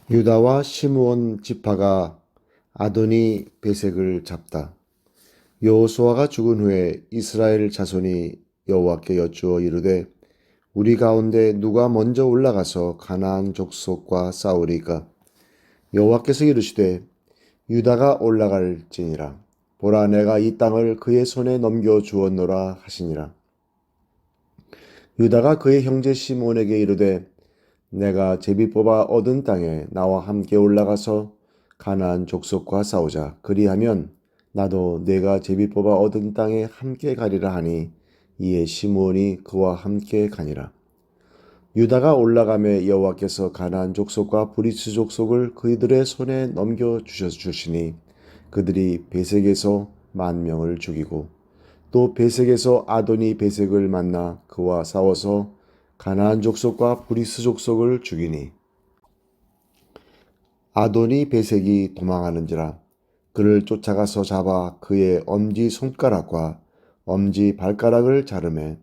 유다와 시므온 지파가 아도니 베색을 잡다. 여호수아가 죽은 후에 이스라엘 자손이 여호와께 여쭈어 이르되 우리 가운데 누가 먼저 올라가서 가나안 족속과 싸우리까? 여호와께서 이르시되 유다가 올라갈지니라. 보라, 내가 이 땅을 그의 손에 넘겨 주었노라 하시니라. 유다가 그의 형제 시므온에게 이르되 내가 제비 뽑아 얻은 땅에 나와 함께 올라가서 가나안 족속과 싸우자. 그리하면 나도 내가 제비 뽑아 얻은 땅에 함께 가리라 하니 이에 시므온이 그와 함께 가니라. 유다가 올라가매 여호와께서 가나안 족속과 브리스 족속을 그들의 손에 넘겨 주시니 그들이 베색에서 10,000명을 죽이고 또 베색에서 아도니 베색을 만나 그와 싸워서 가나안 족속과 브리스 족속을 죽이니 아도니 베색이 도망하는지라. 그를 쫓아가서 잡아 그의 엄지 손가락과 엄지 발가락을 자르매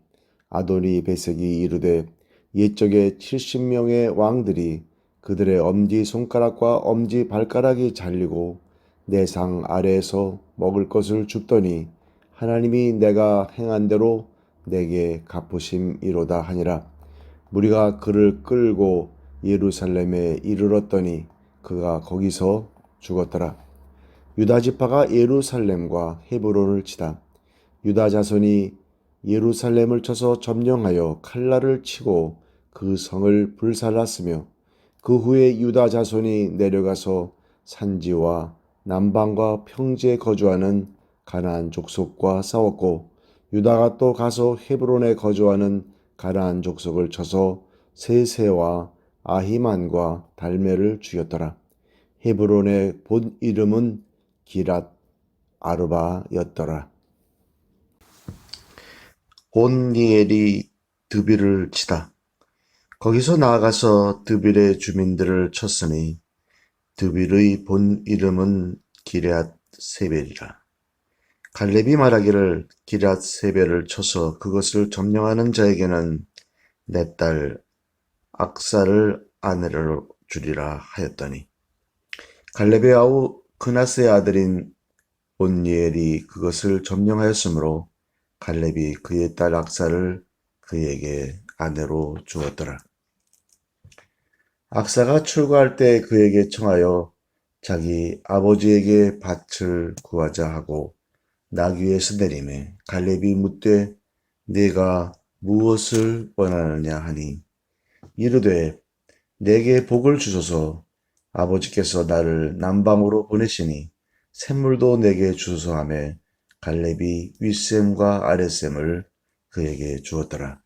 아도니 베색이 이르되 옛적에 70명의 왕들이 그들의 엄지 손가락과 엄지 발가락이 잘리고 내 상 아래에서 먹을 것을 줍더니 하나님이 내가 행한 대로 내게 갚으심이로다 하니라. 무리가 그를 끌고 예루살렘에 이르렀더니 그가 거기서 죽었더라. 유다 지파가 예루살렘과 헤브론을 치다. 유다 자손이 예루살렘을 쳐서 점령하여 칼날을 치고 그 성을 불살랐으며 그 후에 유다 자손이 내려가서 산지와 남방과 평지에 거주하는 가나안 족속과 싸웠고 유다가 또 가서 헤브론에 거주하는 가나안 족속을 쳐서 세세와 아히만과 달메를 죽였더라. 헤브론의 본 이름은 기랏 아르바였더라. 온니엘이 드빌을 치다. 거기서 나아가서 드빌의 주민들을 쳤으니 드빌의 본 이름은 기럇 세벨이라. 갈렙이 말하기를 기럇 세벨을 쳐서 그것을 점령하는 자에게는 내 딸 악사를 아내로 주리라 하였더니 갈렙의 아우 그나스의 아들인 온니엘이 그것을 점령하였으므로 갈렙이 그의 딸 악사를 그에게 아내로 주었더라. 악사가 출가할 때 그에게 청하여 자기 아버지에게 밭을 구하자 하고 나귀에서 내리매 갈렙이 묻되 네가 무엇을 원하느냐 하니 이르되 내게 복을 주소서. 아버지께서 나를 남방으로 보내시니 샘물도 내게 주소서 하매 갈렙이 윗샘과 아랫샘을 그에게 주었더라.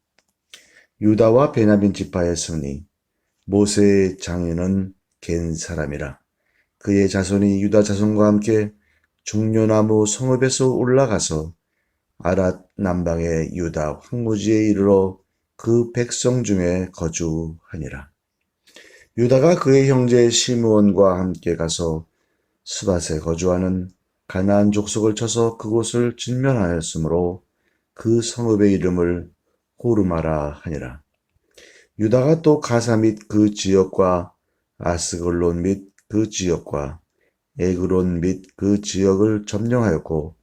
유다와 베냐민 지파의 승리. 모세의 장인은 겐 사람이라. 그의 자손이 유다 자손과 함께 중려나무 성읍에서 올라가서 아랏 남방의 유다 황무지에 이르러 그 백성 중에 거주하니라. 유다가 그의 형제 시므온과 함께 가서 스밧에 거주하는 가나안 족속을 쳐서 그곳을 진멸하였으므로 그 성읍의 이름을 호르마라 하니라. 유다가 또 가사 및 그 지역과 아스글론 및 그 지역과 에그론 및 그 지역을 점령하였고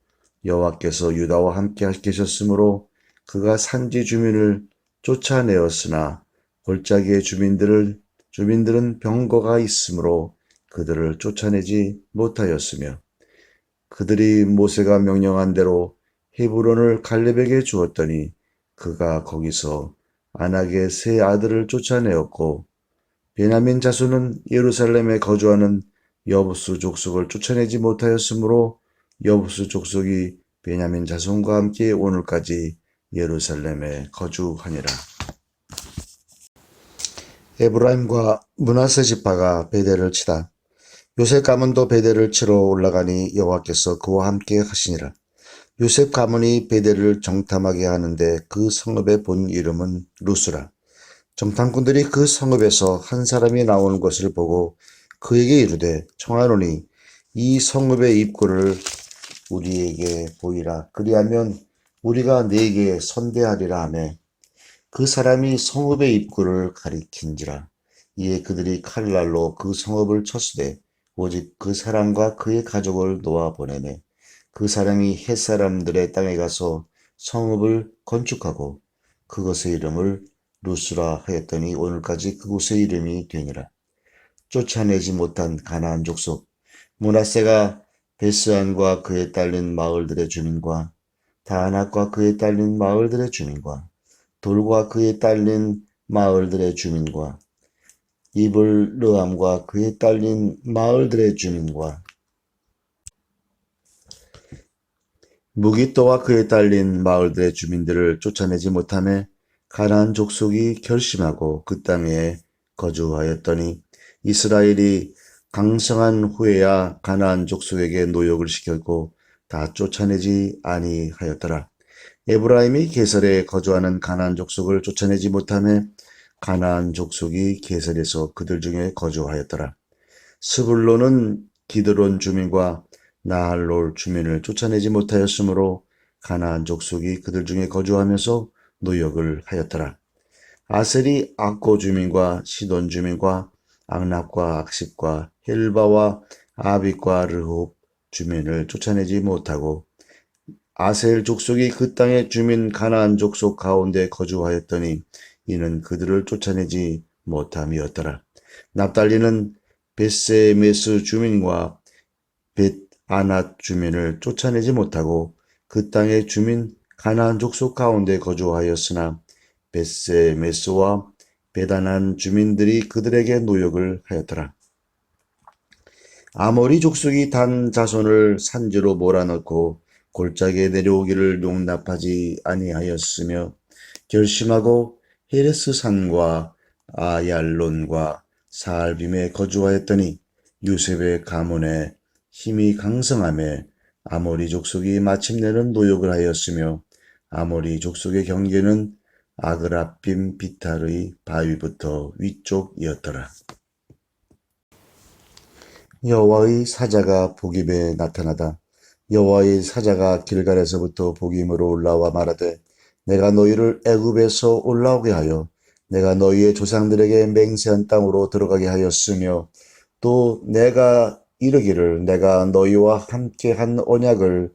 여호와께서 유다와 함께 계셨으므로 그가 산지 주민을 쫓아내었으나 골짜기의 주민들은 병거가 있으므로 그들을 쫓아내지 못하였으며 그들이 모세가 명령한 대로 헤브론을 갈렙에게 주었더니 그가 거기서 아낙의 세 아들을 쫓아내었고 베냐민 자손은 예루살렘에 거주하는 여부수 족속을 쫓아내지 못하였으므로 여부수 족속이 베냐민 자손과 함께 오늘까지 예루살렘에 거주하니라. 에브라임과 므낫세 지파가 베델을 치다. 요셉 가문도 베델을 치러 올라가니 여호와께서 그와 함께 하시니라. 요셉 가문이 베델을 정탐하게 하는데 그 성읍의 본 이름은 루스라. 정탐꾼들이 그 성읍에서 한 사람이 나오는 것을 보고 그에게 이르되 청하노니 이 성읍의 입구를 우리에게 보이라. 그리하면 우리가 네게 선대하리라 하매 그 사람이 성읍의 입구를 가리킨지라. 이에 그들이 칼날로 그 성읍을 쳤으되 오직 그 사람과 그의 가족을 놓아 보내매 그 사람이 헷 사람들의 땅에 가서 성읍을 건축하고 그것의 이름을 루스라 하였더니 오늘까지 그곳의 이름이 되니라. 쫓아내지 못한 가나안 족속 므낫세가 베스안과 그에 딸린 마을들의 주민과 다낙과 그에 딸린 마을들의 주민과 돌과 그에 딸린 마을들의 주민과 이블르함과 그에 딸린 마을들의 주민과 무기또와 그에 딸린 마을들의 주민들을 쫓아내지 못하며 가나안 족속이 결심하고 그 땅에 거주하였더니 이스라엘이 강성한 후에야 가나안 족속에게 노역을 시켰고 다 쫓아내지 아니하였더라. 에브라임이 게살에 거주하는 가나안 족속을 쫓아내지 못하며 가나안 족속이 게살에서 그들 중에 거주하였더라. 스불론은 기드론 주민과 나할롤 주민을 쫓아내지 못하였으므로 가나안 족속이 그들 중에 거주하면서 노역을 하였더라. 아셀이 악고 주민과 시돈 주민과 악납과 악십과 헬바와 아빅과 르홉 주민을 쫓아내지 못하고 아셀 족속이 그 땅의 주민 가나안 족속 가운데 거주하였더니 이는 그들을 쫓아내지 못함이었더라. 납달리는 벳세메스 주민과 벳아낫 주민을 쫓아내지 못하고 그 땅의 주민 가나안 족속 가운데 거주하였으나 벳세메스와 벳아낫 주민들이 그들에게 노역을 하였더라. 아모리 족속이 단 자손을 산지로 몰아넣고 골짜기에 내려오기를 용납하지 아니하였으며 결심하고 헤레스 산과 아얄론과 사알빔에 거주하였더니 요셉의 가문에 힘이 강성하며 아모리 족속이 마침내는 노역을 하였으며 아모리 족속의 경계는 아그라빔 비탈의 바위부터 위쪽이었더라. 여호와의 사자가 복임에 나타나다. 여호와의 사자가 길갈에서부터 복임으로 올라와 말하되 내가 너희를 애굽에서 올라오게 하여 내가 너희의 조상들에게 맹세한 땅으로 들어가게 하였으며 또 내가 이르기를 내가 너희와 함께 한 언약을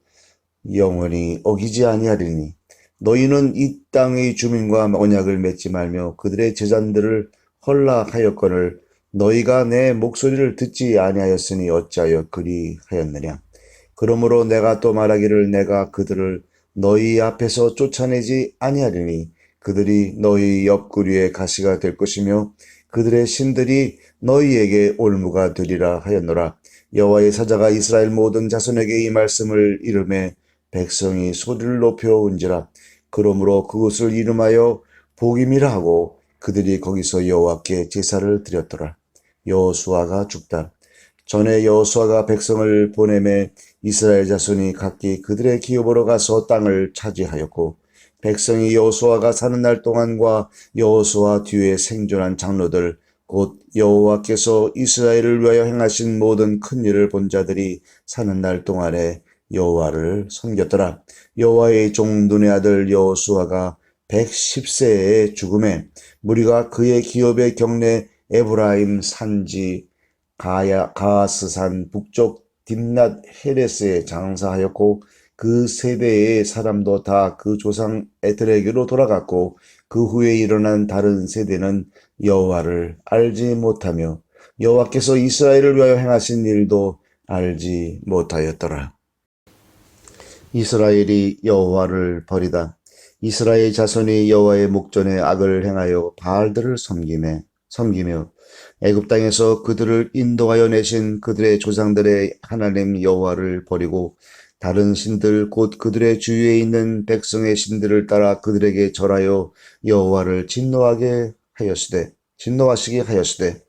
영원히 어기지 아니하리니 너희는 이 땅의 주민과 언약을 맺지 말며 그들의 제잔들을 헐락하였거늘 너희가 내 목소리를 듣지 아니하였으니 어찌하여 그리하였느냐. 그러므로 내가 또 말하기를 내가 그들을 너희 앞에서 쫓아내지 아니하리니 그들이 너희 옆구리에 가시가 될 것이며 그들의 신들이 너희에게 올무가 되리라 하였노라. 여호와의 사자가 이스라엘 모든 자손에게 이 말씀을 이르매 백성이 소리를 높여 운지라. 그러므로 그것을 이름하여 복임이라 하고 그들이 거기서 여호와께 제사를 드렸더라. 여호수아가 죽다. 전에 여호수아가 백성을 보내매 이스라엘 자손이 각기 그들의 기업으로 가서 땅을 차지하였고 백성이 여호수아가 사는 날 동안과 여호수아 뒤에 생존한 장로들 곧 여호와께서 이스라엘을 위하여 행하신 모든 큰 일을 본 자들이 사는 날 동안에 여호와를 섬겼더라. 여호와의 종 눈의 아들 여호수아가 110세에 죽음에 무리가 그의 기업의 경내 에브라임 산지 가하스산 북쪽 딥낫 헤레스에 장사하였고 그 세대의 사람도 다 그 조상 에들에게로 돌아갔고 그 후에 일어난 다른 세대는 여호와를 알지 못하며 여호와께서 이스라엘을 위하여 행하신 일도 알지 못하였더라. 이스라엘이 여호와를 버리다. 이스라엘 자손이 여호와의 목전에 악을 행하여 바알들을 섬기며 애굽 땅에서 그들을 인도하여 내신 그들의 조상들의 하나님 여호와를 버리고 다른 신들 곧 그들의 주위에 있는 백성의 신들을 따라 그들에게 절하여 여호와를 진노하시게 하였으되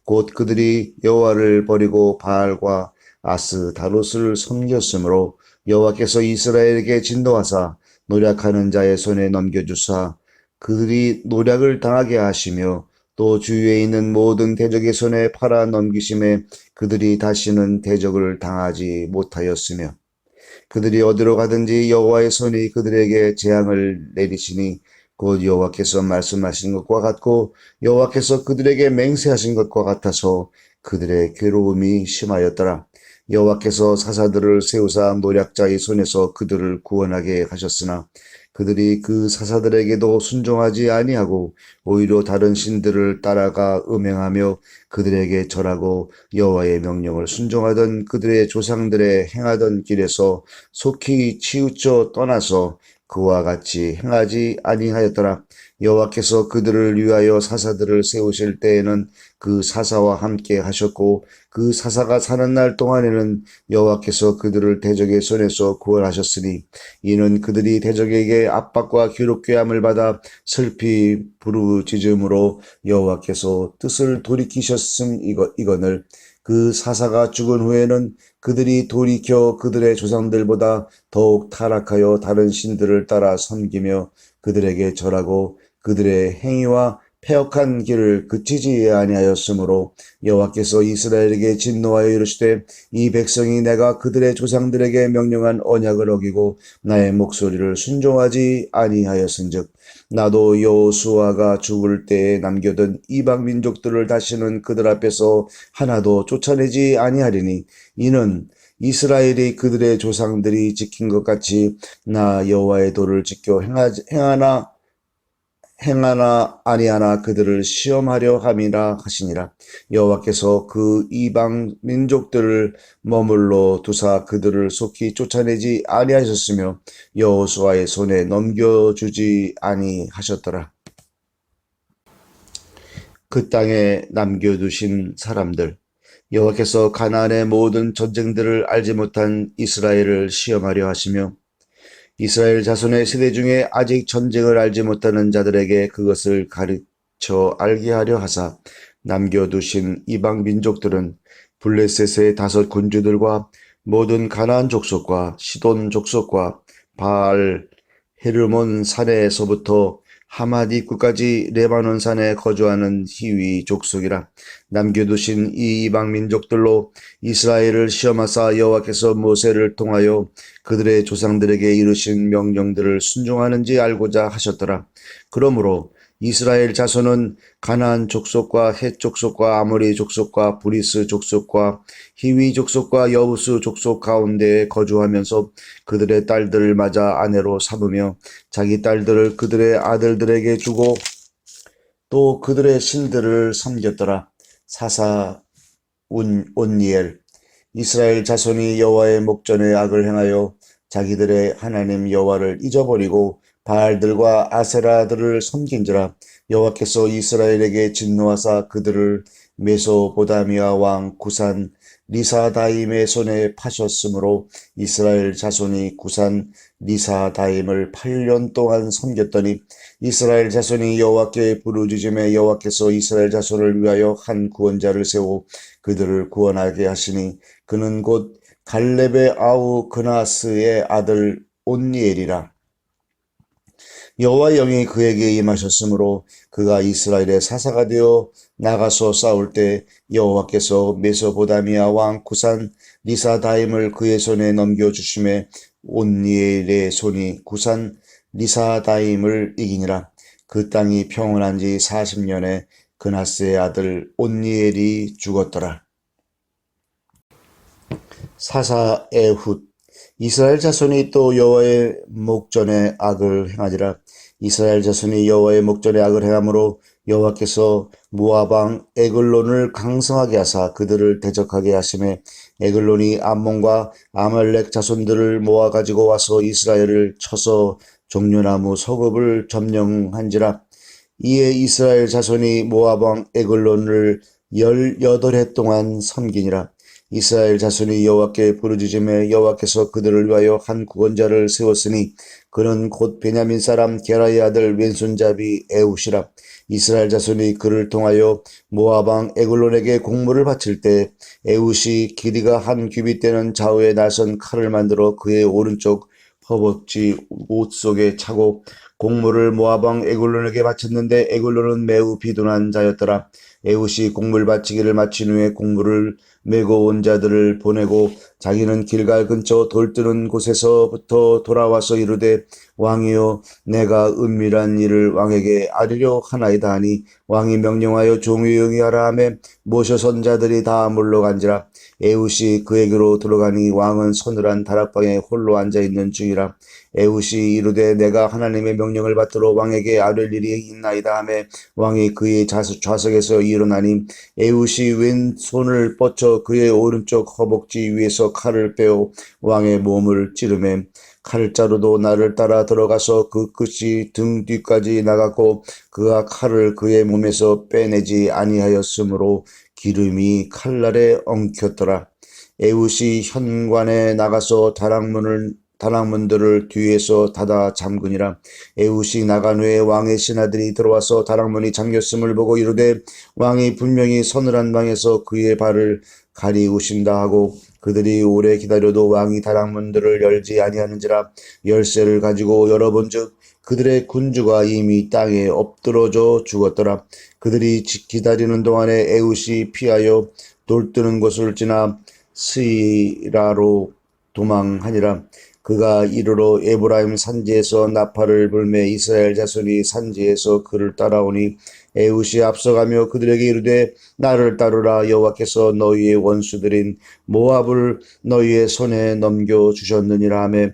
곧 그들이 여호와를 버리고 바알과 아스다롯을 섬겼으므로 여호와께서 이스라엘에게 진노하사 노략하는 자의 손에 넘겨주사 그들이 노략을 당하게 하시며 또 주위에 있는 모든 대적의 손에 팔아 넘기심에 그들이 다시는 대적을 당하지 못하였으며 그들이 어디로 가든지 여호와의 손이 그들에게 재앙을 내리시니 곧 여호와께서 말씀하신 것과 같고 여호와께서 그들에게 맹세하신 것과 같아서 그들의 괴로움이 심하였더라. 여호와께서 사사들을 세우사 노략자의 손에서 그들을 구원하게 하셨으나 그들이 그 사사들에게도 순종하지 아니하고 오히려 다른 신들을 따라가 음행하며 그들에게 절하고 여호와의 명령을 순종하던 그들의 조상들의 행하던 길에서 속히 치우쳐 떠나서 그와 같이 행하지 아니하였더라. 여호와께서 그들을 위하여 사사들을 세우실 때에는 그 사사와 함께 하셨고 그 사사가 사는 날 동안에는 여호와께서 그들을 대적의 손에서 구원하셨으니 이는 그들이 대적에게 압박과 괴롭게 함을 받아 슬피 부르짖음으로 여호와께서 뜻을 돌이키셨음 이거늘 그 사사가 죽은 후에는 그들이 돌이켜 그들의 조상들보다 더욱 타락하여 다른 신들을 따라 섬기며 그들에게 절하고 그들의 행위와 패역한 길을 그치지 아니하였으므로 여호와께서 이스라엘에게 진노하여 이르시되 이 백성이 내가 그들의 조상들에게 명령한 언약을 어기고 나의 목소리를 순종하지 아니하였은즉 나도 여호수아가 죽을 때에 남겨둔 이방 민족들을 다시는 그들 앞에서 하나도 쫓아내지 아니하리니 이는 이스라엘이 그들의 조상들이 지킨 것 같이 나 여호와의 도를 지켜 행하나 아니하나 그들을 시험하려 함이라 하시니라. 여호와께서 그 이방 민족들을 머물러 두사 그들을 속히 쫓아내지 아니하셨으며 여호수아의 손에 넘겨주지 아니하셨더라. 그 땅에 남겨두신 사람들 여호와께서 가나안의 모든 전쟁들을 알지 못한 이스라엘을 시험하려 하시며 이스라엘 자손의 세대 중에 아직 전쟁을 알지 못하는 자들에게 그것을 가르쳐 알게 하려 하사 남겨두신 이방 민족들은 블레셋의 5 군주들과 모든 가나안 족속과 시돈 족속과 바알 헤르몬 산에서부터 하맛 입구까지 레바논 산에 거주하는 히위 족속이라. 남겨두신 이 이방 민족들로 이스라엘을 시험하사 여호와께서 모세를 통하여 그들의 조상들에게 이르신 명령들을 순종하는지 알고자 하셨더라. 그러므로 이스라엘 자손은 가나안 족속과 헷 족속과 아모리 족속과 브리스 족속과 히위 족속과 여부스 족속 가운데에 거주하면서 그들의 딸들을 맞아 아내로 삼으며 자기 딸들을 그들의 아들들에게 주고 또 그들의 신들을 섬겼더라. 사사 온니엘 이스라엘 자손이 여호와의 목전에 악을 행하여 자기들의 하나님 여호와를 잊어버리고 바알들과 아세라들을 섬긴지라. 여호와께서 이스라엘에게 진노하사 그들을 메소보다미아 왕 구산 리사다임의 손에 파셨으므로 이스라엘 자손이 구산 리사다임을 8년 동안 섬겼더니 이스라엘 자손이 여호와께 부르짖음에 여호와께서 이스라엘 자손을 위하여 한 구원자를 세워 그들을 구원하게 하시니 그는 곧 갈렙의 아우 그나스의 아들 온니엘이라. 여호와의 영이 그에게 임하셨으므로 그가 이스라엘의 사사가 되어 나가서 싸울 때 여호와께서 메소보다미아 왕 구산 리사다임을 그의 손에 넘겨주심에 온니엘의 손이 구산 리사다임을 이기니라. 그 땅이 평온한 지 40년에 그나스의 아들 온니엘이 죽었더라. 사사 에훗 이스라엘 자손이 또 여호와의 목전에 악을 행하니라. 이스라엘 자손이 여호와의 목전에 악을 행함으로 여호와께서 모압 왕 에글론을 강성하게 하사 그들을 대적하게 하심에 에글론이 암몬과 아말렉 자손들을 모아 가지고 와서 이스라엘을 쳐서 종려나무 서급을 점령한지라. 이에 이스라엘 자손이 모압 왕 에글론을 18해 동안 섬기니라. 이스라엘 자손이 여호와께 부르짖음에 여호와께서 그들을 위하여 한 구원자를 세웠으니 그는 곧 베냐민 사람 게라의 아들 왼손잡이 에훗이라. 이스라엘 자손이 그를 통하여 모압 왕 에글론에게 공물을 바칠 때 에훗이 길이가 1규빗 되는 좌우에 날선 칼을 만들어 그의 오른쪽 허벅지 옷 속에 차고 공물을 모압 왕 에글론에게 바쳤는데 에글론은 매우 비둔한 자였더라. 에훗이 공물 바치기를 마친 후에 공물을 메고 온 자들을 보내고 자기는 길갈 근처 돌 뜨는 곳에서부터 돌아와서 이르되 왕이여 내가 은밀한 일을 왕에게 아뢰려 하나이다 하니 왕이 명령하여 종이 응하라 하매 모셔선 자들이 다 물러간지라. 에훗이 그에게로 들어가니 왕은 서늘한 다락방에 홀로 앉아있는 중이라. 에훗이 이르되 내가 하나님의 명령을 받들어 왕에게 아뢰 일이 있나이다 하매 왕이 그의 좌석에서 일어나니 에훗이 왼손을 뻗쳐 그의 오른쪽 허벅지 위에서 칼을 빼어 왕의 몸을 찌르매 칼자루도 나를 따라 들어가서 그 끝이 등 뒤까지 나갔고 그가 칼을 그의 몸에서 빼내지 아니하였으므로 기름이 칼날에 엉켰더라. 에훗이 현관에 나가서 다락문들을 뒤에서 닫아 잠그니라. 에훗이 나간 후에 왕의 신하들이 들어와서 다락문이 잠겼음을 보고 이르되 왕이 분명히 서늘한 방에서 그의 발을 가리우신다 하고 그들이 오래 기다려도 왕이 다락문들을 열지 아니하는지라. 열쇠를 가지고 열어본즉 그들의 군주가 이미 땅에 엎드러져 죽었더라. 그들이 기다리는 동안에 에훗이 피하여 돌뜨는 곳을 지나 스이라로 도망하니라. 그가 이르러 에브라임 산지에서 나팔을 불매 이스라엘 자손이 산지에서 그를 따라오니 에훗이 앞서가며 그들에게 이르되 나를 따르라. 여호와께서 너희의 원수들인 모압을 너희의 손에 넘겨주셨느니라 하매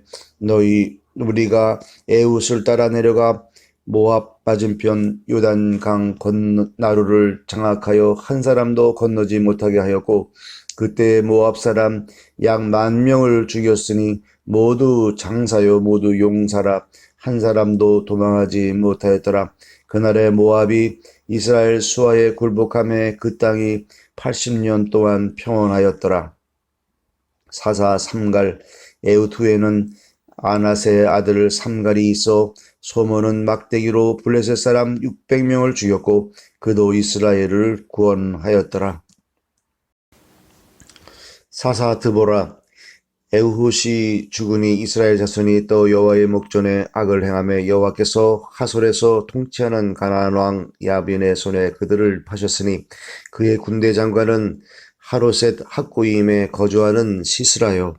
우리가 에훗을 따라 내려가 모압 맞은편 요단강 나루를 장악하여 한 사람도 건너지 못하게 하였고 그때 모압 사람 약 10,000명을 죽였으니 모두 장사요 모두 용사라. 한 사람도 도망하지 못하였더라. 그날에 모압이 이스라엘 수하에 굴복함에 그 땅이 80년 동안 평온하였더라. 사사 삼갈. 에훗 후에는 아낫의 아들 삼갈이 있어 소문은 막대기로 블레셋 사람 600명을 죽였고 그도 이스라엘을 구원하였더라. 사사 드보라. 에훗이 죽으니 이스라엘 자손이 또 여호와의 목전에 악을 행하며 여호와께서 하솔에서 통치하는 가나안 왕 야빈의 손에 그들을 파셨으니 그의 군대 장관은 하로셋 학고임에 거주하는 시스라요.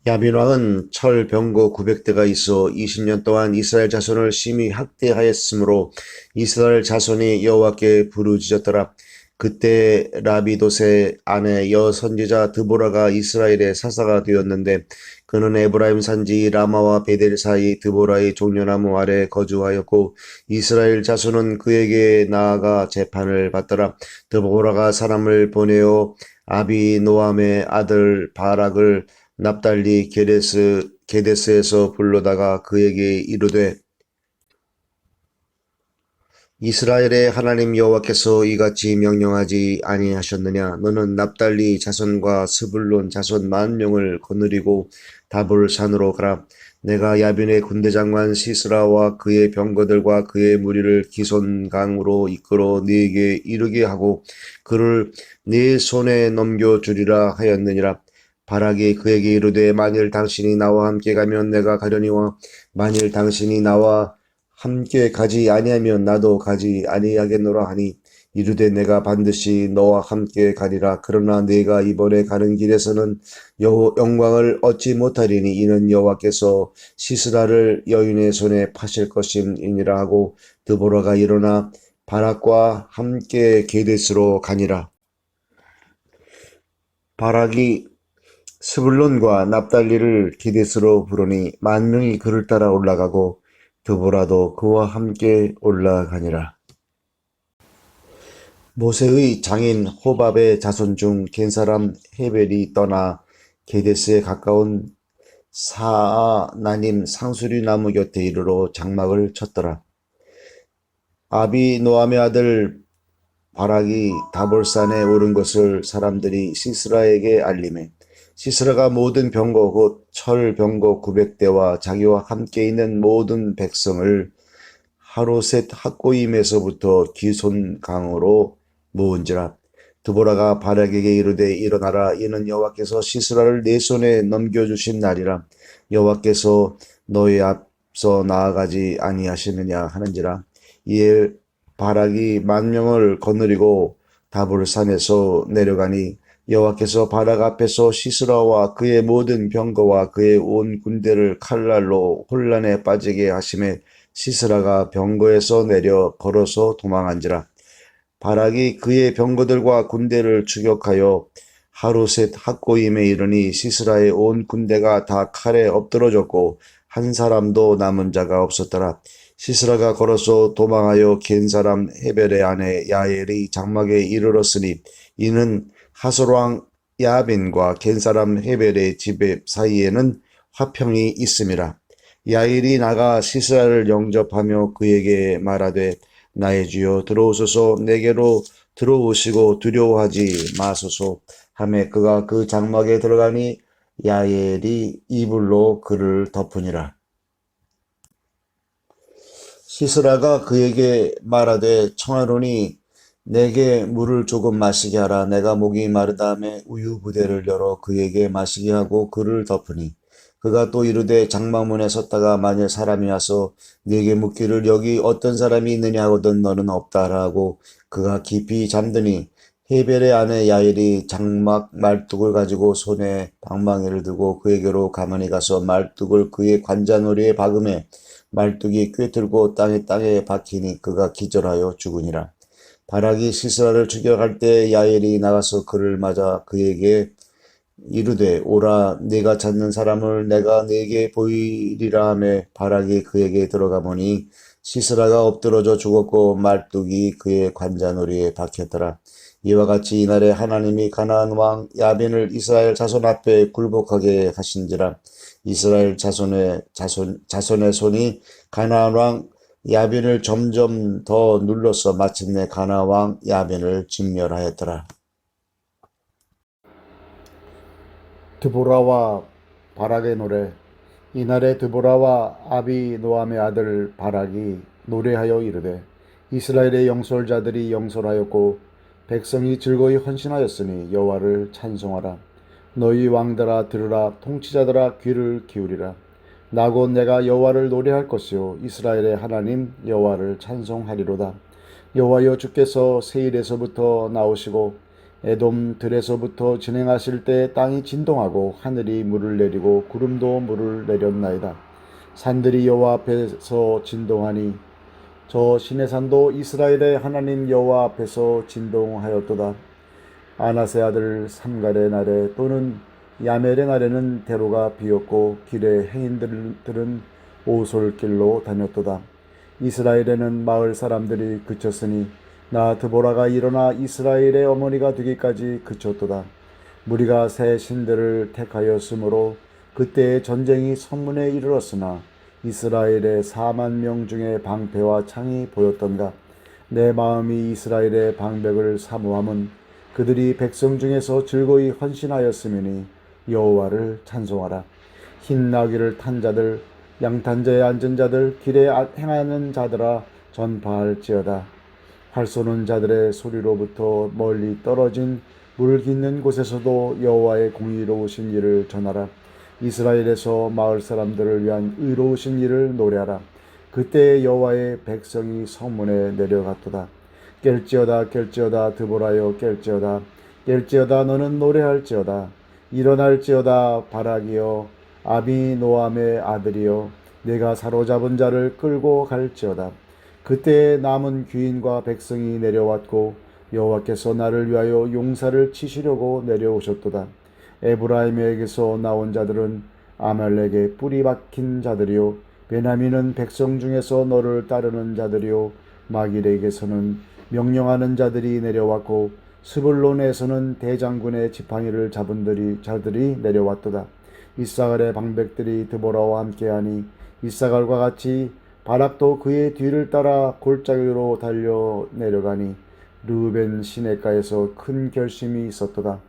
야빈 왕은 철 병거 900대가 있어 20년 동안 이스라엘 자손을 심히 학대하였으므로 이스라엘 자손이 여호와께 부르짖었더라. 그때 라비돗의 아내 여선지자 드보라가 이스라엘의 사사가 되었는데 그는 에브라임 산지 라마와 베델 사이 드보라의 종려나무 아래 거주하였고 이스라엘 자손은 그에게 나아가 재판을 받더라. 드보라가 사람을 보내어 아비노함의 아들 바락을 납달리 게데스에서 불러다가 그에게 이르되 이스라엘의 하나님 여호와께서 이같이 명령하지 아니하셨느냐. 너는 납달리 자손과 스불론 자손 10,000명을 거느리고 다볼 산으로 가라. 내가 야빈의 군대장관 시스라와 그의 병거들과 그의 무리를 기손강으로 이끌어 네게 이르게 하고 그를 네 손에 넘겨주리라 하였느니라. 바락이 그에게 이르되 만일 당신이 나와 함께 가면 내가 가려니와 만일 당신이 나와 함께 가지 아니하면 나도 가지 아니하겠노라 하니 이르되 내가 반드시 너와 함께 가리라. 그러나 네가 이번에 가는 길에서는 영광을 얻지 못하리니 이는 여호와께서 시스라를 여인의 손에 파실 것임이니라 하고 드보라가 일어나 바락과 함께 게데스로 가니라. 바락이 스불론과 납달리를 게데스로 부르니 10,000명이 그를 따라 올라가고 드보라도 그와 함께 올라가니라. 모세의 장인 호밥의 자손 중 겐사람 헤벨이 떠나 게데스에 가까운 사아나님 상수리 나무 곁에 이르러 장막을 쳤더라. 아비노함의 아들 바락이 다볼산에 오른 것을 사람들이 시스라에게 알리매 시스라가 모든 병거 곧 철 병거 900대와 자기와 함께 있는 모든 백성을 하로셋 학고임에서부터 기손강으로 모은지라. 드보라가 바락에게 이르되 일어나라. 이는 여호와께서 시스라를 내 손에 넘겨주신 날이라. 여호와께서 너희 앞서 나아가지 아니하시느냐 하는지라. 이에 바락이 10,000명을 거느리고 다볼산에서 내려가니 여호와께서 바락 앞에서 시스라와 그의 모든 병거와 그의 온 군대를 칼날로 혼란에 빠지게 하심에 시스라가 병거에서 내려 걸어서 도망한지라. 바락이 그의 병거들과 군대를 추격하여 하루셋 학고임에 이르니 시스라의 온 군대가 다 칼에 엎드러졌고 한 사람도 남은 자가 없었더라. 시스라가 걸어서 도망하여 겐 사람 헤벨의 아내 야엘이 장막에 이르렀으니 이는 하솔왕 야빈과 겐 사람 헤벨의 집 사이에는 화평이 있음이라. 야일이 나가 시스라를 영접하며 그에게 말하되 나의 주여 들어오소서 내게로 들어오시고 두려워하지 마소서 하매 그가 그 장막에 들어가니 야엘이 이불로 그를 덮으니라. 시스라가 그에게 말하되 청하노니 내게 물을 조금 마시게 하라. 내가 목이 마르다 하매 우유 부대를 열어 그에게 마시게 하고 그를 덮으니 그가 또 이르되 장막문에 섰다가 만일 사람이 와서 네게 묻기를 여기 어떤 사람이 있느냐 하거든 너는 없다라 하고 그가 깊이 잠드니 헤벨의 아내 야엘이 장막 말뚝을 가지고 손에 방망이를 들고 그에게로 가만히 가서 말뚝을 그의 관자놀이에 박음에 말뚝이 꿰들고 땅에 박히니 그가 기절하여 죽으니라. 바락이 시스라를 추격할 때 야엘이 나가서 그를 맞아 그에게 이르되 오라 네가 찾는 사람을 내가 네게 보이리라 하매 바락이 그에게 들어가 보니 시스라가 엎드러져 죽었고 말뚝이 그의 관자놀이에 박혔더라. 이와 같이 이날에 하나님이 가나안 왕 야빈을 이스라엘 자손 앞에 굴복하게 하신지라. 이스라엘 자손의 손이 가나안 왕 야빈을 점점 더 눌러서 마침내 가나안 왕 야빈을 진멸하였더라. 드보라와 바락의 노래. 이날에 드보라와 아비노함의 아들 바락이 노래하여 이르되 이스라엘의 영솔자들이 영솔하였고 백성이 즐거이 헌신하였으니 여호와를 찬송하라. 너희 왕들아 들으라. 통치자들아 귀를 기울이라. 나 곧 내가 여호와를 노래할 것이요 이스라엘의 하나님 여호와를 찬송하리로다. 여호와여 주께서 세일에서부터 나오시고 에돔 들에서부터 진행하실 때 땅이 진동하고 하늘이 물을 내리고 구름도 물을 내렸나이다. 산들이 여호와 앞에서 진동하니 저 시내산도 이스라엘의 하나님 여호와 앞에서 진동하였도다. 아나세 아들 삼갈의 날에 또는 야멜의 날에는 대로가 비었고 길에 행인들은 오솔길로 다녔도다. 이스라엘에는 마을 사람들이 그쳤으니 나 드보라가 일어나 이스라엘의 어머니가 되기까지 그쳤도다. 무리가 새 신들을 택하였으므로 그때의 전쟁이 성문에 이르렀으나 이스라엘의 4만 명 중에 방패와 창이 보였던가. 내 마음이 이스라엘의 방백을 사모함은 그들이 백성 중에서 즐거이 헌신하였으므니 여호와를 찬송하라. 흰 나귀를 탄 자들 양탄자에 앉은 자들 길에 행하는 자들아 전파할지어다. 활 쏘는 자들의 소리로부터 멀리 떨어진 물 깃는 곳에서도 여호와의 공의로우신 일을 전하라. 이스라엘에서 마을 사람들을 위한 의로우신 일을 노래하라. 그때 여호와의 백성이 성문에 내려갔도다. 깰지어다 드보라여 깰지어다 너는 노래할지어다. 일어날지어다 바락이여 아비노함의 아들이여 내가 사로잡은 자를 끌고 갈지어다. 그때 남은 귀인과 백성이 내려왔고 여호와께서 나를 위하여 용사를 치시려고 내려오셨도다. 에브라임에게서 나온 자들은 아말렉의 뿌리 박힌 자들이요 베냐민은 백성 중에서 너를 따르는 자들이요 마길에게서는 명령하는 자들이 내려왔고 스불론에서는 대장군의 지팡이를 잡은 자들이 내려왔도다. 이사갈의 방백들이 드보라와 함께하니 이사갈과 같이 바락도 그의 뒤를 따라 골짜기로 달려 내려가니 르우벤 시냇가에서 큰 결심이 있었도다.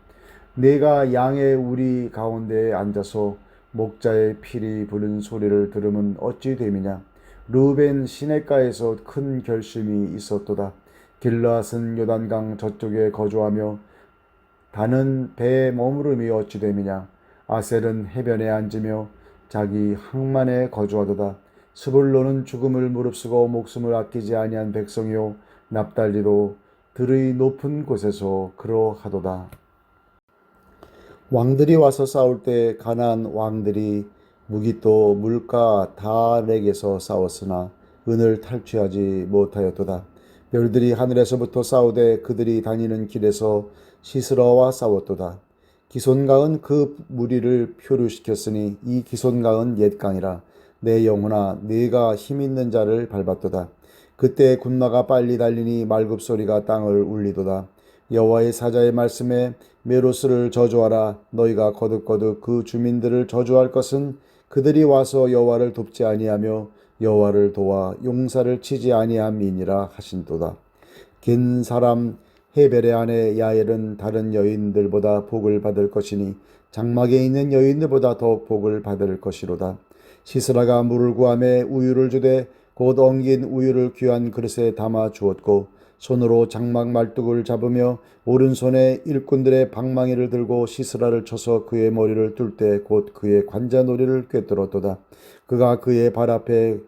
내가 양의 우리 가운데에 앉아서 목자의 피리 부는 소리를 들으면 어찌 됨이냐. 르우벤 시냇가에서 큰 결심이 있었도다. 길르앗은 요단강 저쪽에 거주하며 다는 배에 머무름이 어찌 됨이냐. 아셀은 해변에 앉으며 자기 항만에 거주하도다. 스불론은 죽음을 무릅쓰고 목숨을 아끼지 아니한 백성이요 납달리도 들의 높은 곳에서 그러하도다. 왕들이 와서 싸울 때 가나안 왕들이 무기또 물가 다 내게서 싸웠으나 은을 탈취하지 못하였도다. 별들이 하늘에서부터 싸우되 그들이 다니는 길에서 시스라와 싸웠도다. 기손강은 그 무리를 표류시켰으니 이 기손강은 옛강이라. 내 영혼아 네가 힘있는 자를 밟았도다. 그때 군마가 빨리 달리니 말굽소리가 땅을 울리도다. 여호와의 사자의 말씀에 메로스를 저주하라. 너희가 거듭거듭 그 주민들을 저주할 것은 그들이 와서 여호와를 돕지 아니하며 여호와를 도와 용사를 치지 아니함이니라 하신도다. 긴 사람 헤벨의 아내 야엘은 다른 여인들보다 복을 받을 것이니 장막에 있는 여인들보다 더욱 복을 받을 것이로다. 시스라가 물을 구하매 우유를 주되 곧 엉긴 우유를 귀한 그릇에 담아 주었고 손으로 장막 말뚝을 잡으며 오른손에 일꾼들의 방망이를 들고 시스라를 쳐서 그의 머리를 뚫 때 곧 그의 관자놀이를 꿰뚫었도다. 그가 그의 발 앞에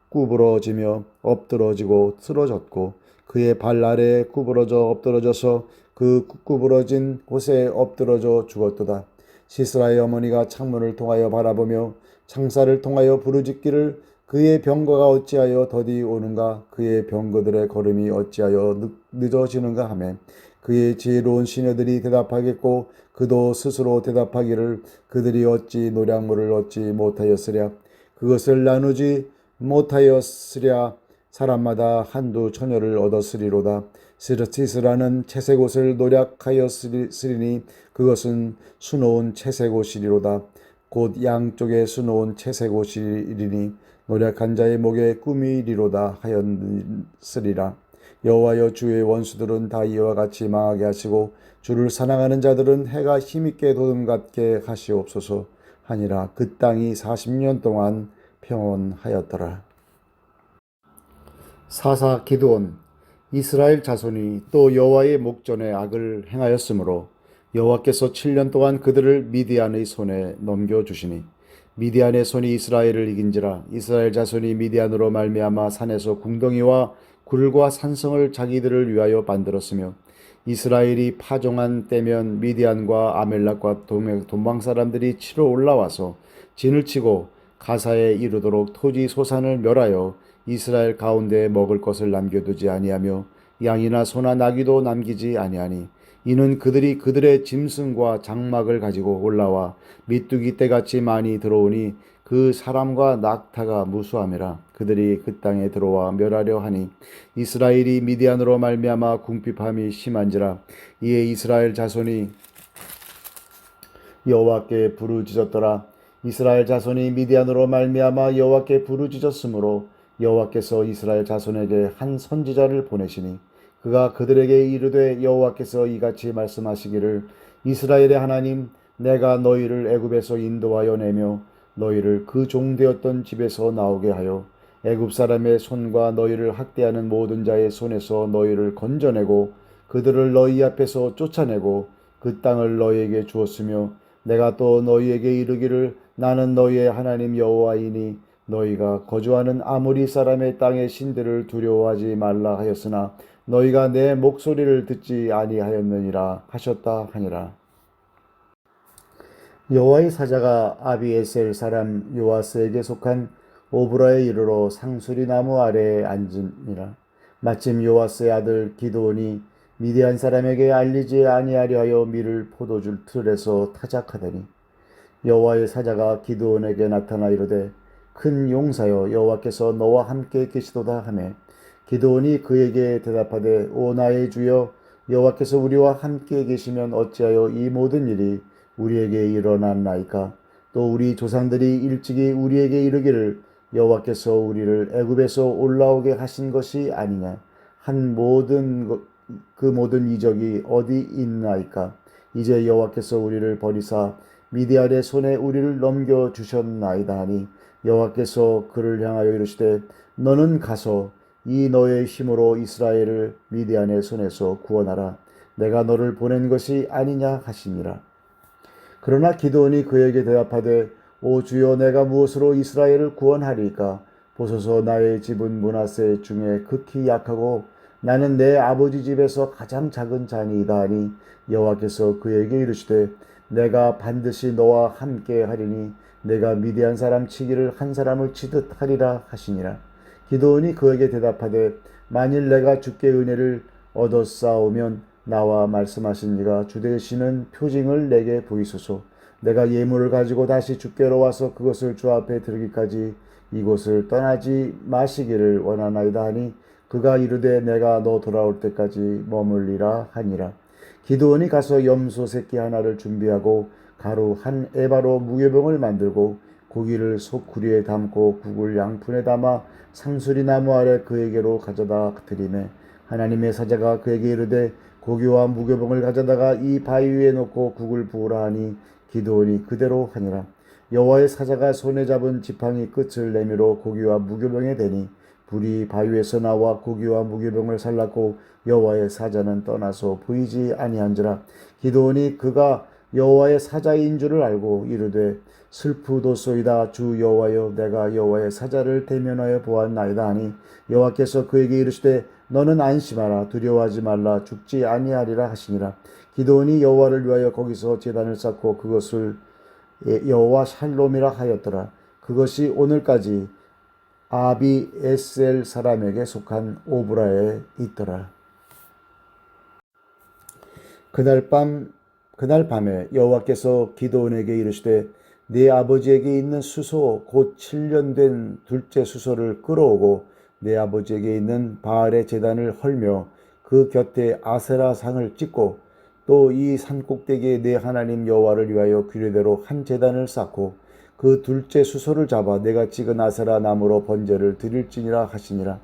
구부러지며 엎드러지고 쓰러졌고 그의 발 아래에 구부러져 엎드러져서 그 구부러진 곳에 엎드러져 죽었도다. 시스라의 어머니가 창문을 통하여 바라보며 창살을 통하여 부르짖기를 그의 병거가 어찌하여 더디 오는가 그의 병거들의 걸음이 어찌하여 늦어지는가 하매 그의 지혜로운 시녀들이 대답하겠고 그도 스스로 대답하기를 그들이 어찌 노량물을 얻지 못하였으랴 그것을 나누지 못하였으랴 사람마다 한두 처녀를 얻었으리로다. 시스라는 채색 옷을 노력하였으리니 그것은 수놓은 채색 옷이리로다. 곧 양쪽에 수놓은 채색 옷이리니 노력한 자의 목에 꿈이리로다 하였으리라. 여호와여 주의 원수들은 다 이와 같이 망하게 하시고 주를 사랑하는 자들은 해가 힘있게 도둠같게 하시옵소서 하니라. 그 땅이 40년 동안 평온하였더라. 사사 기드온. 이스라엘 자손이 또 여호와의 목전에 악을 행하였으므로 여호와께서 7년 동안 그들을 미디안의 손에 넘겨주시니 미디안의 손이 이스라엘을 이긴지라. 이스라엘 자손이 미디안으로 말미암아 산에서 궁덩이와 굴과 산성을 자기들을 위하여 만들었으며 이스라엘이 파종한 때면 미디안과 아멜렉과 동방 사람들이 치러 올라와서 진을 치고 가사에 이르도록 토지 소산을 멸하여 이스라엘 가운데 먹을 것을 남겨두지 아니하며 양이나 소나 나귀도 남기지 아니하니 이는 그들이 그들의 짐승과 장막을 가지고 올라와 미뚜기 떼같이 많이 들어오니 그 사람과 낙타가 무수함이라. 그들이 그 땅에 들어와 멸하려 하니 이스라엘이 미디안으로 말미암아 궁핍함이 심한지라. 이에 이스라엘 자손이 여호와께 부르짖었더라. 이스라엘 자손이 미디안으로 말미암아 여호와께 부르짖었으므로 여호와께서 이스라엘 자손에게 한 선지자를 보내시니 그가 그들에게 이르되 여호와께서 이같이 말씀하시기를 이스라엘의 하나님 내가 너희를 애굽에서 인도하여 내며 너희를 그 종되었던 집에서 나오게 하여 애굽 사람의 손과 너희를 학대하는 모든 자의 손에서 너희를 건져내고 그들을 너희 앞에서 쫓아내고 그 땅을 너희에게 주었으며 내가 또 너희에게 이르기를 나는 너희의 하나님 여호와이니 너희가 거주하는 아모리 사람의 땅의 신들을 두려워하지 말라 하였으나 너희가 내 목소리를 듣지 아니하였느니라 하셨다 하니라. 여호와의 사자가 아비에셀 사람 요아스에게 속한 오브라에 이르러 상수리 나무 아래에 앉으니라. 마침 요아스의 아들 기드온이 미디안 사람에게 알리지 아니하려 하여 밀을 포도줄 틀에서 타작하더니 여호와의 사자가 기드온에게 나타나 이르되 큰 용사여 여호와께서 너와 함께 계시도다 하매 기드온이 그에게 대답하되 오 나의 주여 여호와께서 우리와 함께 계시면 어찌하여 이 모든 일이 우리에게 일어났나이까. 또 우리 조상들이 일찍이 우리에게 이르기를 여호와께서 우리를 애굽에서 올라오게 하신 것이 아니냐. 그 모든 이적이 어디 있나이까. 이제 여호와께서 우리를 버리사 미디안의 손에 우리를 넘겨주셨나이다 하니 여호와께서 그를 향하여 이르시되 너는 가서 이 너의 힘으로 이스라엘을 미디안의 손에서 구원하라. 내가 너를 보낸 것이 아니냐 하시니라. 그러나 기드온이 그에게 대답하되 오 주여 내가 무엇으로 이스라엘을 구원하리까. 보소서 나의 집은 므낫세 중에 극히 약하고 나는 내 아버지 집에서 가장 작은 자니이다 하니 여호와께서 그에게 이르시되 내가 반드시 너와 함께 하리니 내가 미디안 사람 치기를 한 사람을 치듯 하리라 하시니라. 기드온이 그에게 대답하되 만일 내가 주께 은혜를 얻었사오면 나와 말씀하신 이가 주 되시는 표징을 내게 보이소서. 내가 예물을 가지고 다시 주께로 와서 그것을 주 앞에 드리기까지 이곳을 떠나지 마시기를 원하나이다 하니 그가 이르되 내가 너 돌아올 때까지 머물리라 하니라. 기드온이 가서 염소 새끼 하나를 준비하고 가루 한 에바로 무교병을 만들고 고기를 소쿠리에 담고 국을 양푼에 담아 상수리 나무 아래 그에게로 가져다 드리매 하나님의 사자가 그에게 이르되 고기와 무교병을 가져다가 이 바위 위에 놓고 국을 부으라 하니 기드온이 그대로 하니라. 여호와의 사자가 손에 잡은 지팡이 끝을 내밀어 고기와 무교병에 대니 불이 바위에서 나와 고기와 무교병을 살랐고 여호와의 사자는 떠나서 보이지 아니한지라. 기드온이 그가 여호와의 사자인 줄을 알고 이르되 슬프도소이다. 주 여호와여 내가 여호와의 사자를 대면하여 보았나이다 하니 여호와께서 그에게 이르시되 너는 안심하라 두려워하지 말라 죽지 아니하리라 하시니라. 기드온이 여호와를 위하여 거기서 제단을 쌓고 그것을 여호와 샬롬이라 하였더라. 그것이 오늘까지 아비에셀 사람에게 속한 오브라에 있더라. 그날 밤에 여호와께서 기드온에게 이르시되 네 아버지에게 있는 수소 곧 7년 된 둘째 수소를 끌어오고 내 아버지에게 있는 바알의 제단을 헐며 그 곁에 아세라 상을 찍고 또 이 산꼭대기에 내 하나님 여호와를 위하여 규례대로 한 제단을 쌓고 그 둘째 수소를 잡아 내가 찍은 아세라 나무로 번제를 드릴지니라 하시니라.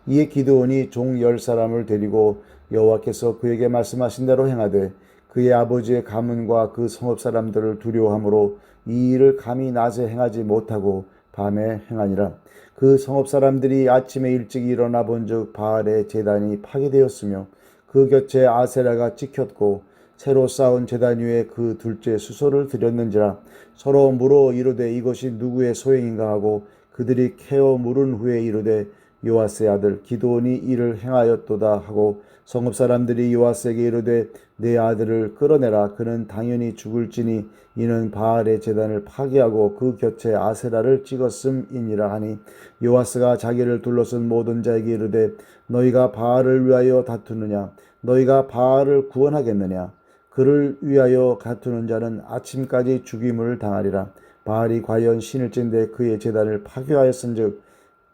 이에 기드온이 종 10사람을 데리고 여호와께서 그에게 말씀하신 대로 행하되 그의 아버지의 가문과 그 성읍 사람들을 두려워하므로 이 일을 감히 낮에 행하지 못하고 밤에 행하니라. 그 성읍 사람들이 아침에 일찍 일어나 본즉 바알의 제단이 파괴되었으며 그 곁에 아세라가 찍혔고 새로 쌓은 제단 위에 그 둘째 수소를 드렸는지라. 서로 물어 이르되 이것이 누구의 소행인가 하고 그들이 캐어 물은 후에 이르되 요아스의 아들 기드온이 이를 행하였도다 하고 성읍 사람들이 요아스에게 이르되 내 아들을 끌어내라. 그는 당연히 죽을지니 이는 바알의 제단을 파괴하고 그 곁에 아세라를 찍었음이니라 하니 요아스가 자기를 둘러쓴 모든 자에게 이르되 너희가 바알을 위하여 다투느냐? 너희가 바알을 구원하겠느냐? 그를 위하여 다투는 자는 아침까지 죽임을 당하리라. 바알이 과연 신일진데 그의 제단을 파괴하였은즉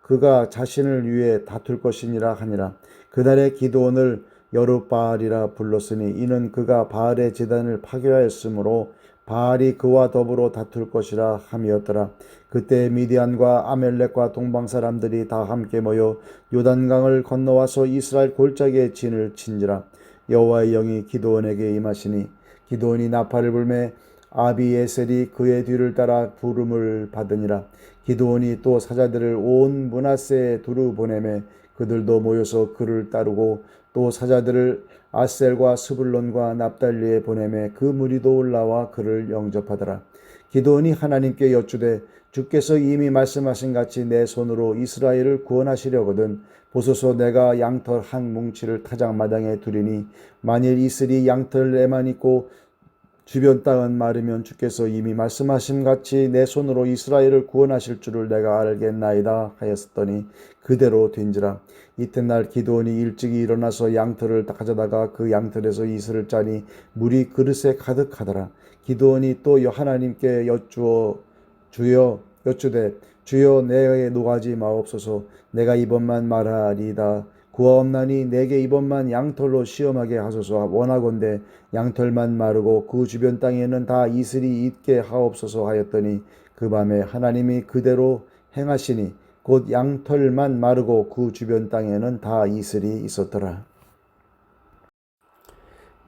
그가 자신을 위해 다툴 것이니라 하니라. 그날에 기드온을 여룻바알이라 불렀으니 이는 그가 바알의 제단을 파괴하였으므로 바알이 그와 더불어 다툴 것이라 함이었더라. 그때 미디안과 아멜렉과 동방 사람들이 다 함께 모여 요단강을 건너와서 이스라엘 골짜기에 진을 친지라. 여호와의 영이 기드온에게 임하시니 기드온이 나팔을 불매 아비에셀이 그의 뒤를 따라 부름을 받으니라. 기드온이 또 사자들을 온 므낫세에 두루 보내매 그들도 모여서 그를 따르고 또 사자들을 아셀과 스불론과 납달리에 보내매 그 무리도 올라와 그를 영접하더라. 기드온이 하나님께 여쭈되 주께서 이미 말씀하신 같이 내 손으로 이스라엘을 구원하시려거든 보소서 내가 양털 한 뭉치를 타작마당에 두리니 만일 이슬이 양털에만 있고 주변 땅은 마르면 주께서 이미 말씀하신 같이 내 손으로 이스라엘을 구원하실 줄을 내가 알겠나이다 하였더니 그대로 된지라. 이튿날 기드온이 일찍이 일어나서 양털을 가져다가 그 양털에서 이슬을 짜니 물이 그릇에 가득하더라. 기드온이 또 하나님께 여쭈되 주여 내게 노하지 마옵소서. 내가 이번만 말하리이다. 구하옵나니 내게 이번만 양털로 시험하게 하소서. 원하건대 양털만 마르고 그 주변 땅에는 다 이슬이 있게 하옵소서 하였더니 그 밤에 하나님이 그대로 행하시니 곧 양털만 마르고 그 주변 땅에는 다 이슬이 있었더라.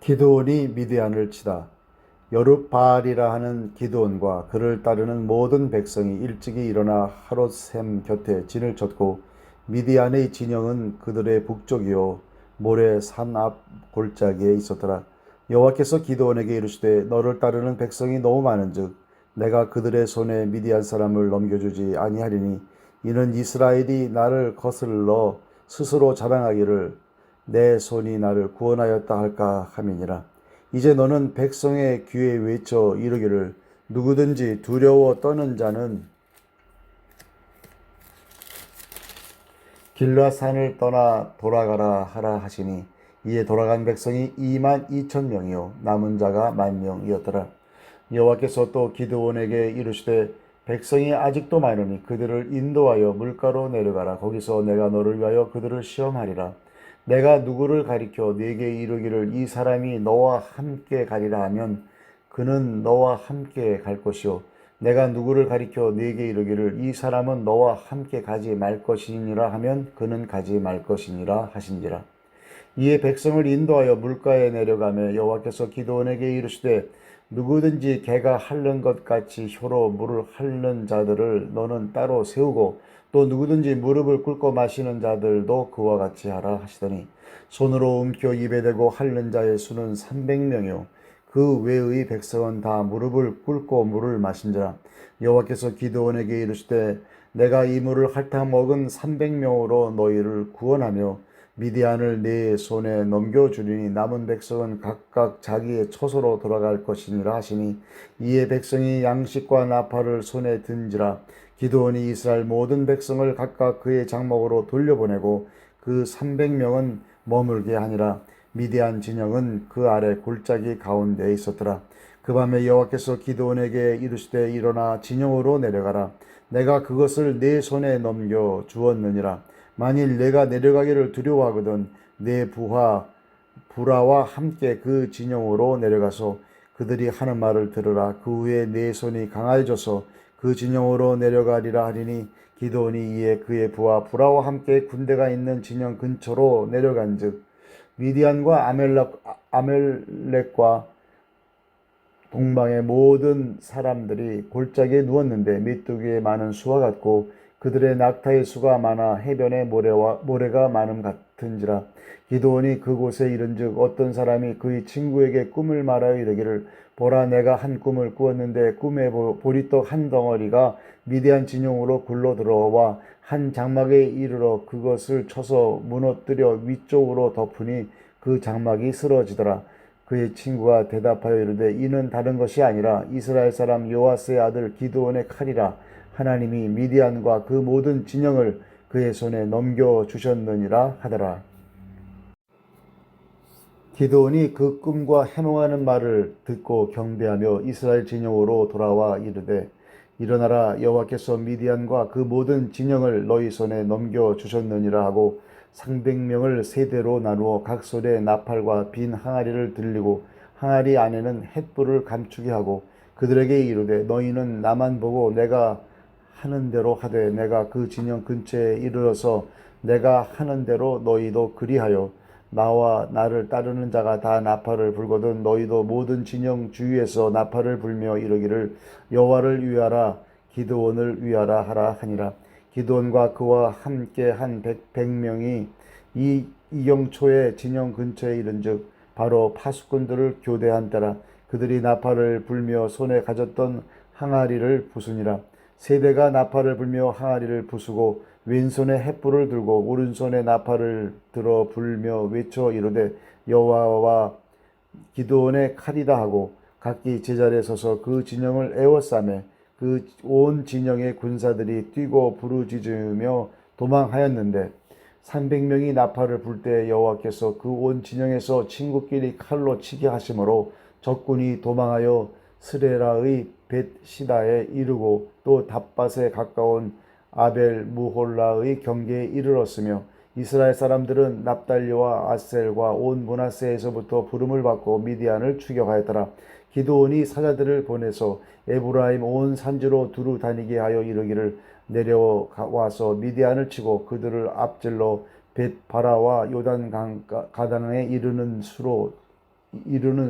기드온이 미디안을 치다. 여룻바알이라 하는 기드온과 그를 따르는 모든 백성이 일찍이 일어나 하롯셈 곁에 진을 쳤고 미디안의 진영은 그들의 북쪽이요 모래 산 앞 골짜기에 있었더라. 여호와께서 기드온에게 이르시되 너를 따르는 백성이 너무 많은즉 내가 그들의 손에 미디안 사람을 넘겨주지 아니하리니 이는 이스라엘이 나를 거슬러 스스로 자랑하기를 내 손이 나를 구원하였다 할까 함이니라. 이제 너는 백성의 귀에 외쳐 이르기를 누구든지 두려워 떠는 자는 길라 산을 떠나 돌아가라 하라 하시니 이에 돌아간 백성이 2만 2천 명이요 남은 자가 1만 명이었더라. 여호와께서 또 기드온에게 이르시되 백성이 아직도 많으니 그들을 인도하여 물가로 내려가라. 거기서 내가 너를 위하여 그들을 시험하리라. 내가 누구를 가리켜 네게 이르기를 이 사람이 너와 함께 가리라 하면 그는 너와 함께 갈 것이요 내가 누구를 가리켜 네게 이르기를 이 사람은 너와 함께 가지 말 것이니라 하면 그는 가지 말 것이니라 하신지라. 이에 백성을 인도하여 물가에 내려가며 여호와께서 기드온에게 이르시되 누구든지 개가 핥는 것 같이 혀로 물을 핥는 자들을 너는 따로 세우고 또 누구든지 무릎을 꿇고 마시는 자들도 그와 같이 하라 하시더니 손으로 움켜 입에 대고 핥는 자의 수는 300명이요 그 외의 백성은 다 무릎을 꿇고 물을 마신지라. 여호와께서 기드온에게 이르시되 내가 이 물을 핥아 먹은 300명으로 너희를 구원하며 미디안을 네 손에 넘겨주리니 남은 백성은 각각 자기의 처소로 돌아갈 것이니라 하시니 이에 백성이 양식과 나팔을 손에 든지라. 기드온이 이스라엘 모든 백성을 각각 그의 장막으로 돌려보내고 그 300명은 머물게 하니라. 미디안 진영은 그 아래 골짜기 가운데에 있었더라. 그 밤에 여호와께서 기드온에게 이르시되 일어나 진영으로 내려가라. 내가 그것을 네 손에 넘겨 주었느니라. 만일 내가 내려가기를 두려워하거든 내 부하와 함께 그 진영으로 내려가서 그들이 하는 말을 들으라. 그 후에 내 손이 강해져서 그 진영으로 내려가리라 하리니 기드온이 이에 그의 부하와 함께 군대가 있는 진영 근처로 내려간즉 미디안과 아멜렉과 동방의 모든 사람들이 골짜기에 누웠는데 메뚜기의 많은 수와 같고 그들의 낙타의 수가 많아 해변의 모래가 많음 같은지라. 기드온이 그곳에 이른즉 어떤 사람이 그의 친구에게 꿈을 말하여 이르기를 보라 내가 한 꿈을 꾸었는데 꿈에 보리떡 한 덩어리가 미디안 진영으로 굴러 들어와 한 장막에 이르러 그것을 쳐서 무너뜨려 위쪽으로 덮으니 그 장막이 쓰러지더라. 그의 친구가 대답하여 이르되 이는 다른 것이 아니라 이스라엘 사람 요아스의 아들 기드온의 칼이라. 하나님이 미디안과 그 모든 진영을 그의 손에 넘겨주셨느니라 하더라. 기드온이 그 꿈과 해몽하는 말을 듣고 경배하며 이스라엘 진영으로 돌아와 이르되 일어나라 여호와께서 미디안과 그 모든 진영을 너희 손에 넘겨주셨느니라 하고 300명을 세대로 나누어 각 손에 나팔과 빈 항아리를 들리고 항아리 안에는 횃불을 감추게 하고 그들에게 이르되 너희는 나만 보고 내가 하는 대로 하되 내가 그 진영 근처에 이르러서 내가 하는 대로 너희도 그리하여 나와 나를 따르는 자가 다 나팔을 불거든 너희도 모든 진영 주위에서 나팔을 불며 이르기를 여호와를 위하라 기드온을 위하라 하라 하니라. 기드온과 그와 함께 한 100명이 이경초의 진영 근처에 이른즉 바로 파수꾼들을 교대한 때라. 그들이 나팔을 불며 손에 가졌던 항아리를 부수니라. 세대가 나팔을 불며 항아리를 부수고 왼손에 횃불을 들고 오른손에 나팔을 들어 불며 외쳐 이르되 여호와와 기드온의 칼이다 하고 각기 제자리에 서서 그 진영을 에워싸매 그 온 진영의 군사들이 뛰고 부르짖으며 도망하였는데 300명이 나팔을 불 때 여호와께서 그 온 진영에서 친구끼리 칼로 치게 하심으로 적군이 도망하여 스레라의 벳시다에 이르고 또 답밭에 가까운 아벨 무홀라의 경계에 이르렀으며 이스라엘 사람들은 납달리와 아셀과 온 므낫세에서부터 부름을 받고 미디안을 추격하였더라. 기드온이 사자들을 보내서 에브라임 온 산지로 두루 다니게 하여 이르기를 내려와서 미디안을 치고 그들을 앞질러 벳바라와 요단강 가단에 이르는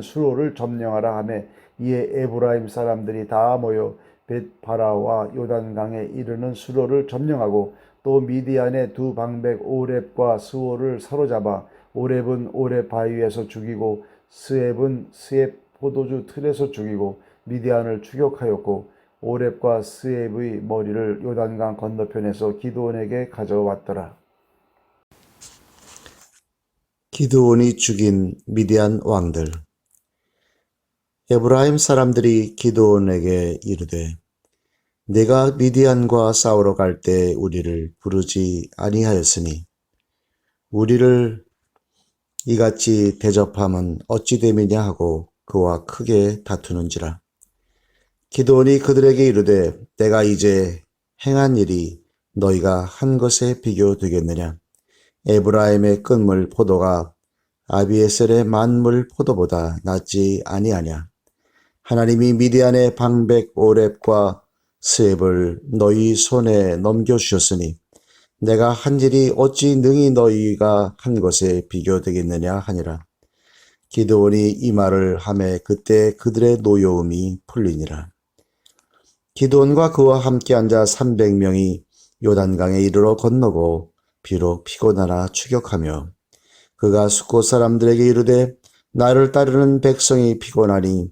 수로를 점령하라 하며 이에 에브라임 사람들이 다 모여 벳바라와 요단강에 이르는 수로를 점령하고 또 미디안의 두 방백 오렙과 스오를 사로잡아 오렙은 오렙 바위에서 죽이고 스엡은 스엡 포도주 틀에서 죽이고 미디안을 추격하였고 오렙과 스엡의 머리를 요단강 건너편에서 기드온에게 가져왔더라. 기드온이 죽인 미디안 왕들. 에브라임 사람들이 기드온에게 이르되 내가 미디안과 싸우러 갈 때 우리를 부르지 아니하였으니 우리를 이같이 대접함은 어찌 됨이냐 하고 그와 크게 다투는지라. 기드온이 그들에게 이르되 내가 이제 행한 일이 너희가 한 것에 비교되겠느냐. 에브라임의 끈물 포도가 아비에셀의 만물 포도보다 낫지 아니하냐. 하나님이 미디안의 방백 오렙과 스웹을 너희 손에 넘겨주셨으니 내가 한 일이 어찌 능히 너희가 한 것에 비교되겠느냐 하니라. 기드온이 이 말을 하매 그때 그들의 노여움이 풀리니라. 기드온과 그와 함께 앉아 300명이 요단강에 이르러 건너고 비록 피곤하나 추격하며 그가 숫곳 사람들에게 이르되 나를 따르는 백성이 피곤하니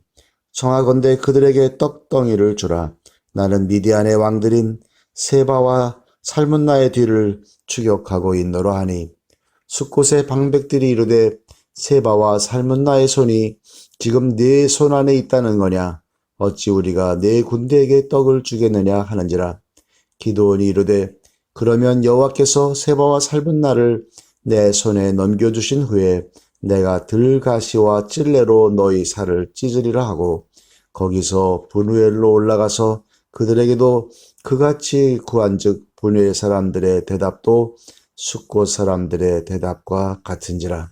청하건대 그들에게 떡덩이를 주라. 나는 미디안의 왕들인 세바와 살문나의 뒤를 추격하고 있노라 하니 숫곳의 방백들이 이르되 세바와 살문나의 손이 지금 네 손 안에 있다는 거냐. 어찌 우리가 네 군대에게 떡을 주겠느냐 하는지라. 기드온이 이르되 그러면 여호와께서 세바와 살문나를 내 손에 넘겨주신 후에 내가 들가시와 찔레로 너희 살을 찢으리라 하고 거기서 분우엘로 올라가서 그들에게도 그같이 구한즉 분우엘 사람들의 대답도 숫곳 사람들의 대답과 같은지라.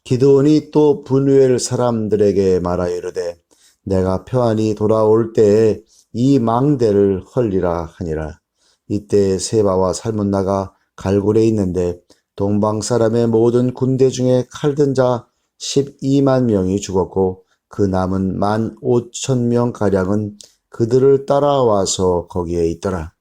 기드온이 또 분우엘 사람들에게 말하여 이르되 내가 평안히 돌아올 때에 이 망대를 헐리라 하니라. 이때 세바와 살문나가 갈굴에 있는데 동방 사람의 모든 군대 중에 칼든 자 12만 명이 죽었고 그 남은 15,000명 가량은 그들을 따라와서 거기에 있더라.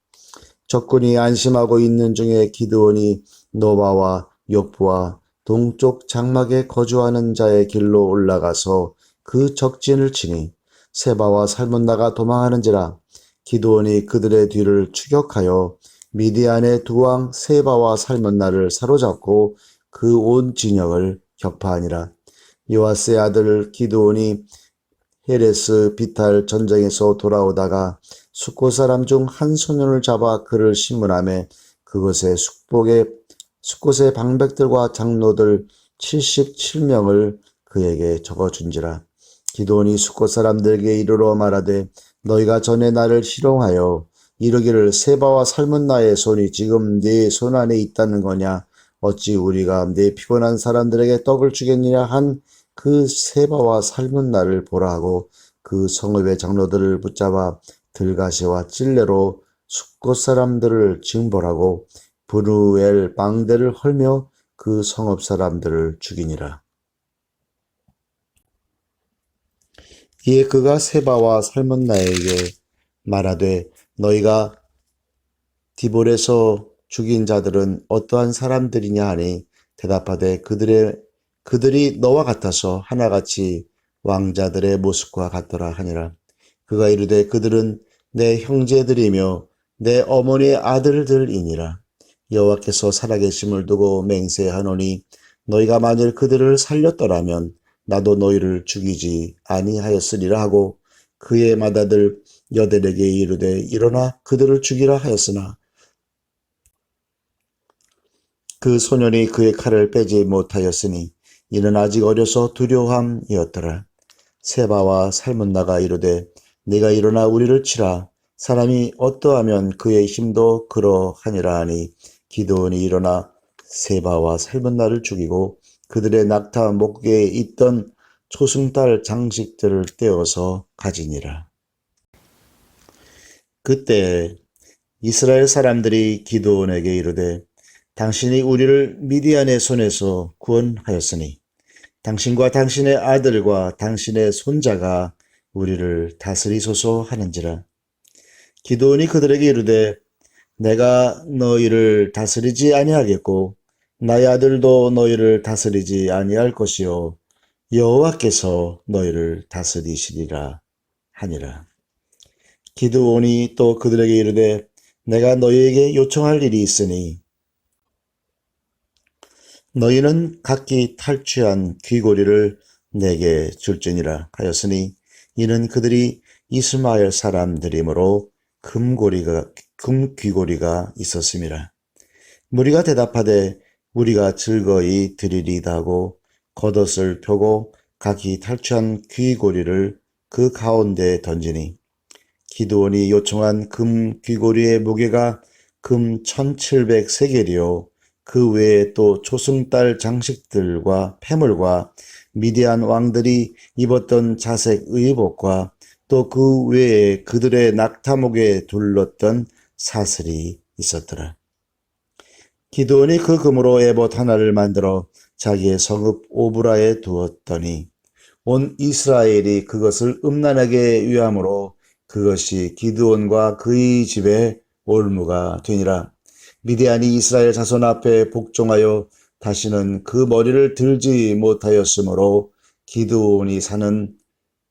적군이 안심하고 있는 중에 기드온이 노바와 욥부와 동쪽 장막에 거주하는 자의 길로 올라가서 그 적진을 치니 세바와 살문나가 도망하는지라. 기드온이 그들의 뒤를 추격하여 미디안의 두 왕 세바와 살문나를 사로잡고 그 온 진영을 격파하니라. 요아스의 아들 기드온이 헤레스 비탈 전쟁에서 돌아오다가 숫곳 사람 중 한 소년을 잡아 그를 신문하며 그것에 숫곳의 방백들과 장로들 77명을 그에게 적어준지라. 기드온이 숫곳 사람들에게 이르러 말하되 너희가 전에 나를 희롱하여 이르기를 세바와 살문나의 손이 지금 네 손 안에 있다는 거냐. 어찌 우리가 네 피곤한 사람들에게 떡을 주겠느냐 한 그 세바와 살문나를 보라 하고 그 성읍의 장로들을 붙잡아 들가시와 찔레로 숫곳 사람들을 징벌하고 분우엘 망대를 헐며 그 성읍 사람들을 죽이니라. 이에 그가 세바와 살문나에게 말하되 너희가 디볼에서 죽인 자들은 어떠한 사람들이냐 하니 대답하되 그들이 너와 같아서 하나같이 왕자들의 모습과 같더라 하니라. 그가 이르되 그들은 내 형제들이며 내 어머니의 아들들이니라. 여호와께서 살아계심을 두고 맹세하노니 너희가 만일 그들을 살렸더라면 나도 너희를 죽이지 아니하였으리라 하고 그의 맏아들 여델에게 이르되 일어나 그들을 죽이라 하였으나 그 소년이 그의 칼을 빼지 못하였으니 이는 아직 어려서 두려움이었더라. 세바와 살문나가 이르되 네가 일어나 우리를 치라. 사람이 어떠하면 그의 힘도 그러하니라 하니 기드온이 일어나 세바와 살문나를 죽이고 그들의 낙타 목에 있던 초승달 장식들을 떼어서 가지니라. 그때 이스라엘 사람들이 기드온에게 이르되 당신이 우리를 미디안의 손에서 구원하였으니 당신과 당신의 아들과 당신의 손자가 우리를 다스리소서 하는지라. 기드온이 그들에게 이르되 내가 너희를 다스리지 아니하겠고 나의 아들도 너희를 다스리지 아니할 것이요 여호와께서 너희를 다스리시리라 하니라. 기드온이 또 그들에게 이르되 내가 너희에게 요청할 일이 있으니 너희는 각기 탈취한 귀고리를 내게 줄지니라 하였으니 이는 그들이 이스마엘 사람들이므로 금귀고리가 있었음이라. 무리가 대답하되 우리가 즐거이 드리리다 하고 겉옷을 펴고 각기 탈취한 귀고리를 그 가운데에 던지니 기드온이 요청한 금 귀고리의 무게가 금 1700세겔이요 그 외에 또 초승달 장식들과 패물과 미디안 왕들이 입었던 자색 의복과 또 그 외에 그들의 낙타목에 둘렀던 사슬이 있었더라. 기드온이 그 금으로 에봇 하나를 만들어 자기의 성읍 오브라에 두었더니 온 이스라엘이 그것을 음란하게 위함으로 그것이 기드온과 그의 집의 올무가 되니라. 미디안이 이스라엘 자손 앞에 복종하여 다시는 그 머리를 들지 못하였으므로 기드온이 사는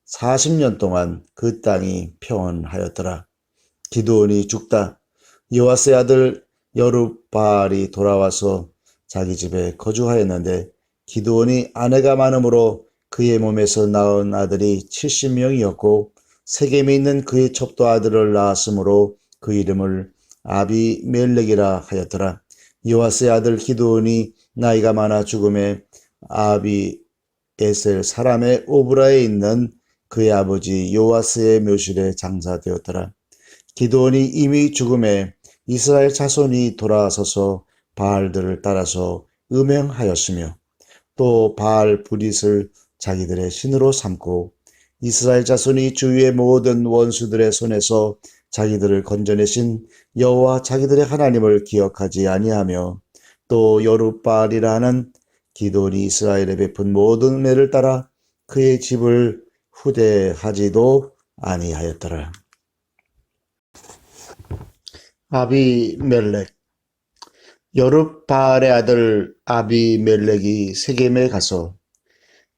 40년 동안 그 땅이 평온하였더라. 기드온이 죽다 요아스의 아들 여룹바알이 돌아와서 자기 집에 거주하였는데 기드온이 아내가 많으므로 그의 몸에서 낳은 아들이 70명이었고 세겜에 있는 그의 첩도 아들을 낳았으므로 그 이름을 아비멜렉이라 하였더라. 요아스의 아들 기드온이 나이가 많아 죽음에 아비에셀 사람의 오브라에 있는 그의 아버지 요아스의 묘실에 장사되었더라. 기드온이 이미 죽음에 이스라엘 자손이 돌아서서 바알들을 따라서 음행하였으며 또 바알 브릿을 자기들의 신으로 삼고 이스라엘 자손이 주위의 모든 원수들의 손에서 자기들을 건져내신 여호와 자기들의 하나님을 기억하지 아니하며 또 여룹바알이라 하는 기드온이 이스라엘에 베푼 모든 은혜를 따라 그의 집을 후대하지도 아니하였더라. 아비멜렉. 여룹바알의 아들 아비멜렉이 세겜에 가서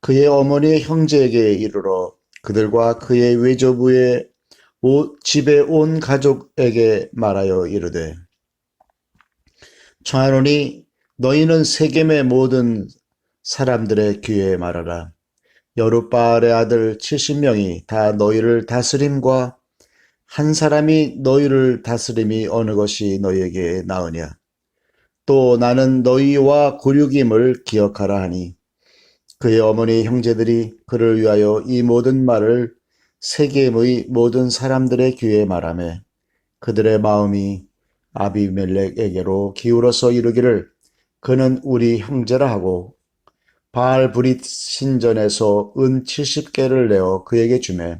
그의 어머니의 형제에게 이르러 그들과 그의 외조부의 집의 온 가족에게 말하여 이르되 청하노니 너희는 세겜의 모든 사람들의 귀에 말하라. 여룹바알의 아들 70명이 다 너희를 다스림과 한 사람이 너희를 다스림이 어느 것이 너희에게 나으냐. 또 나는 너희와 고륙임을 기억하라 하니 그의 어머니 형제들이 그를 위하여 이 모든 말을 세겜의 모든 사람들의 귀에 말하매 그들의 마음이 아비멜렉에게로 기울어서 이르기를 그는 우리 형제라 하고 바알 브릿 신전에서 은 70개를 내어 그에게 주매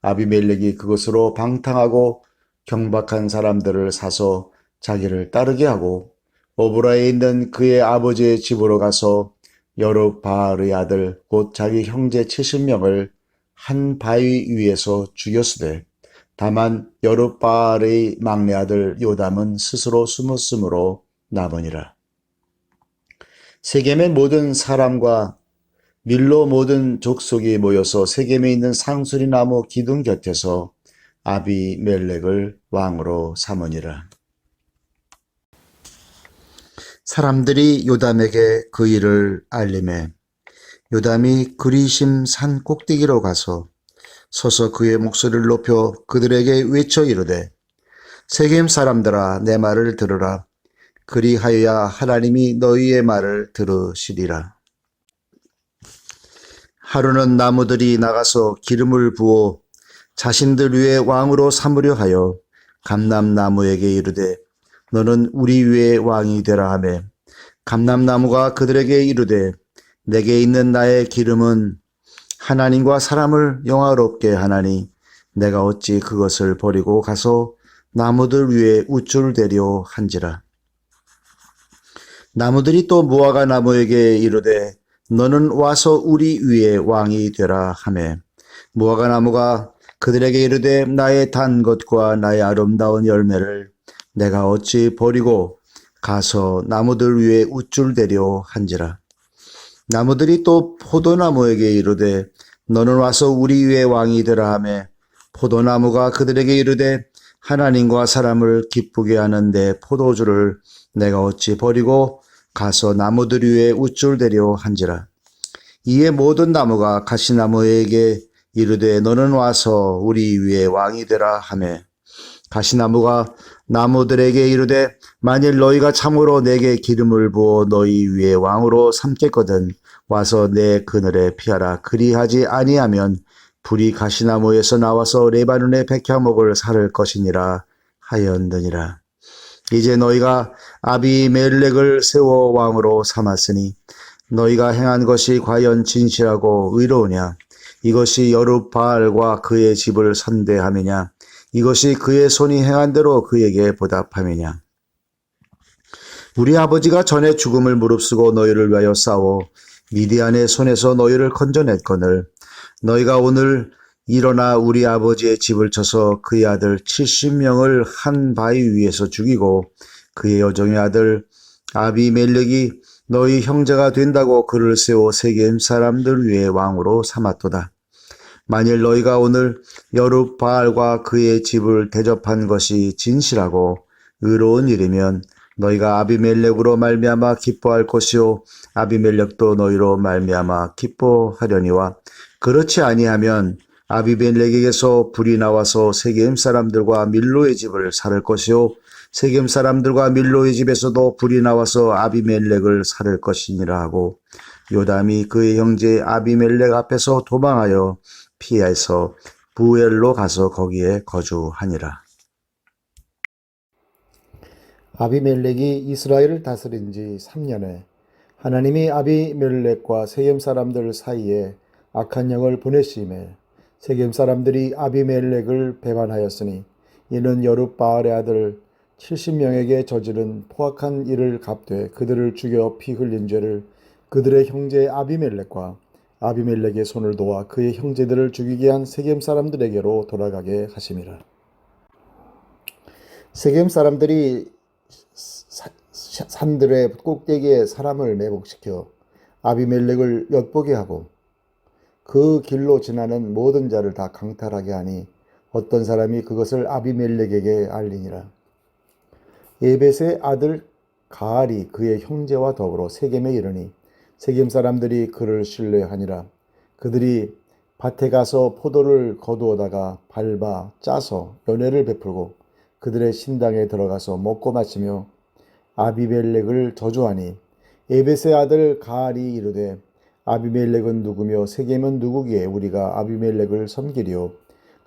아비멜렉이 그것으로 방탕하고 경박한 사람들을 사서 자기를 따르게 하고 오브라에 있는 그의 아버지의 집으로 가서 여룹바알의 아들 곧 자기 형제 70명을 한 바위 위에서 죽였으되 다만 여룹바알의 막내 아들 요담은 스스로 숨었으므로 남으니라. 세겜의 모든 사람과 밀로 모든 족속이 모여서 세겜에 있는 상수리 나무 기둥 곁에서 아비멜렉을 왕으로 삼으니라. 사람들이 요담에게 그 일을 알림해 요담이 그리심 산 꼭대기로 가서 서서 그의 목소리를 높여 그들에게 외쳐 이르되 세겜 사람들아 내 말을 들으라. 그리하여야 하나님이 너희의 말을 들으시리라. 하루는 나무들이 나가서 기름을 부어 자신들 위에 왕으로 삼으려 하여 감람나무에게 이르되 너는 우리 위에 왕이 되라 하매 감람나무가 그들에게 이르되 내게 있는 나의 기름은 하나님과 사람을 영화롭게 하나니 내가 어찌 그것을 버리고 가서 나무들 위에 우쭐대려 한지라. 나무들이 또 무화과 나무에게 이르되 너는 와서 우리 위에 왕이 되라 하매 무화과 나무가 그들에게 이르되 나의 단 것과 나의 아름다운 열매를 내가 어찌 버리고 가서 나무들 위에 우쭐대려 한지라. 나무들이 또 포도나무에게 이르되 너는 와서 우리 위에 왕이 되라 하매 포도나무가 그들에게 이르되 하나님과 사람을 기쁘게 하는데 포도주를 내가 어찌 버리고 가서 나무들 위에 우쭐대려 한지라. 이에 모든 나무가 가시나무에게 이르되 너는 와서 우리 위에 왕이 되라 하매 가시나무가 나무들에게 이르되 만일 너희가 참으로 내게 기름을 부어 너희 위에 왕으로 삼겠거든 와서 내 그늘에 피하라. 그리하지 아니하면 불이 가시나무에서 나와서 레바논의 백향목을 사를 것이니라 하였느니라. 이제 너희가 아비멜렉을 세워 왕으로 삼았으니 너희가 행한 것이 과연 진실하고 의로우냐? 이것이 여룻바알과 그의 집을 선대함이냐? 이것이 그의 손이 행한 대로 그에게 보답함이냐? 우리 아버지가 전에 죽음을 무릅쓰고 너희를 위하여 싸워 미디안의 손에서 너희를 건져냈거늘 너희가 오늘 일어나 우리 아버지의 집을 쳐서 그의 아들 70명을 한 바위 위에서 죽이고 그의 여종의 아들 아비멜렉이 너희 형제가 된다고 그를 세워 세겜 사람들 위에 왕으로 삼았도다. 만일 너희가 오늘 여룻바알과 그의 집을 대접한 것이 진실하고 의로운 일이면 너희가 아비멜렉으로 말미암아 기뻐할 것이요 아비멜렉도 너희로 말미암아 기뻐하려니와 그렇지 아니하면 아비멜렉에게서 불이 나와서 세겜 사람들과 밀로의 집을 살을 것이요 세겜 사람들과 밀로의 집에서도 불이 나와서 아비멜렉을 살을 것이니라 하고 요담이 그의 형제 아비멜렉 앞에서 도망하여 피해서 부엘로 가서 거기에 거주하니라. 아비멜렉이 이스라엘을 다스린 지 3년에 하나님이 아비멜렉과 세겜 사람들 사이에 악한 영을 보내심에 세겜 사람들이 아비멜렉을 배반하였으니 이는 여룻바알의 아들 70명에게 저지른 포악한 일을 갚되 그들을 죽여 피 흘린 죄를 그들의 형제 아비멜렉과 아비멜렉의 손을 도와 그의 형제들을 죽이게 한 세겜 사람들에게로 돌아가게 하심이라. 세겜 사람들이 산들의 꼭대기에 사람을 매복시켜 아비멜렉을 엿보게 하고 그 길로 지나는 모든 자를 다 강탈하게 하니 어떤 사람이 그것을 아비멜렉에게 알리니라. 에벳의 아들 가알이 그의 형제와 더불어 세겜에 이르니 세겜 사람들이 그를 신뢰하니라. 그들이 밭에 가서 포도를 거두어다가 밟아 짜서 연회를 베풀고 그들의 신당에 들어가서 먹고 마시며 아비멜렉을 저주하니 에벳의 아들 가알이 이르되 아비멜렉은 누구며 세겜은 누구기에 우리가 아비멜렉을 섬기리요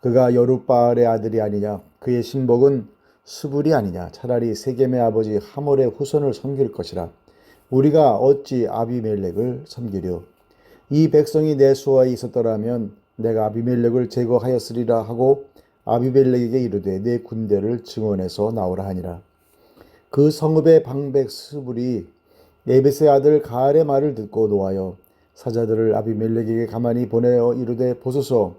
그가 여룻바알의 아들이 아니냐 그의 신복은 수불이 아니냐 차라리 세겜의 아버지 하몰의 후손을 섬길 것이라 우리가 어찌 아비멜렉을 섬기려 이 백성이 내 수하에 있었더라면 내가 아비멜렉을 제거하였으리라 하고 아비멜렉에게 이르되 내 군대를 증원해서 나오라 하니라. 그 성읍의 방백 스불이 에벳의 아들 가알의 말을 듣고 노하여 사자들을 아비멜렉에게 가만히 보내어 이르되 보소서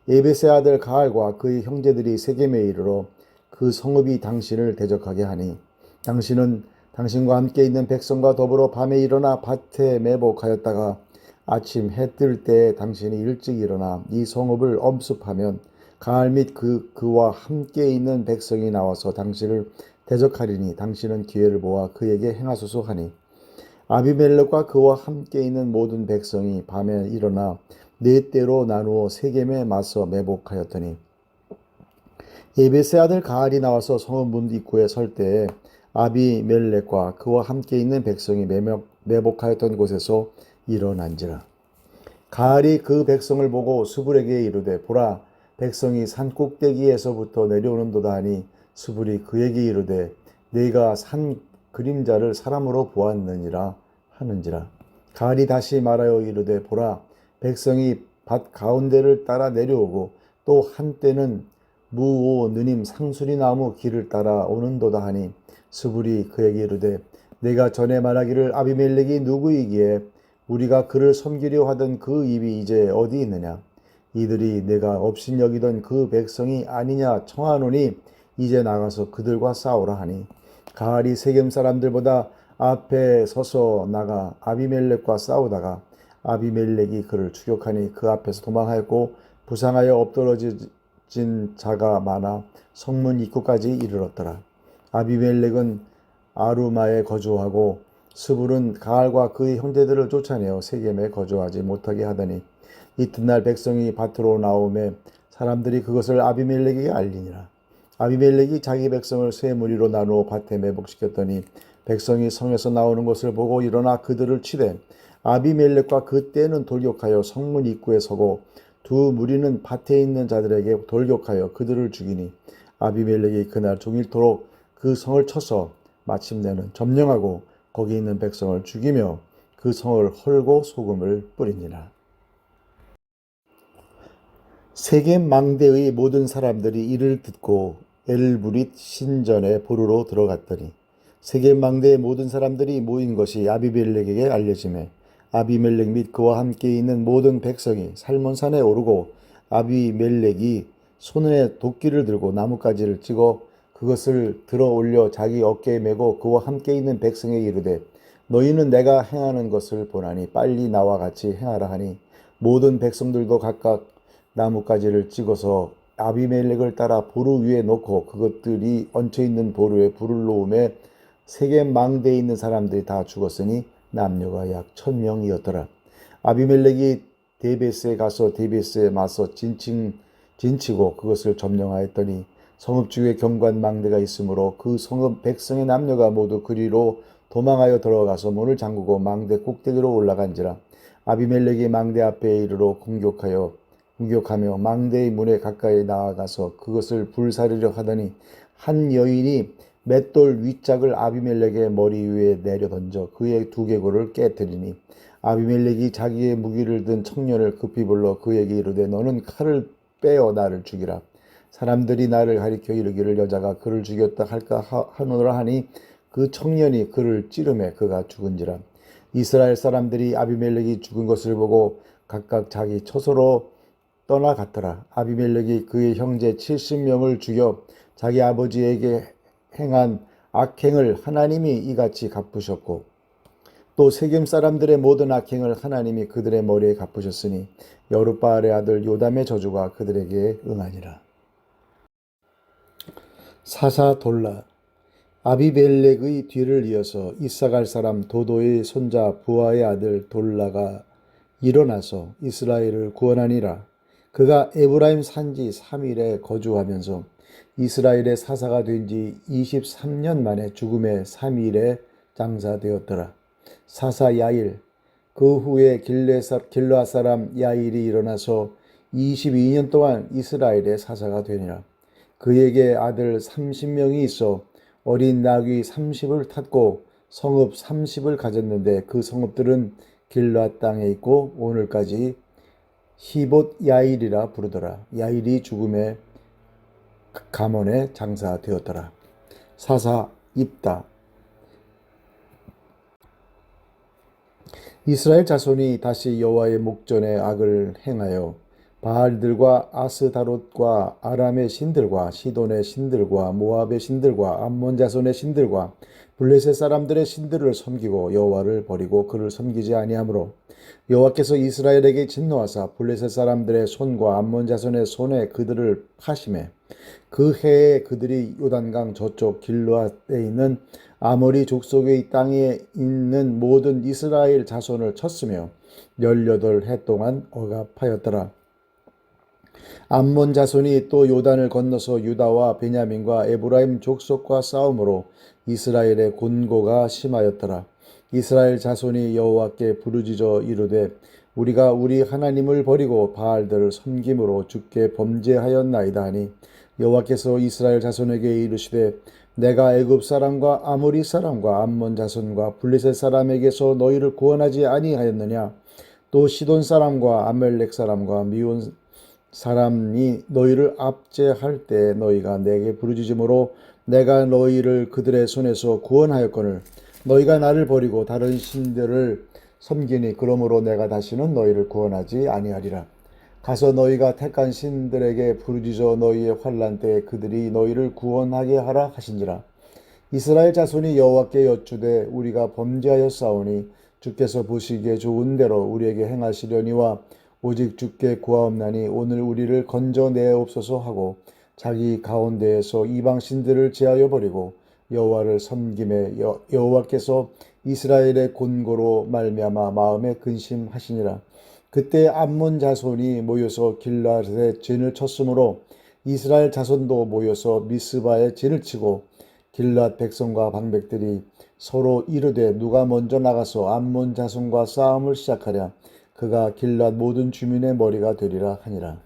에벳의 아들 가알과 그의 형제들이 세겜에 이르러 그 성읍이 당신을 대적하게 하니 당신은 당신과 함께 있는 백성과 더불어 밤에 일어나 밭에 매복하였다가 아침 해 뜰 때에 당신이 일찍 일어나 이 성읍을 엄습하면 가알 및 그와 함께 있는 백성이 나와서 당신을 대적하리니 당신은 기회를 모아 그에게 행하소서 하니 아비멜렉과 그와 함께 있는 모든 백성이 밤에 일어나 네 때로 나누어 세겜에 맞서 매복하였더니 에벳의 아들 가알이 나와서 성읍 문 입구에 설 때에 아비멜렉과 그와 함께 있는 백성이 매복하였던 곳에서 일어난지라. 가알이 그 백성을 보고 수불에게 이르되 보라 백성이 산 꼭대기에서부터 내려오는도다 하니 수불이 그에게 이르되 네가 산 그림자를 사람으로 보았느니라 하는지라. 가알이 다시 말하여 이르되 보라 백성이 밭 가운데를 따라 내려오고 또 한때는 무오 느님 상수리 나무 길을 따라 오는도다 하니 수불이 그에게 이르되 내가 전에 말하기를 아비멜렉이 누구이기에 우리가 그를 섬기려 하던 그 입이 이제 어디 있느냐 이들이 내가 업신여기던 그 백성이 아니냐 청하노니 이제 나가서 그들과 싸우라 하니 가알이 세겜 사람들보다 앞에 서서 나가 아비멜렉과 싸우다가 아비멜렉이 그를 추격하니 그 앞에서 도망하였고 부상하여 엎드러진 자가 많아 성문 입구까지 이르렀더라. 아비멜렉은 아루마에 거주하고 스불은 가알과 그의 형제들을 쫓아내어 세겜에 거주하지 못하게 하더니 이튿날 백성이 밭으로 나오매 사람들이 그것을 아비멜렉에게 알리니라. 아비멜렉이 자기 백성을 세 무리로 나누어 밭에 매복시켰더니 백성이 성에서 나오는 것을 보고 일어나 그들을 치되 아비멜렉과 그 떼는 돌격하여 성문 입구에 서고 두 무리는 밭에 있는 자들에게 돌격하여 그들을 죽이니 아비멜렉이 그날 종일토록 그 성을 쳐서 마침내는 점령하고 거기 있는 백성을 죽이며 그 성을 헐고 소금을 뿌리니라. 세겜 망대의 모든 사람들이 이를 듣고 엘브릿 신전에 보르러 들어갔더니 세겜 망대의 모든 사람들이 모인 것이 아비멜렉에게 알려지매 아비멜렉 및 그와 함께 있는 모든 백성이 살몬산에 오르고 아비멜렉이 손에 도끼를 들고 나뭇가지를 찍어 그것을 들어 올려 자기 어깨에 메고 그와 함께 있는 백성에 이르되 너희는 내가 행하는 것을 보나니 빨리 나와 같이 행하라 하니 모든 백성들도 각각 나뭇가지를 찍어서 아비멜렉을 따라 보루 위에 놓고 그것들이 얹혀있는 보루에 불을 놓음에 세겜 망대에 있는 사람들이 다 죽었으니 남녀가 약 1000명이었더라. 아비멜렉이 데베스에 가서 데베스에 맞서 진치고 그것을 점령하였더니 성읍 주에 경관 망대가 있으므로 그 성읍 백성의 남녀가 모두 그리로 도망하여 들어가서 문을 잠그고 망대 꼭대기로 올라간지라. 아비멜렉이 망대 앞에 이르러 공격하며 망대의 문에 가까이 나아가서 그것을 불사르려 하더니 한 여인이 맷돌 윗짝을 아비멜렉의 머리 위에 내려 던져 그의 두개골을 깨뜨리니 아비멜렉이 자기의 무기를 든 청년을 급히 불러 그에게 이르되 너는 칼을 빼어 나를 죽이라. 사람들이 나를 가리켜 이르기를 여자가 그를 죽였다 할까 하노라 하니 그 청년이 그를 찌르매 그가 죽은지라. 이스라엘 사람들이 아비멜렉이 죽은 것을 보고 각각 자기 처소로 떠나갔더라. 아비멜렉이 그의 형제 70명을 죽여 자기 아버지에게 행한 악행을 하나님이 이같이 갚으셨고 또 세겜 사람들의 모든 악행을 하나님이 그들의 머리에 갚으셨으니 여룻바알의 아들 요담의 저주가 그들에게 응하니라. 사사 돌라. 아비멜렉의 뒤를 이어서 이사갈 사람 도도의 손자 부하의 아들 돌라가 일어나서 이스라엘을 구원하니라. 그가 에브라임 산지 3일에 거주하면서 이스라엘의 사사가 된 지 23년 만에 죽음의 3일에 장사되었더라. 사사 야일. 그 후에 길르앗 사람 야일이 일어나서 22년 동안 이스라엘의 사사가 되니라. 그에게 아들 30명이 있어 어린 나귀 30을 탔고 성읍 30을 가졌는데 그 성읍들은 길르앗 땅에 있고 오늘까지 히봇 야일이라 부르더라. 야일이 죽음의 가문에 장사되었더라. 사사 입다. 이스라엘 자손이 다시 여호와의 목전에 악을 행하여 바알들과 아스다롯과 아람의 신들과 시돈의 신들과 모압의 신들과 암몬 자손의 신들과 블레셋 사람들의 신들을 섬기고 여호와를 버리고 그를 섬기지 아니하므로 여호와께서 이스라엘에게 진노하사 블레셋 사람들의 손과 암몬 자손의 손에 그들을 파심해 그 해에 그들이 요단강 저쪽 길르앗에 있는 아모리 족속의 땅에 있는 모든 이스라엘 자손을 쳤으며 18해 동안 억압하였더라. 암몬 자손이 또 요단을 건너서 유다와 베냐민과 에브라임 족속과 싸움으로 이스라엘의 곤고가 심하였더라. 이스라엘 자손이 여호와께 부르짖어 이르되 우리가 우리 하나님을 버리고 바알들을 섬김으로 주께 범죄하였나이다 하니 여호와께서 이스라엘 자손에게 이르시되 내가 애굽 사람과 아모리 사람과 암몬 자손과 블레셋 사람에게서 너희를 구원하지 아니하였느냐. 또 시돈 사람과 아멜렉 사람과 미온 사람이 너희를 압제할 때 너희가 내게 부르짖음으로 내가 너희를 그들의 손에서 구원하였거늘 너희가 나를 버리고 다른 신들을 섬기니 그러므로 내가 다시는 너희를 구원하지 아니하리라. 가서 너희가 택한 신들에게 부르짖어 너희의 환난 때에 그들이 너희를 구원하게 하라 하신지라. 이스라엘 자손이 여호와께 여쭈되 우리가 범죄하였사오니 주께서 보시기에 좋은 대로 우리에게 행하시려니와 오직 주께 구하옵나니 오늘 우리를 건져내옵소서 하고 자기 가운데에서 이방 신들을 제하여 버리고 여호와를 섬김에 여호와께서 이스라엘의 곤고로 말미암아 마음에 근심하시니라. 그때 암몬 자손이 모여서 길앗에 진을 쳤으므로 이스라엘 자손도 모여서 미스바에 진을 치고 길앗 백성과 방백들이 서로 이르되 누가 먼저 나가서 암몬 자손과 싸움을 시작하랴. 그가 길앗 모든 주민의 머리가 되리라 하니라.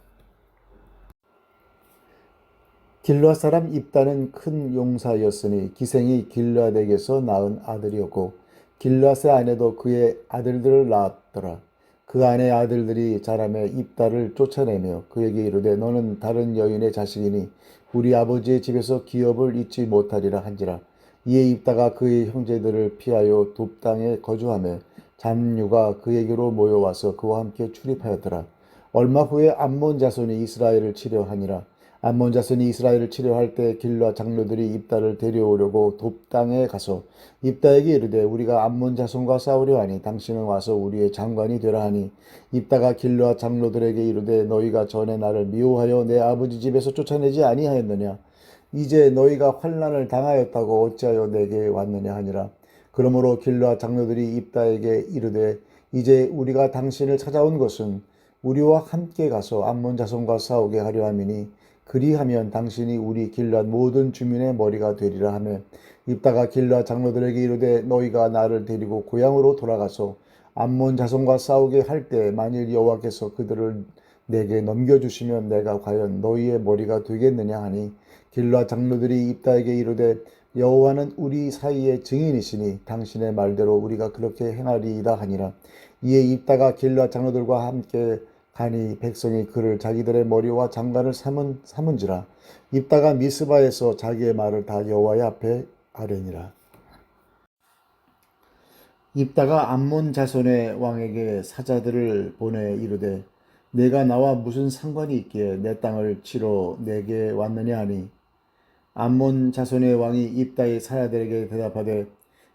길앗 사람 입다는 큰 용사였으니 기생이 길앗에게서 낳은 아들이었고 길앗의 아내도 그의 아들들을 낳았더라. 그 아내 아들들이 자라매 입다를 쫓아내며 그에게 이르되 너는 다른 여인의 자식이니 우리 아버지의 집에서 기업을 잊지 못하리라 한지라. 이에 입다가 그의 형제들을 피하여 돕당에 거주하며 잡류가 그에게로 모여와서 그와 함께 출입하였더라. 얼마 후에 암몬 자손이 이스라엘을 치려 하니라. 암몬 자손이 이스라엘을 치려 할 때 길앗 장로들이 입다를 데려오려고 돕당에 가서 입다에게 이르되 우리가 암몬 자손과 싸우려 하니 당신은 와서 우리의 장관이 되라 하니 입다가 길앗 장로들에게 이르되 너희가 전에 나를 미워하여 내 아버지 집에서 쫓아내지 아니하였느냐. 이제 너희가 환난을 당하였다고 어찌하여 내게 왔느냐 하니라. 그러므로 길앗 장로들이 입다에게 이르되 이제 우리가 당신을 찾아온 것은 우리와 함께 가서 암몬 자손과 싸우게 하려 함이니 그리하면 당신이 우리 길앗 모든 주민의 머리가 되리라 하며 입다가 길앗 장로들에게 이르되 너희가 나를 데리고 고향으로 돌아가서 암몬 자손과 싸우게 할 때 만일 여호와께서 그들을 내게 넘겨주시면 내가 과연 너희의 머리가 되겠느냐 하니 길앗 장로들이 입다에게 이르되 여호와는 우리 사이의 증인이시니 당신의 말대로 우리가 그렇게 행하리이다 하니라. 이에 입다가 길앗 장로들과 함께 가니 백성이 그를 자기들의 머리와 장관을 삼은지라. 입다가 미스바에서 자기의 말을 다 여호와의 앞에 아뢰니라. 입다가 암몬 자손의 왕에게 사자들을 보내 이르되 내가 나와 무슨 상관이 있기에 내 땅을 치러 내게 왔느냐 하니 암몬 자손의 왕이 입다의 사자들에게 대답하되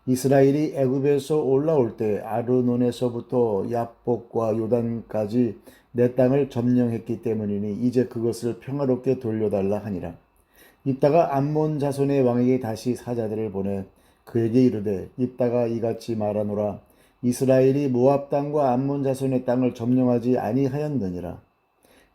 이스라엘이 애굽에서 올라올 때 아르논에서부터 야복과 요단까지 내 땅을 점령했기 때문이니 이제 그것을 평화롭게 돌려달라 하니라. 입다가 암몬 자손의 왕에게 다시 사자들을 보내 그에게 이르되 입다가 이같이 말하노라. 이스라엘이 모압 땅과 암몬 자손의 땅을 점령하지 아니하였느니라.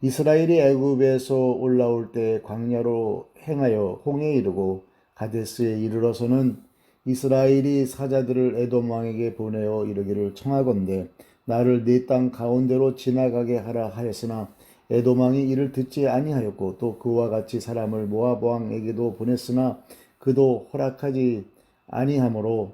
이스라엘이 애굽에서 올라올 때 광야로 행하여 홍해에 이르고 가데스에 이르러서는 이스라엘이 사자들을 에돔 왕에게 보내어 이르기를 청하건대 나를 네 땅 가운데로 지나가게 하라 하였으나 에돔 왕이 이를 듣지 아니하였고 또 그와 같이 사람을 모압 왕에게도 보냈으나 그도 허락하지 아니하므로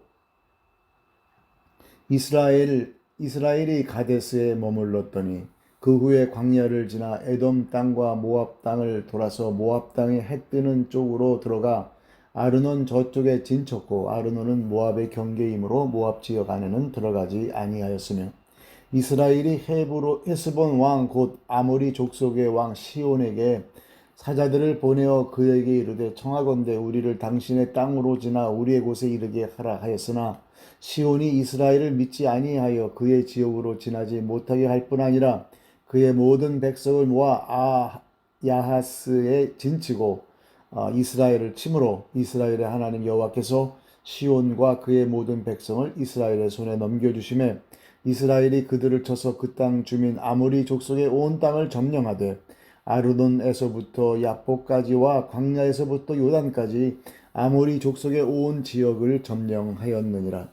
이스라엘이 가데스에 머물렀더니 그 후에 광야를 지나 에돔 땅과 모압 땅을 돌아서 모압 땅의 해 뜨는 쪽으로 들어가 아르논 저쪽에 진쳤고 아르논은 모압의 경계이므로 모압 지역 안에는 들어가지 아니하였으며 이스라엘이 헤스본 왕 곧 아모리 족속의 왕 시온에게 사자들을 보내어 그에게 이르되 청하건대 우리를 당신의 땅으로 지나 우리의 곳에 이르게 하라 하였으나 시온이 이스라엘을 믿지 아니하여 그의 지역으로 지나지 못하게 할 뿐 아니라 그의 모든 백성을 모아 야하스에 진치고 이스라엘을 치므로 이스라엘의 하나님 여호와께서 시온과 그의 모든 백성을 이스라엘의 손에 넘겨주시매 이스라엘이 그들을 쳐서 그 땅 주민 아모리 족속의 온 땅을 점령하되 아르논에서부터 야복까지와 광야에서부터 요단까지 아모리 족속의 온 지역을 점령하였느니라.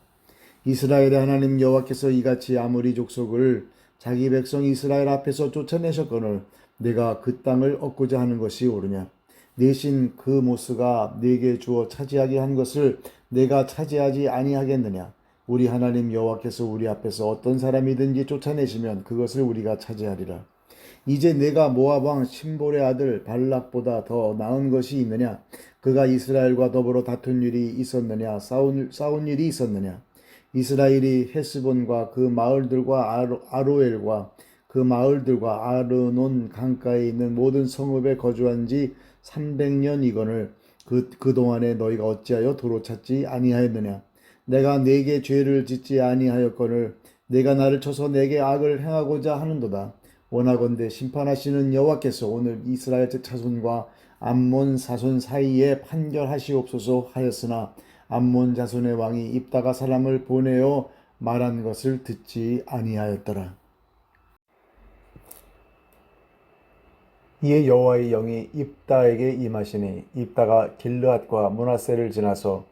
이스라엘의 하나님 여호와께서 이같이 아모리 족속을 자기 백성 이스라엘 앞에서 쫓아내셨거늘 내가 그 땅을 얻고자 하는 것이 옳으냐. 내신 그 모스가 내게 주어 차지하게 한 것을 내가 차지하지 아니하겠느냐. 우리 하나님 여호와께서 우리 앞에서 어떤 사람이든지 쫓아내시면 그것을 우리가 차지하리라. 이제 내가 모압 왕 심볼의 아들 발락보다 더 나은 것이 있느냐. 그가 이스라엘과 더불어 다툰 일이 있었느냐. 싸운 일이 있었느냐. 이스라엘이 헤스본과 그 마을들과 아로엘과 그 마을들과 아르논 강가에 있는 모든 성읍에 거주한 지 300년이거늘 그동안에 너희가 어찌하여 도로 찾지 아니하였느냐. 내가 네게 죄를 짓지 아니하였거늘 내가 나를 쳐서 내게 악을 행하고자 하는도다. 원하건대 심판하시는 여호와께서 오늘 이스라엘 자손과 암몬 자손 사이에 판결하시옵소서 하였으나 암몬 자손의 왕이 입다가 사람을 보내어 말한 것을 듣지 아니하였더라. 이에 여호와의 영이 입다에게 임하시니 입다가 길르앗과 므낫세를 지나서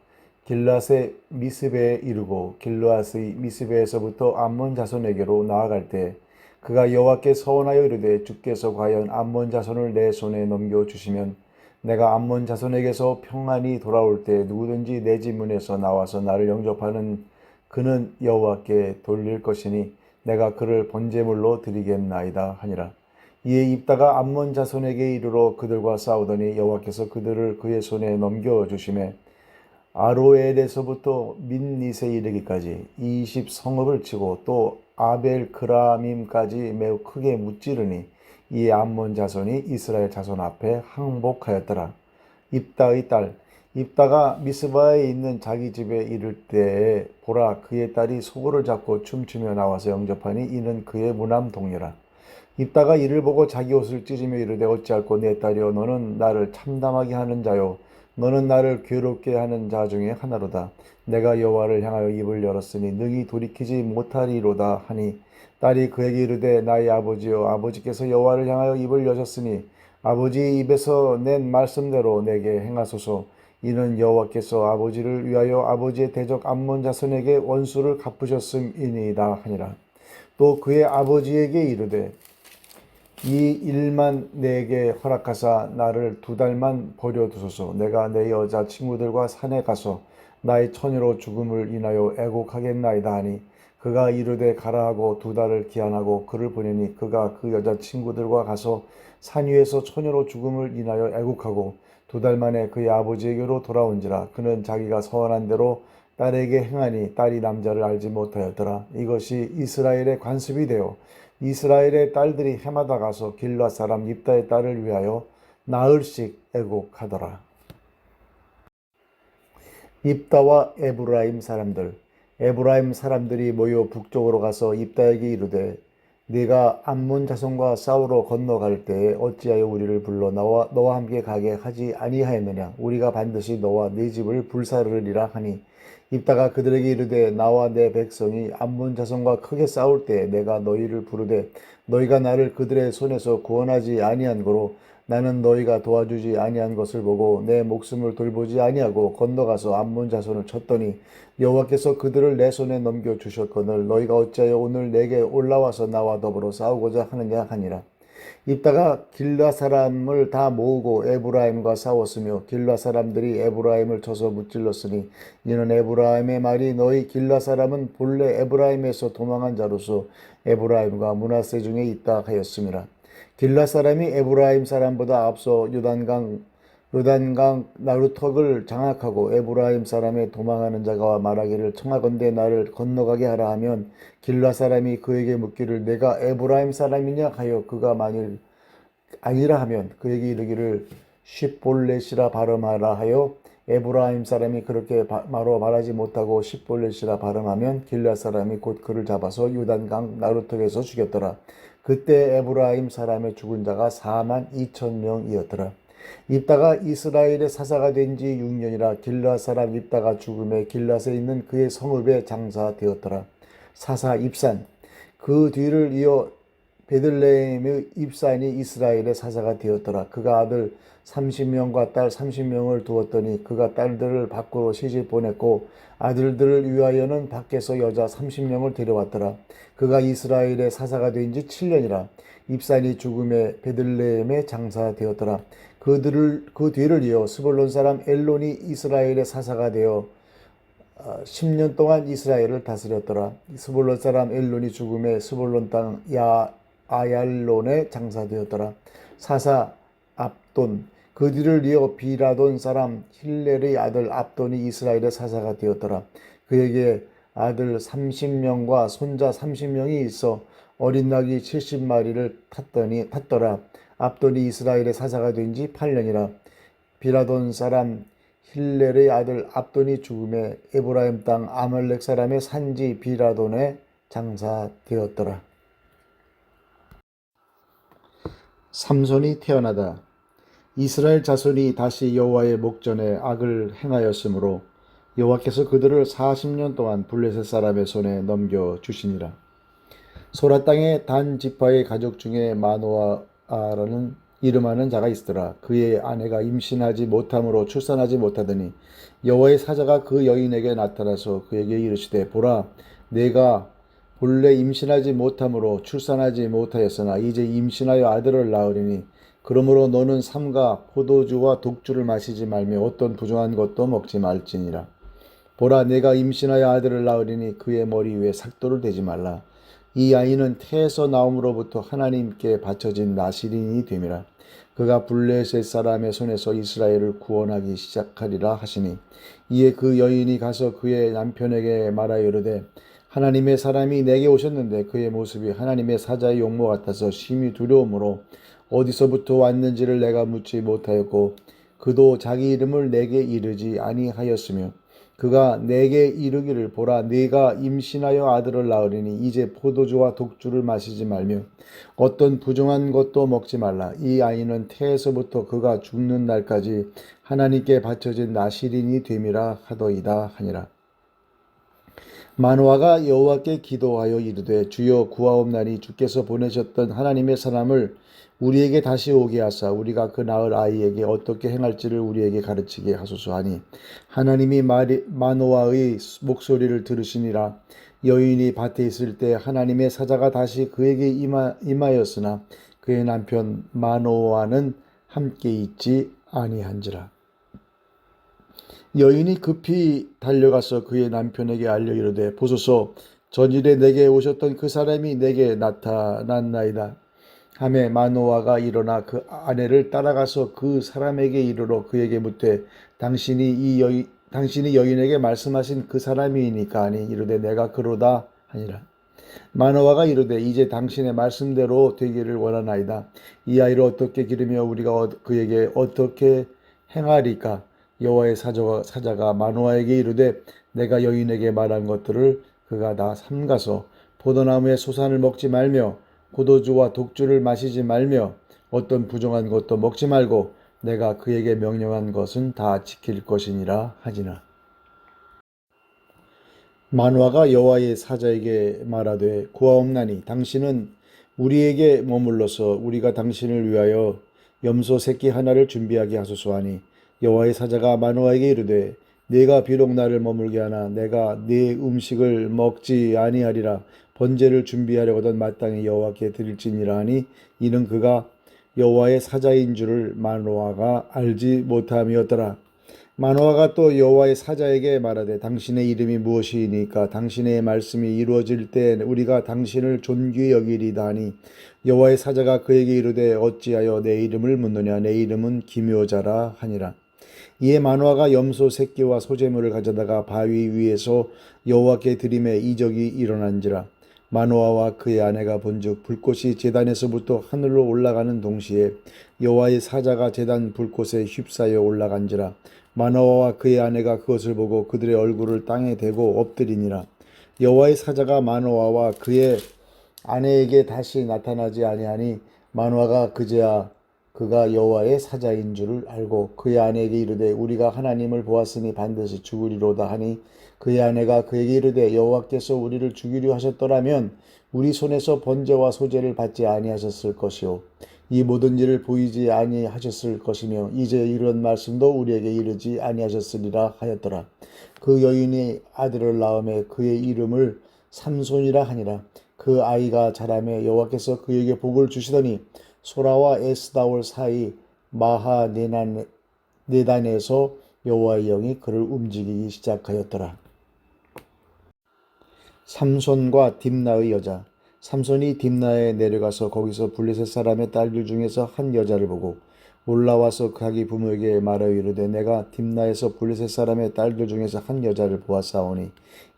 길르앗의 미스베에 이르고 길르앗의 미스베에서부터 암몬 자손에게로 나아갈 때 그가 여호와께 서원하여 이르되 주께서 과연 암몬 자손을 내 손에 넘겨 주시면 내가 암몬 자손에게서 평안히 돌아올 때 누구든지 내 집 문에서 나와서 나를 영접하는 그는 여호와께 돌릴 것이니 내가 그를 번제물로 드리겠나이다 하니라. 이에 입다가 암몬 자손에게 이르러 그들과 싸우더니 여호와께서 그들을 그의 손에 넘겨 주시매 아로엘에서부터 민닛에 이르기까지 20성읍을 치고 또 아벨 그라밈까지 매우 크게 무찌르니 이 암몬 자손이 이스라엘 자손 앞에 항복하였더라. 입다의 딸 입다가 미스바에 있는 자기 집에 이를 때에 보라 그의 딸이 소고를 잡고 춤추며 나와서 영접하니 이는 그의 무남 동료라. 입다가 이를 보고 자기 옷을 찢으며 이르되 어찌할꼬 내 딸이여 너는 나를 참담하게 하는 자요 너는 나를 괴롭게 하는 자 중에 하나로다. 내가 여호와를 향하여 입을 열었으니 능히 돌이키지 못하리로다 하니 딸이 그에게 이르되 나의 아버지여 아버지께서 여호와를 향하여 입을 여셨으니 아버지 입에서 낸 말씀대로 내게 행하소서. 이는 여호와께서 아버지를 위하여 아버지의 대적 암몬 자손에게 원수를 갚으셨음이니이다 하니라. 또 그의 아버지에게 이르되 이 일만 내게 허락하사 나를 2달만 버려두소서. 내가 내 여자 친구들과 산에 가서 나의 처녀로 죽음을 인하여 애곡하겠나이다 하니 그가 이르되 가라 하고 2달을 기한하고 그를 보내니 그가 그 여자 친구들과 가서 산 위에서 처녀로 죽음을 인하여 애곡하고 2달 만에 그의 아버지에게로 돌아온지라. 그는 자기가 서원한 대로 딸에게 행하니 딸이 남자를 알지 못하였더라. 이것이 이스라엘의 관습이 되어 이스라엘의 딸들이 해마다 가서 길앗 사람 입다의 딸을 위하여 나흘씩 애곡하더라. 입다와 에브라임 사람들 에브라임 사람들이 모여 북쪽으로 가서 입다에게 이르되 네가 암몬 자손과 싸우러 건너갈 때에 어찌하여 우리를 불러 너와 함께 가게 하지 아니하였느냐. 우리가 반드시 너와 네 집을 불사르리라 하니 입다가 그들에게 이르되 나와 내 백성이 암몬 자손과 크게 싸울 때 내가 너희를 부르되 너희가 나를 그들의 손에서 구원하지 아니한 고로 나는 너희가 도와주지 아니한 것을 보고 내 목숨을 돌보지 아니하고 건너가서 암몬 자손을 쳤더니 여호와께서 그들을 내 손에 넘겨 주셨거늘 너희가 어찌하여 오늘 내게 올라와서 나와 더불어 싸우고자 하느냐 하니라. 입다가 길라 사람을 다 모으고 에브라임과 싸웠으며 길라 사람들이 에브라임을 쳐서 무찔렀으니 이는 에브라임의 말이 너희 길라 사람은 본래 에브라임에서 도망한 자로서 에브라임과 므낫세 중에 있다 하였음이라. 길라 사람이 에브라임 사람보다 앞서 요단강 나루턱을 장악하고 에브라임 사람의 도망하는 자가 말하기를 청하건대 나를 건너가게 하라 하면 길라 사람이 그에게 묻기를 내가 에브라임 사람이냐 하여 그가 만일 아니라 하면 그에게 이르기를 십볼렛이라 발음하라 하여 에브라임 사람이 그렇게 바로 말하지 못하고 십볼렛이라 발음하면 길라 사람이 곧 그를 잡아서 요단강 나루턱에서 죽였더라. 그때 에브라임 사람의 죽은 자가 42,000명이었더라. 입다가 이스라엘의 사사가 된 지 6년이라 길앗 사람 입다가 죽음에 길앗에 있는 그의 성읍에 장사되었더라. 사사 입산 그 뒤를 이어 베들레헴의 입산이 이스라엘의 사사가 되었더라. 그가 아들 30명과 딸 30명을 두었더니 그가 딸들을 밖으로 시집 보냈고 아들들을 위하여는 밖에서 여자 30명을 데려왔더라. 그가 이스라엘의 사사가 된 지 7년이라 입산이 죽음에 베들레헴에 장사되었더라. 그 뒤를 이어 스불론 사람 엘론이 이스라엘의 사사가 되어 10년 동안 이스라엘을 다스렸더라. 스불론 사람 엘론이 죽음에 스불론 땅 아얄론에 장사되었더라. 사사 압돈 그 뒤를 이어 비라돈 사람 힐렐의 아들 압돈이 이스라엘의 사사가 되었더라. 그에게 아들 30명과 손자 30명이 있어 어린 낙이 70마리를 탔더라. 압돈이 이스라엘의 사사가 된 지 8년이라. 비라돈 사람 힐렐의 아들 압돈이 죽음에 에브라임 땅 아말렉 사람의 산지 비라돈에 장사되었더라. 삼손이 태어나다. 이스라엘 자손이 다시 여호와의 목전에 악을 행하였으므로 여호와께서 그들을 40년 동안 블레셋 사람의 손에 넘겨 주시니라. 소라 땅의 단 지파의 가족 중에 마노아라는 이름하는 자가 있더라. 그의 아내가 임신하지 못함으로 출산하지 못하더니 여호와의 사자가 그 여인에게 나타나서 그에게 이르시되 보라, 내가 본래 임신하지 못함으로 출산하지 못하였으나 이제 임신하여 아들을 낳으리니 그러므로 너는 삼가 포도주와 독주를 마시지 말며 어떤 부정한 것도 먹지 말지니라. 보라, 내가 임신하여 아들을 낳으리니 그의 머리 위에 삭도를 대지 말라. 이 아이는 태에서 나옴으로부터 하나님께 바쳐진 나실인이 됨이라. 그가 블레셋 사람의 손에서 이스라엘을 구원하기 시작하리라 하시니, 이에 그 여인이 가서 그의 남편에게 말하여 이르되 하나님의 사람이 내게 오셨는데 그의 모습이 하나님의 사자의 용모 같아서 심히 두려움으로 어디서부터 왔는지를 내가 묻지 못하였고 그도 자기 이름을 내게 이르지 아니하였으며 그가 내게 이르기를 보라, 네가 임신하여 아들을 낳으리니 이제 포도주와 독주를 마시지 말며 어떤 부정한 것도 먹지 말라. 이 아이는 태에서부터 그가 죽는 날까지 하나님께 바쳐진 나실인이 됨이라 하더이다 하니라. 마노아가 여호와께 기도하여 이르되 주여 구하옵나니 주께서 보내셨던 하나님의 사람을 우리에게 다시 오게 하사 우리가 그 낳을 아이에게 어떻게 행할지를 우리에게 가르치게 하소서 하니, 하나님이 마노아의 목소리를 들으시니라. 여인이 밭에 있을 때 하나님의 사자가 다시 그에게 임하였으나 그의 남편 마노아는 함께 있지 아니한지라. 여인이 급히 달려가서 그의 남편에게 알려 이르되 보소서, 전일에 내게 오셨던 그 사람이 내게 나타났나이다 하매 마노아가 일어나 그 아내를 따라가서 그 사람에게 이르러 그에게 묻되 당신이 여인에게 말씀하신 그 사람이니까 하니 이르되 내가 그로다 하니라. 마노아가 이르되 이제 당신의 말씀대로 되기를 원하나이다. 이 아이를 어떻게 기르며 우리가 그에게 어떻게 행하리까? 여호와의 사자가 마노아에게 이르되 내가 여인에게 말한 것들을 그가 다 삼가서 포도나무의 소산을 먹지 말며 포도주와 독주를 마시지 말며 어떤 부정한 것도 먹지 말고 내가 그에게 명령한 것은 다 지킬 것이니라 하지나. 마노아가 여호와의 사자에게 말하되 구하옵나니 당신은 우리에게 머물러서 우리가 당신을 위하여 염소 새끼 하나를 준비하게 하소서 하니, 여호와의 사자가 마노아에게 이르되 네가 비록 나를 머물게 하나 내가 네 음식을 먹지 아니하리라. 번제를 준비하려거든 마땅히 여호와께 드릴지니라 하니, 이는 그가 여호와의 사자인 줄을 마노아가 알지 못함이었더라. 마노아가 또 여호와의 사자에게 말하되 당신의 이름이 무엇이니까 당신의 말씀이 이루어질 때 우리가 당신을 존귀히 여기리다 하니, 여호와의 사자가 그에게 이르되 어찌하여 내 이름을 묻느냐, 내 이름은 기묘자라 하니라. 이에 마노아가 염소 새끼와 소재물을 가져다가 바위 위에서 여호와께 드림에 이적이 일어난지라. 마노아와 그의 아내가 본즉 불꽃이 제단에서부터 하늘로 올라가는 동시에 여호와의 사자가 제단 불꽃에 휩싸여 올라간지라. 마노아와 그의 아내가 그것을 보고 그들의 얼굴을 땅에 대고 엎드리니라. 여호와의 사자가 마노아와 그의 아내에게 다시 나타나지 아니하니 마노아가 그제야 그가 여호와의 사자인 줄을 알고 그의 아내에게 이르되 우리가 하나님을 보았으니 반드시 죽으리로다 하니, 그의 아내가 그에게 이르되 여호와께서 우리를 죽이려 하셨더라면 우리 손에서 번제와 소제를 받지 아니하셨을 것이요 이 모든 일을 보이지 아니하셨을 것이며 이제 이런 말씀도 우리에게 이르지 아니하셨으리라 하였더라. 그 여인이 아들을 낳음에 그의 이름을 삼손이라 하니라. 그 아이가 자라매 여호와께서 그에게 복을 주시더니 소라와 에스다올 사이 마하네단에서 여호와의 영이 그를 움직이기 시작하였더라. 삼손과 딥나의 여자. 삼손이 딥나에 내려가서 거기서 블레셋 사람의 딸들 중에서 한 여자를 보고 올라와서 자기 부모에게 말하여 이르되 내가 딥나에서 블레셋 사람의 딸들 중에서 한 여자를 보았사오니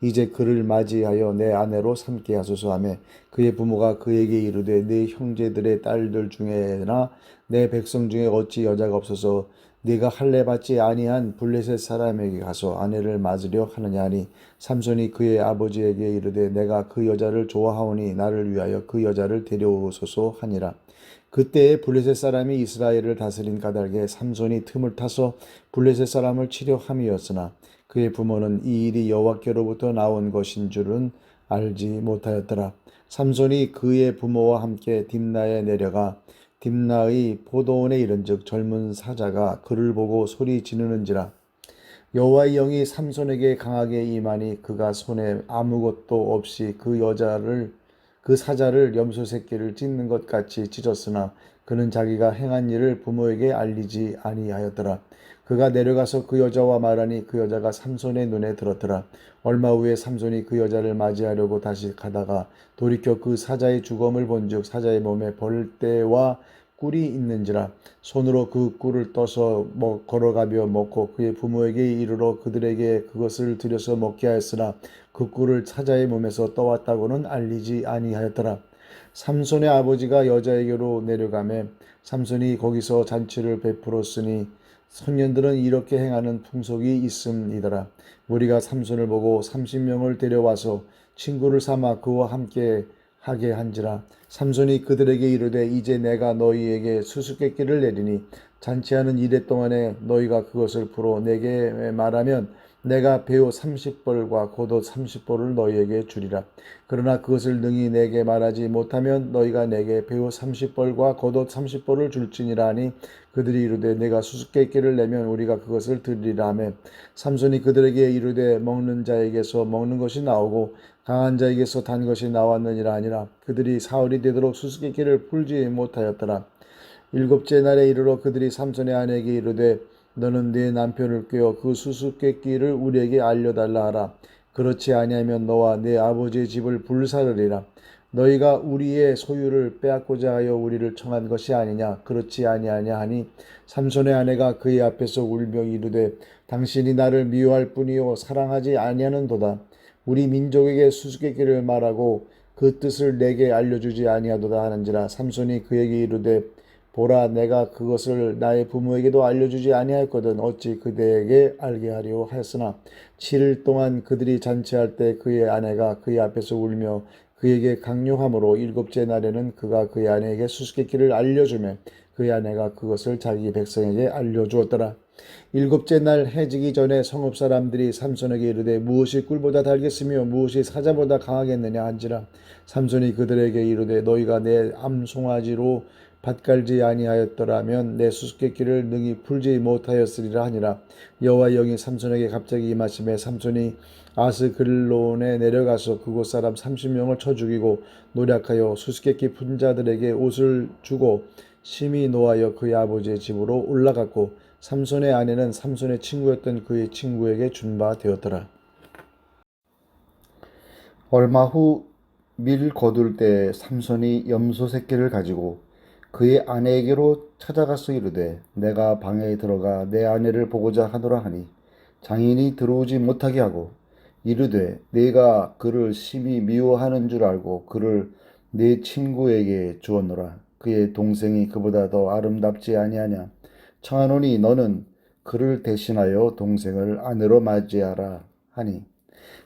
이제 그를 맞이하여 내 아내로 삼게 하소서 하며, 그의 부모가 그에게 이르되 네 형제들의 딸들 중에나 내 백성 중에 어찌 여자가 없어서 네가 할례 받지 아니한 블레셋 사람에게 가서 아내를 맞으려 하느냐 하니, 삼손이 그의 아버지에게 이르되 내가 그 여자를 좋아하오니 나를 위하여 그 여자를 데려오소서 하니라. 그때에 블레셋 사람이 이스라엘을 다스린 까닭에 삼손이 틈을 타서 블레셋 사람을 치려 함이었으나 그의 부모는 이 일이 여호와께로부터 나온 것인 줄은 알지 못하였더라. 삼손이 그의 부모와 함께 딥나에 내려가 딥나의 포도원에 이른즉 젊은 사자가 그를 보고 소리 지르는지라. 여호와의 영이 삼손에게 강하게 임하니 그가 손에 아무것도 없이 그 사자를 염소 새끼를 찢는 것 같이 찢었으나 그는 자기가 행한 일을 부모에게 알리지 아니하였더라. 그가 내려가서 그 여자와 말하니 그 여자가 삼손의 눈에 들었더라. 얼마 후에 삼손이 그 여자를 맞이하려고 다시 가다가 돌이켜 그 사자의 주검을 본즉 사자의 몸에 벌떼와 꿀이 있는지라. 손으로 그 꿀을 떠서 걸어가며 먹고 그의 부모에게 이르러 그들에게 그것을 들여서 먹게 하였으나 그 꿀을 사자의 몸에서 떠왔다고는 알리지 아니하였더라. 삼손의 아버지가 여자에게로 내려가매 삼손이 거기서 잔치를 베풀었으니 선년들은 이렇게 행하는 풍속이 있음이더라. 무리가 삼손을 보고 30명을 데려와서 친구를 삼아 그와 함께 하게 한지라. 삼손이 그들에게 이르되 이제 내가 너희에게 수수께끼를 내리니 잔치하는 이래 동안에 너희가 그것을 풀어 내게 말하면 내가 배우 30벌과 겉옷 30벌을 너희에게 주리라. 그러나 그것을 능히 내게 말하지 못하면 너희가 내게 배우 30벌과 겉옷 30벌을 줄지니라 하니 그들이 이르되 내가 수수께끼를 내면 우리가 그것을 드리리라 하매 삼손이 그들에게 이르되 먹는 자에게서 먹는 것이 나오고 강한 자에게서 단 것이 나왔느니라 하니라. 그들이 사흘이 되도록 수수께끼를 풀지 못하였더라. 일곱째 날에 이르러 그들이 삼손의 아내에게 이르되 너는 네 남편을 꾀어 그 수수께끼를 우리에게 알려달라 하라. 그렇지 아니하면 너와 네 아버지의 집을 불사르리라. 너희가 우리의 소유를 빼앗고자 하여 우리를 청한 것이 아니냐. 그렇지 아니하냐 하니 삼손의 아내가 그의 앞에서 울며 이르되 당신이 나를 미워할 뿐이요 사랑하지 아니하는도다. 우리 민족에게 수수께끼를 말하고 그 뜻을 내게 알려주지 아니하도다 하는지라. 삼손이 그에게 이르되 보라 내가 그것을 나의 부모에게도 알려주지 아니하였거든 어찌 그대에게 알게 하려 하였으나 7일 동안 그들이 잔치할 때 그의 아내가 그의 앞에서 울며 그에게 강요함으로 일곱째 날에는 그가 그의 아내에게 수수께끼를 알려주며 그의 아내가 그것을 자기 백성에게 알려주었더라. 일곱째 날 해지기 전에 성읍 사람들이 삼손에게 이르되 무엇이 꿀보다 달겠으며 무엇이 사자보다 강하겠느냐 한지라. 삼손이 그들에게 이르되 너희가 내 암송아지로 밭갈지 아니하였더라면 내 수수께끼를 능히 풀지 못하였으리라 하니라. 여호와의 영이 삼손에게 갑자기 임하심에 삼손이 아스글론에 내려가서 그곳 사람 30명을 쳐 죽이고 노략하여 수수께끼 푼 자들에게 옷을 주고 심히 노하여 그의 아버지의 집으로 올라갔고 삼손의 아내는 삼손의 친구였던 그의 친구에게 준 바 되었더라. 얼마 후 밀 거둘 때 삼손이 염소 새끼를 가지고 그의 아내에게로 찾아가서 이르되 내가 방에 들어가 내 아내를 보고자 하노라 하니 장인이 들어오지 못하게 하고 이르되 네가 그를 심히 미워하는 줄 알고 그를 네 친구에게 주었노라. 그의 동생이 그보다 더 아름답지 아니하냐. 청하노니 너는 그를 대신하여 동생을 아내로 맞이하라 하니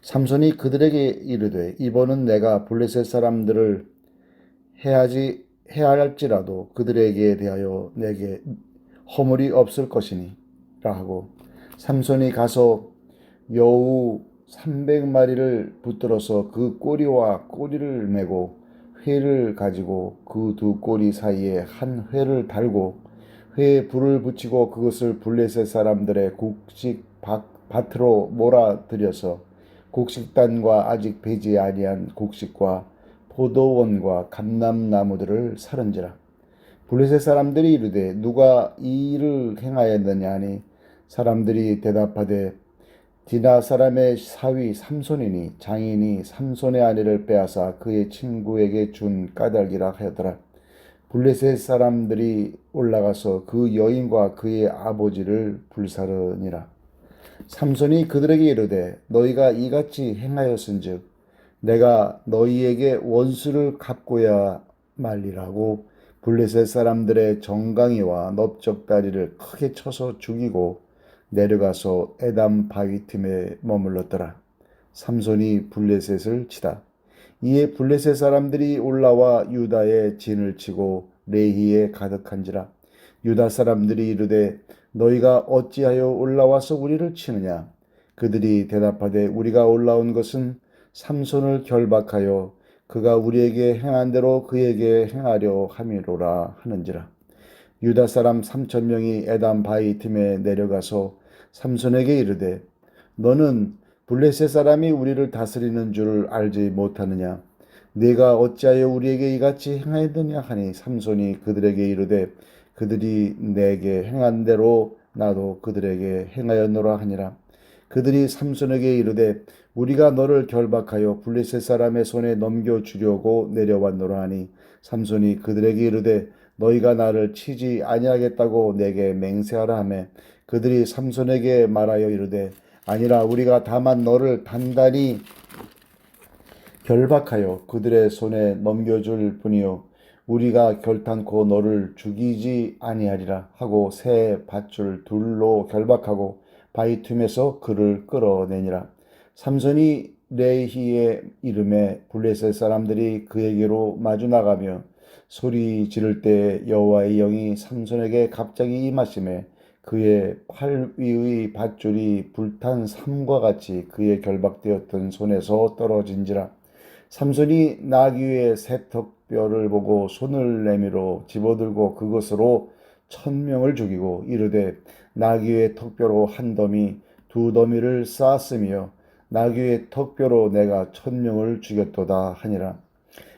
삼손이 그들에게 이르되 이번은 내가 블레셋 사람들을 해할지라도 그들에게 대하여 내게 허물이 없을 것이니라 하고 삼손이 가서 여우 300마리를 붙들어서 그 꼬리와 꼬리를 메고 회를 가지고 그 두 꼬리 사이에 한 회를 달고 회에 불을 붙이고 그것을 블레셋 사람들의 곡식 밭으로 몰아들여서 곡식단과 아직 배지 아니한 곡식과 포도원과 감람나무들을 사른지라. 블레셋 사람들이 이르되 누가 이 일을 행하였느냐 하니 사람들이 대답하되 디나 사람의 사위 삼손이니 장인이 삼손의 아내를 빼앗아 그의 친구에게 준 까닭이라 하였더라. 블레셋 사람들이 올라가서 그 여인과 그의 아버지를 불사르니라. 삼손이 그들에게 이르되 너희가 이같이 행하였은즉 내가 너희에게 원수를 갚고야 말리라고 블레셋 사람들의 정강이와 넓적다리를 크게 쳐서 죽이고 내려가서 에담 바위 틈에 머물렀더라. 삼손이 블레셋을 치다. 이에 블레셋 사람들이 올라와 유다에 진을 치고 레히에 가득한지라. 유다 사람들이 이르되 너희가 어찌하여 올라와서 우리를 치느냐. 그들이 대답하되 우리가 올라온 것은 삼손을 결박하여 그가 우리에게 행한 대로 그에게 행하려 함이로라 하는지라. 유다 사람 3,000명이 에담 바위 틈에 내려가서 삼손에게 이르되 너는 블레셋 사람이 우리를 다스리는 줄을 알지 못하느냐. 네가 어찌하여 우리에게 이같이 행하였느냐 하니 삼손이 그들에게 이르되 그들이 내게 행한 대로 나도 그들에게 행하였노라 하니라. 그들이 삼손에게 이르되 우리가 너를 결박하여 블레셋 사람의 손에 넘겨주려고 내려왔노라 하니 삼손이 그들에게 이르되 너희가 나를 치지 아니하겠다고 내게 맹세하라 하매 그들이 삼손에게 말하여 이르되 아니라 우리가 다만 너를 단단히 결박하여 그들의 손에 넘겨줄 뿐이요 우리가 결탄코 너를 죽이지 아니하리라 하고 새 밧줄 둘로 결박하고 바위 틈에서 그를 끌어내니라. 삼손이 레히의 이름에 블레셋 사람들이 그에게로 마주 나가며 소리 지를 때 여호와의 영이 삼손에게 갑자기 임하심에 그의 팔 위의 밧줄이 불탄 삼과 같이 그의 결박되었던 손에서 떨어진지라. 삼손이 나귀의 새턱뼈를 보고 손을 내밀어 집어들고 그것으로 1,000명을 죽이고 이르되 나귀의 턱뼈로 한 더미 두 더미를 쌓았으며 나귀의 턱뼈로 내가 1,000명을 죽였도다 하니라.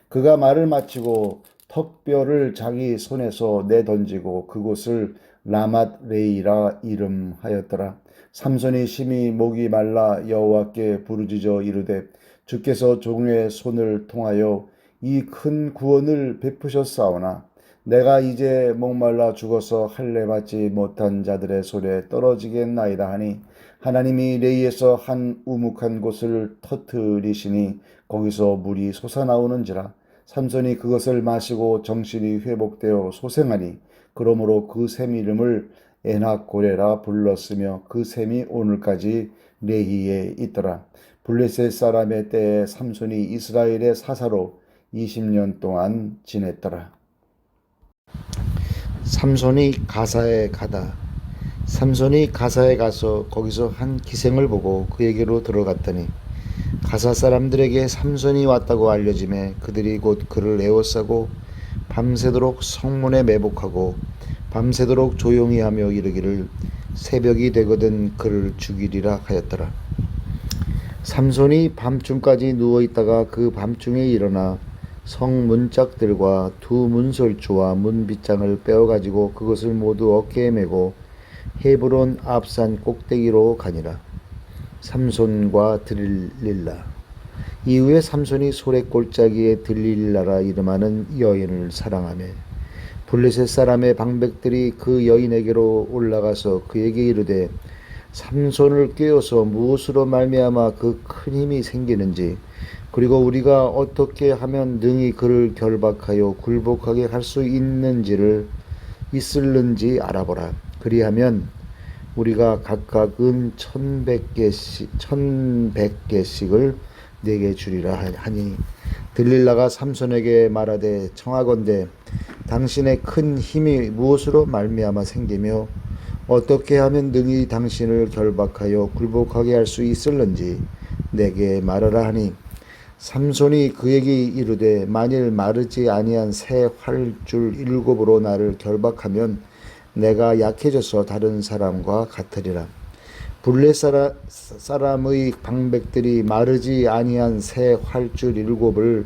그가 말을 마치고 턱뼈를 자기 손에서 내던지고 그곳을 라맛 레이라 이름하였더라. 삼손이 심히 목이 말라 여호와께 부르짖어 이르되 주께서 종의 손을 통하여 이 큰 구원을 베푸셨사오나 내가 이제 목말라 죽어서 할례 받지 못한 자들의 손에 떨어지겠나이다 하니 하나님이 레이에서 한 우묵한 곳을 터뜨리시니 거기서 물이 솟아나오는지라. 삼손이 그것을 마시고 정신이 회복되어 소생하니 그러므로 그 샘 이름을 에낙고레라 불렀으며 그 샘이 오늘까지 레히에 있더라. 블레셋 사람의 때에 삼손이 이스라엘의 사사로 20년 동안 지냈더라. 삼손이 가사에 가다. 삼손이 가사에 가서 거기서 한 기생을 보고 그에게로 들어갔더니 가사 사람들에게 삼손이 왔다고 알려지매 그들이 곧 그를 에워싸고 밤새도록 성문에 매복하고 밤새도록 조용히 하며 이르기를 새벽이 되거든 그를 죽이리라 하였더라. 삼손이 밤중까지 누워있다가 그 밤중에 일어나 성문짝들과 두 문설주와 문빗장을 빼어가지고 그것을 모두 어깨에 메고 헤브론 앞산 꼭대기로 가니라. 삼손과 들릴라. 이후에 삼손이 소래골짜기에 들릴라라 이름하는 여인을 사랑하며 블레셋 사람의 방백들이 그 여인에게로 올라가서 그에게 이르되 삼손을 꿰어서 무엇으로 말미암아 그 큰 힘이 생기는지 그리고 우리가 어떻게 하면 능히 그를 결박하여 굴복하게 할 수 있을는지 알아보라. 그리하면 우리가 각각 은 1,100개씩을 내게 주리라 하니 들릴라가 삼손에게 말하되 청하건대 당신의 큰 힘이 무엇으로 말미암아 생기며 어떻게 하면 능히 당신을 결박하여 굴복하게 할 수 있을는지 내게 말하라 하니 삼손이 그에게 이르되 만일 마르지 아니한 새 활줄 7으로 나를 결박하면 내가 약해져서 다른 사람과 같으리라. 블레셋 사람의 방백들이 마르지 아니한 새 활줄 7을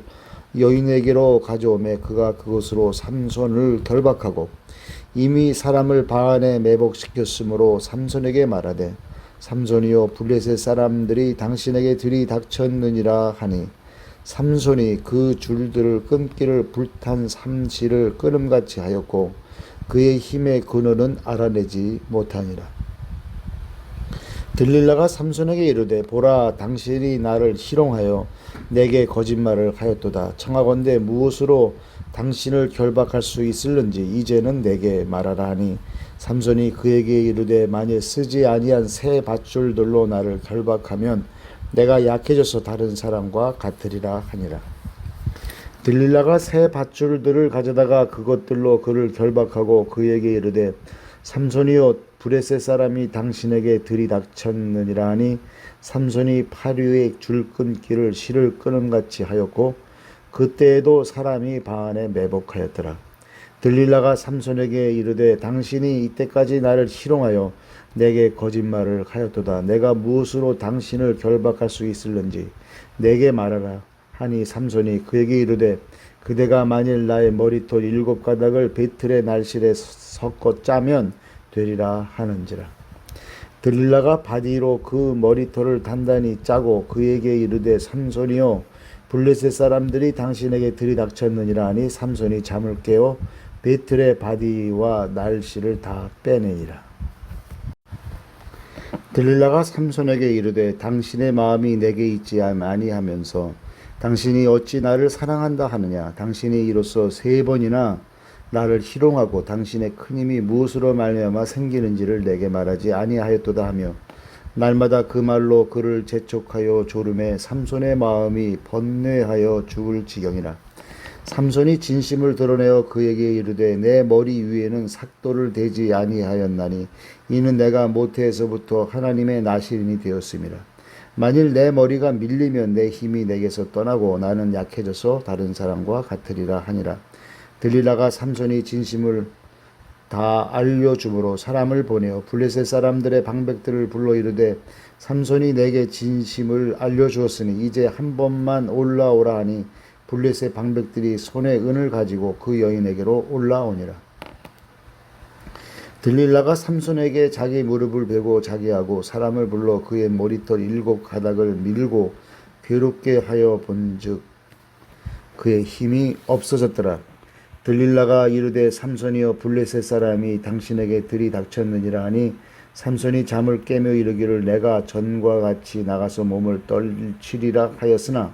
여인에게로 가져오매 그가 그것으로 삼손을 결박하고 이미 사람을 바안에 매복시켰으므로 삼손에게 말하되 삼손이여 블레셋 사람들이 당신에게 들이닥쳤느니라 하니 삼손이 그 줄들을 끊기를 불탄 삼시를 끊음같이 하였고 그의 힘의 근원은 알아내지 못하니라. 들릴라가 삼손에게 이르되 보라 당신이 나를 희롱하여 내게 거짓말을 하였도다. 청하건대 무엇으로 당신을 결박할 수 있을는지 이제는 내게 말하라 하니 삼손이 그에게 이르되 만일 쓰지 아니한 새 밧줄들로 나를 결박하면 내가 약해져서 다른 사람과 같으리라 하니라. 들릴라가 새 밧줄들을 가져다가 그것들로 그를 결박하고 그에게 이르되 삼손이여 브레셋 사람이 당신에게 들이닥쳤느니라 하니 삼손이 파류의 줄 끊기를 실을 끊음같이 하였고 그때에도 사람이 방 안에 매복하였더라. 들릴라가 삼손에게 이르되 당신이 이때까지 나를 희롱하여 내게 거짓말을 하였도다. 내가 무엇으로 당신을 결박할 수 있을는지 내게 말하라 하니 삼손이 그에게 이르되 그대가 만일 나의 머리털 7가닥을 배틀의 날실에 섞어 짜면 되리라 하는지라. 들릴라가 바디로 그 머리털을 단단히 짜고 그에게 이르되 삼손이여 블레셋 사람들이 당신에게 들이닥쳤느니라 하니 삼손이 잠을 깨어 배틀의 바디와 날씨를 다 빼내니라. 들릴라가 삼손에게 이르되 당신의 마음이 내게 있지 아니하면서 당신이 어찌 나를 사랑한다 하느냐. 당신이 이로써 3번이나 나를 희롱하고 당신의 큰 힘이 무엇으로 말미암아 생기는지를 내게 말하지 아니하였도다 하며 날마다 그 말로 그를 재촉하여 조름에 삼손의 마음이 번뇌하여 죽을 지경이라. 삼손이 진심을 드러내어 그에게 이르되 내 머리 위에는 삭도를 대지 아니하였나니 이는 내가 모태에서부터 하나님의 나시린이 되었음이라. 만일 내 머리가 밀리면 내 힘이 내게서 떠나고 나는 약해져서 다른 사람과 같으리라 하니라. 들릴라가 삼손이 진심을 다 알려주므로 사람을 보내어 블레셋 사람들의 방백들을 불러 이르되 삼손이 내게 진심을 알려주었으니 이제 한 번만 올라오라 하니 블레셋 방백들이 손에 은을 가지고 그 여인에게로 올라오니라. 들릴라가 삼손에게 자기 무릎을 베고 자기하고 사람을 불러 그의 머리털 7가닥을 밀고 괴롭게 하여 본즉 그의 힘이 없어졌더라. 들릴라가 이르되 삼손이여 블레셋 사람이 당신에게 들이닥쳤느니라 하니 삼손이 잠을 깨며 이르기를 내가 전과 같이 나가서 몸을 떨치리라 하였으나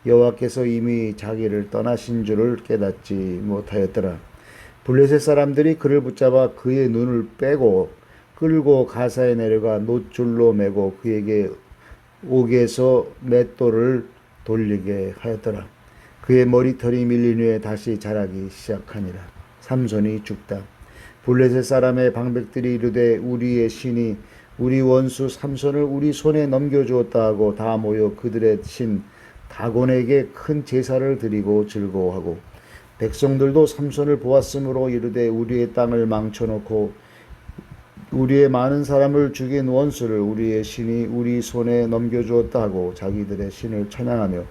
여호와께서 이미 자기를 떠나신 줄을 깨닫지 못하였더라. 블레셋 사람들이 그를 붙잡아 그의 눈을 빼고 끌고 가사에 내려가 놋줄로 매고 그에게 옥에서 맷돌을 돌리게 하였더라. 그의 머리털이 밀린 후에 다시 자라기 시작하니라. 삼손이 죽다. 블레셋 사람의 방백들이 이르되 우리의 신이 우리 원수 삼손을 우리 손에 넘겨주었다 하고 다 모여 그들의 신 다곤에게 큰 제사를 드리고 즐거워하고 백성들도 삼손을 보았으므로 이르되 우리의 땅을 망쳐놓고 우리의 많은 사람을 죽인 원수를 우리의 신이 우리 손에 넘겨주었다 하고 자기들의 신을 찬양하며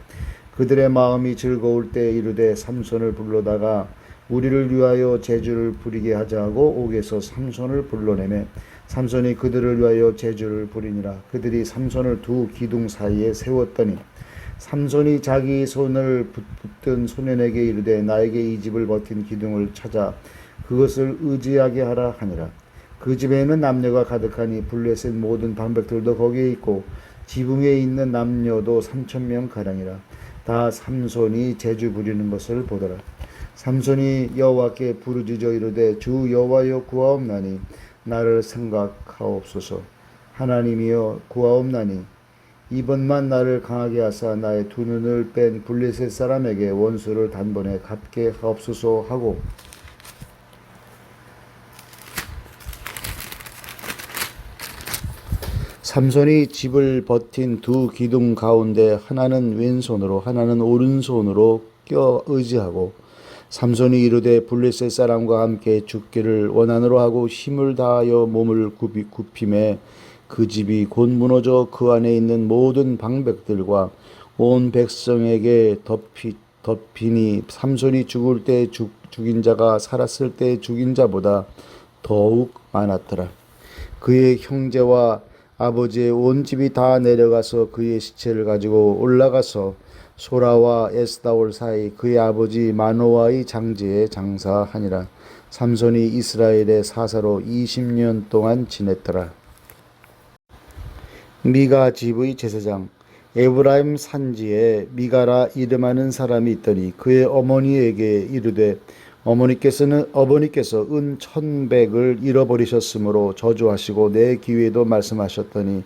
그들의 마음이 즐거울 때 이르되 삼손을 불러다가 우리를 위하여 제주를 부리게 하자 하고 옥에서 삼손을 불러내매 삼손이 그들을 위하여 제주를 부리니라. 그들이 삼손을 두 기둥 사이에 세웠더니 삼손이 자기 손을 붙든 소년에게 이르되 나에게 이 집을 버틴 기둥을 찾아 그것을 의지하게 하라 하니라. 그 집에는 남녀가 가득하니 블레셋 모든 방백들도 거기에 있고 지붕에 있는 남녀도 3,000명 가량이라. 다 삼손이 제주 부리는 것을 보더라. 삼손이 여호와께 부르짖어 이르되 주 여호와여 구하옵나니 나를 생각하옵소서. 하나님이여 구하옵나니 이번만 나를 강하게 하사 나의 두 눈을 뺀 블레셋 사람에게 원수를 단번에 갚게 하옵소서 하고 삼손이 집을 버틴 두 기둥 가운데 하나는 왼손으로 하나는 오른손으로 껴 의지하고 삼손이 이르되 블레셋 사람과 함께 죽기를 원한으로 하고 힘을 다하여 몸을 굽힘에 그 집이 곧 무너져 그 안에 있는 모든 방백들과 온 백성에게 덮이니 삼손이 죽을 때 죽인 자가 살았을 때 죽인 자보다 더욱 많았더라. 그의 형제와 아버지의 온 집이 다 내려가서 그의 시체를 가지고 올라가서 소라와 에스다올 사이 그의 아버지 마노아의 장지에 장사하니라. 삼손이 이스라엘의 사사로 20년 동안 지냈더라. 미가 집의 제사장 에브라임 산지에 미가라 이름하는 사람이 있더니 그의 어머니에게 이르되 어머니께서 은 1,100을 잃어버리셨으므로 저주하시고 내 귀에도 말씀하셨더니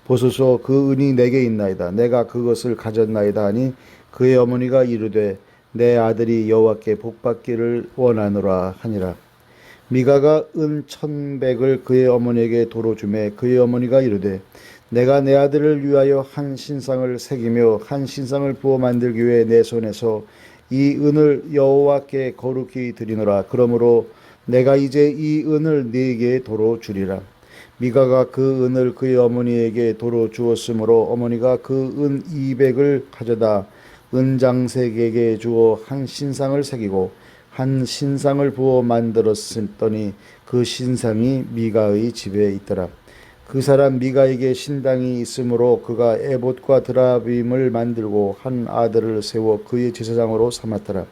보소서 그 은이 내게 있나이다. 내가 그것을 가졌나이다 하니 그의 어머니가 이르되 내 아들이 여호와께 복받기를 원하노라 하니라. 미가가 은 1,100을 그의 어머니에게 도로 주매 그의 어머니가 이르되 내가 내 아들을 위하여 한 신상을 새기며 한 신상을 부어 만들기 위해 내 손에서 이 은을 여호와께 거룩히 드리노라. 그러므로 내가 이제 이 은을 네게 도로 주리라. 미가가 그 은을 그의 어머니에게 도로 주었으므로 어머니가 그 은 200을 가져다 은장색에게 주어 한 신상을 새기고 한 신상을 부어 만들었더니 그 신상이 미가의 집에 있더라. 그 사람 미가에게 신당이 있으므로 그가 에봇과 드라빔을 만들고 한 아들을 세워 그의 제사장으로 삼았더라.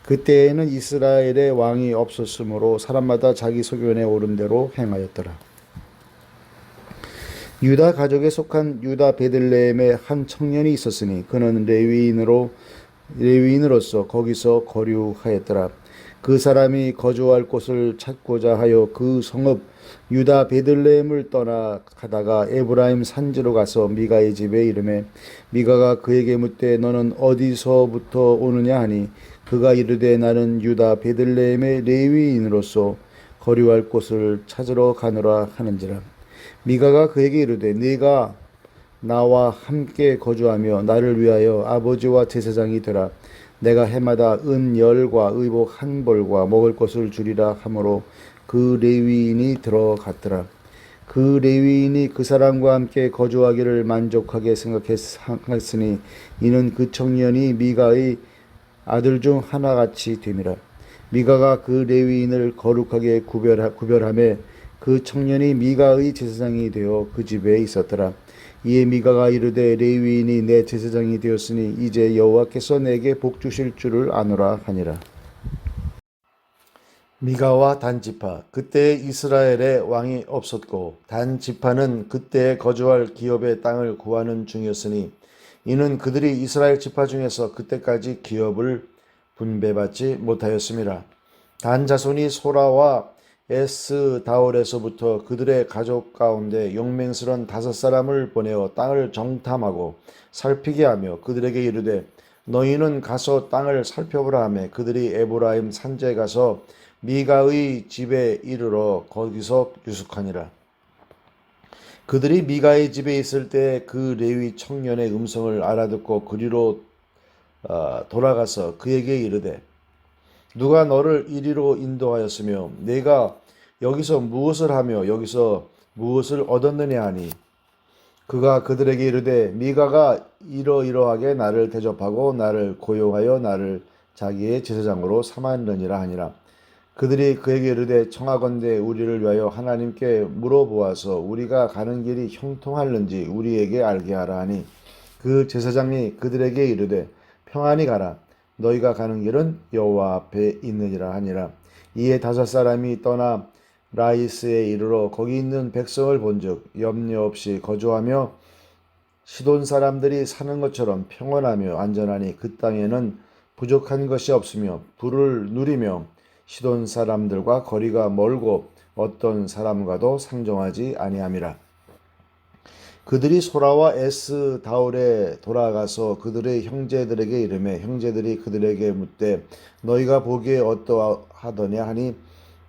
그때에는 이스라엘의 왕이 없었으므로 사람마다 자기 소견에 오른 대로 행하였더라. 유다 가족에 속한 유다 베들레헴에 한 청년이 있었으니 그는 레위인으로서 거기서 거류하였더라. 그 사람이 거주할 곳을 찾고자 하여 그 성읍 유다 베들레헴을 떠나 가다가 에브라임 산지로 가서 미가의 집에 이르매 미가가 그에게 묻되 너는 어디서부터 오느냐 하니 그가 이르되 나는 유다 베들레헴의 레위인으로서 거류할 곳을 찾으러 가노라 하는지라. 미가가 그에게 이르되 네가 나와 함께 거주하며 나를 위하여 아버지와 제사장이 되라. 내가 해마다 은 10과 의복 1벌과 먹을 것을 주리라 하므로 그 레위인이 들어갔더라. 그 레위인이 그 사람과 함께 거주하기를 만족하게 생각했으니 이는 그 청년이 미가의 아들 중 하나같이 됨이라. 미가가 그 레위인을 거룩하게 구별하매 그 청년이 미가의 제사장이 되어 그 집에 있었더라. 이에 미가가 이르되 레위인이 내 제사장이 되었으니 이제 여호와께서 내게 복 주실 줄을 아노라 하니라. 미가와 단지파. 그때 이스라엘에 왕이 없었고 단지파는 그때 거주할 기업의 땅을 구하는 중이었으니 이는 그들이 이스라엘 지파 중에서 그때까지 기업을 분배받지 못하였음이라. 단 자손이 소라와 에스다올에서부터 그들의 가족 가운데 용맹스런 5사람을 보내어 땅을 정탐하고 살피게 하며 그들에게 이르되 너희는 가서 땅을 살펴보라 하며 그들이 에브라임 산지에 가서 미가의 집에 이르러 거기서 유숙하니라. 그들이 미가의 집에 있을 때 그 레위 청년의 음성을 알아듣고 그리로 돌아가서 그에게 이르되 누가 너를 이리로 인도하였으며 내가 여기서 무엇을 하며 여기서 무엇을 얻었느냐 하니 그가 그들에게 이르되 미가가 이러이러하게 나를 대접하고 나를 고용하여 나를 자기의 제사장으로 삼았느니라 하니라. 그들이 그에게 이르되 청하건대 우리를 위하여 하나님께 물어보아서 우리가 가는 길이 형통할는지 우리에게 알게 하라 하니 그 제사장이 그들에게 이르되 평안히 가라. 너희가 가는 길은 여호와 앞에 있느니라 하니라. 이에 5사람이 떠나 라이스에 이르러 거기 있는 백성을 본즉 염려 없이 거주하며 시돈 사람들이 사는 것처럼 평안하며 안전하니 그 땅에는 부족한 것이 없으며 부를 누리며 시돈 사람들과 거리가 멀고 어떤 사람과도 상종하지 아니함이라. 그들이 소라와 에스다올에 돌아가서 그들의 형제들에게 이르매 형제들이 그들에게 묻되 너희가 보기에 어떠하더냐 하니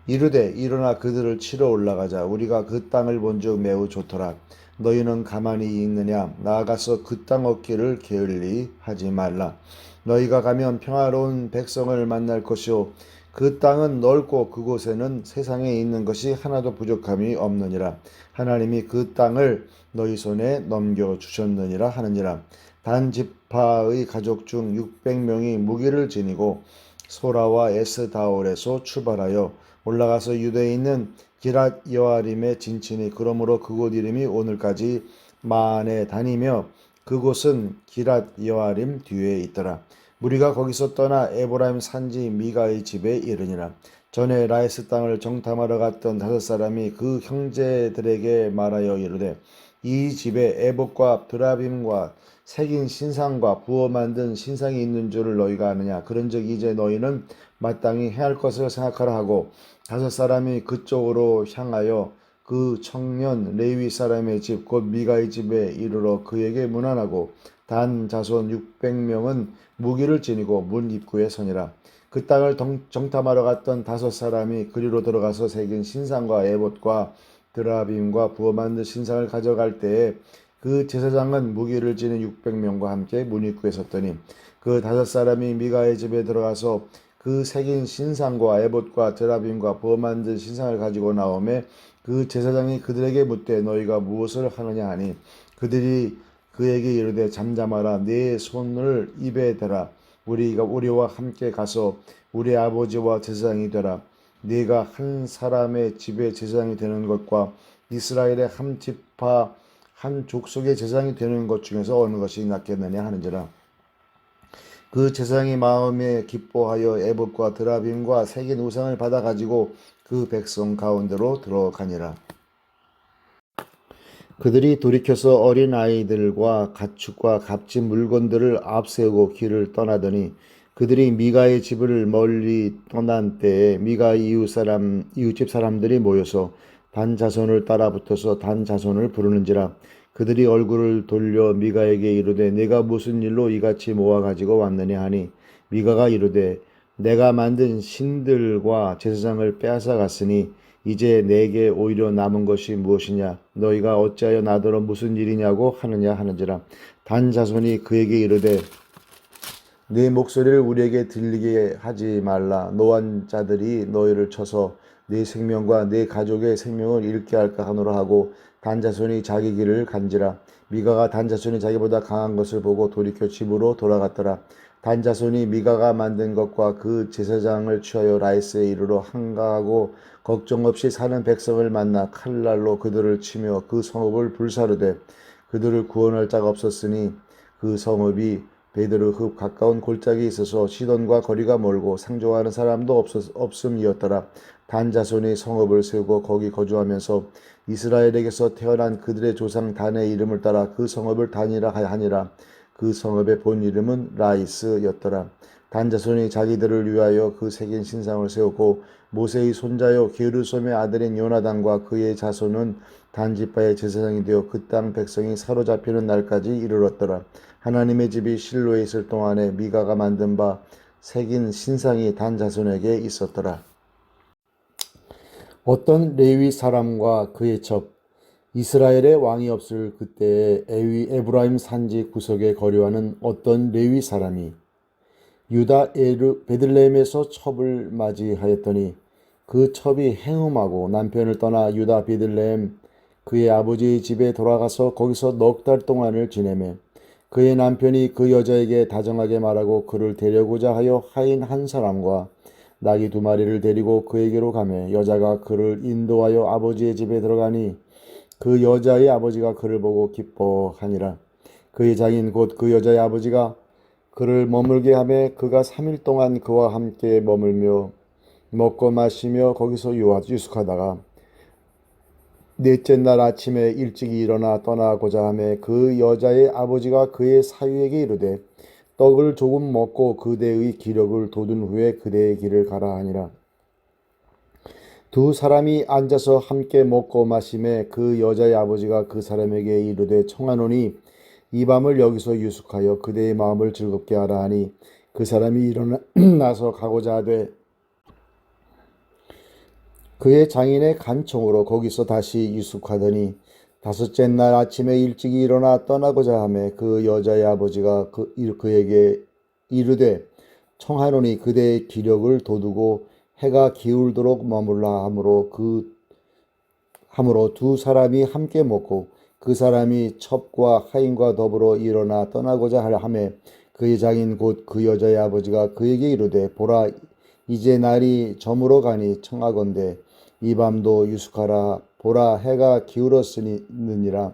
이르되 일어나 그들을 치러 올라가자. 우리가 그 땅을 본즉 매우 좋더라. 너희는 가만히 있느냐? 나아가서 그 땅 얻기를 게을리 하지 말라. 너희가 가면 평화로운 백성을 만날 것이요 그 땅은 넓고 그곳에는 세상에 있는 것이 하나도 부족함이 없느니라. 하나님이 그 땅을 너희 손에 넘겨주셨느니라 하느니라. 단 지파의 가족 중 600명이 무기를 지니고 소라와 에스다올에서 출발하여 올라가서 유대에 있는 기랏 여아림에 진치니 그러므로 그곳 이름이 오늘까지 마안에 다니며 그곳은 기랏 여아림 뒤에 있더라. 무리가 거기서 떠나 에브라임 산지 미가의 집에 이르니라. 전에 라이스 땅을 정탐하러 갔던 5사람이 그 형제들에게 말하여 이르되 이 집에 에봇과 드라빔과 새긴 신상과 부어 만든 신상이 있는 줄을 너희가 아느냐. 그런즉 이제 너희는 마땅히 행할 것을 생각하라 하고 5사람이 그쪽으로 향하여 그 청년 레위 사람의 집 곧 미가의 집에 이르러 그에게 문안하고 단 자손 600명은 무기를 지니고 문 입구에 서니라. 그 땅을 정탐하러 갔던 5사람이 그리로 들어가서 새긴 신상과 에봇과 드라빔과 부어 만든 신상을 가져갈 때에 그 제사장은 무기를 지닌 600명과 함께 문 입구에 섰더니 그 5사람이 미가의 집에 들어가서 그 새긴 신상과 에봇과 드라빔과 부어 만든 신상을 가지고 나오매 그 제사장이 그들에게 묻되 너희가 무엇을 하느냐 하니 그들이 그에게 이르되 잠잠하라 네 손을 입에 대라 우리와 함께 가서 우리 아버지와 제사장이 되라. 네가 한 사람의 집의 제사장이 되는 것과 이스라엘의 한 지파 한 족속의 제사장이 되는 것 중에서 어느 것이 낫겠느냐 하는지라. 그 제사장이 마음에 기뻐하여 에봇과 드라빔과 새긴 우상을 받아 가지고 그 백성 가운데로 들어가니라. 그들이 돌이켜서 어린 아이들과 가축과 값진 물건들을 앞세우고 길을 떠나더니 그들이 미가의 집을 멀리 떠난 때에 미가의 이웃집 사람들이 모여서 단 자손을 따라 붙어서 단 자손을 부르는지라. 그들이 얼굴을 돌려 미가에게 이르되 내가 무슨 일로 이같이 모아 가지고 왔느냐 하니 미가가 이르되 내가 만든 신들과 제사장을 빼앗아 갔으니 이제 내게 오히려 남은 것이 무엇이냐 너희가 어찌하여 나더러 무슨 일이냐고 하느냐 하는지라. 단 자손이 그에게 이르되 네 목소리를 우리에게 들리게 하지 말라. 노한 자들이 너희를 쳐서 네 생명과 네 가족의 생명을 잃게 할까 하노라 하고 단 자손이 자기 길을 간지라. 미가가 단 자손이 자기보다 강한 것을 보고 돌이켜 집으로 돌아갔더라. 단 자손이 미가가 만든 것과 그 제사장을 취하여 라이스에 이르러 한가하고 걱정 없이 사는 백성을 만나 칼날로 그들을 치며 그 성읍을 불사르되 그들을 구원할 자가 없었으니 그 성읍이 베드르흡 가까운 골짜기에 있어서 시돈과 거리가 멀고 상종하는 사람도 없음이었더라. 단 자손이 성읍을 세우고 거기 거주하면서 이스라엘에게서 태어난 그들의 조상 단의 이름을 따라 그 성읍을 단이라 하니라. 그 성읍의 본 이름은 라이스였더라. 단 자손이 자기들을 위하여 그 새긴 신상을 세우고 모세의 손자요 게르솜의 아들인 요나단과 그의 자손은 단 지파의 제사장이 되어 그 땅 백성이 사로잡히는 날까지 이르렀더라. 하나님의 집이 실로에 있을 동안에 미가가 만든 바 새긴 신상이 단 자손에게 있었더라. 어떤 레위 사람과 그의 첩 이스라엘의 왕이 없을 그때에 에브라임 산지 구석에 거류하는 어떤 레위 사람이 유다 베들레헴에서 첩을 맞이하였더니 그 첩이 행음하고 남편을 떠나 유다 베들레헴 그의 아버지의 집에 돌아가서 거기서 넉 달 동안을 지내매 그의 남편이 그 여자에게 다정하게 말하고 그를 데려고자 하여 하인 한 사람과 나귀 2마리를 데리고 그에게로 가매 여자가 그를 인도하여 아버지의 집에 들어가니 그 여자의 아버지가 그를 보고 기뻐하니라. 그의 장인 곧 그 여자의 아버지가 그를 머물게 하매 그가 3일 동안 그와 함께 머물며 먹고 마시며 거기서 유숙하다가 넷째 날 아침에 일찍이 일어나 떠나고자 하매 그 여자의 아버지가 그의 사위에게 이르되 떡을 조금 먹고 그대의 기력을 돋운 후에 그대의 길을 가라 하니라. 두 사람이 앉아서 함께 먹고 마시매 그 여자의 아버지가 그 사람에게 이르되 청하노니 이 밤을 여기서 유숙하여 그대의 마음을 즐겁게 하라 하니 그 사람이 일어나서 가고자 하되 그의 장인의 간청으로 거기서 다시 유숙하더니 5째 날 아침에 일찍이 일어나 떠나고자 하매 그 여자의 아버지가 그에게 이르되 청하노니 그대의 기력을 돋우고 해가 기울도록 머물라 하므로 두 사람이 함께 먹고 그 사람이 첩과 하인과 더불어 일어나 떠나고자 하매 그의 장인 곧 그 여자의 아버지가 그에게 이르되 보라 이제 날이 저물어 가니 청하건대 이 밤도 유숙하라. 보라 해가 기울었으니라.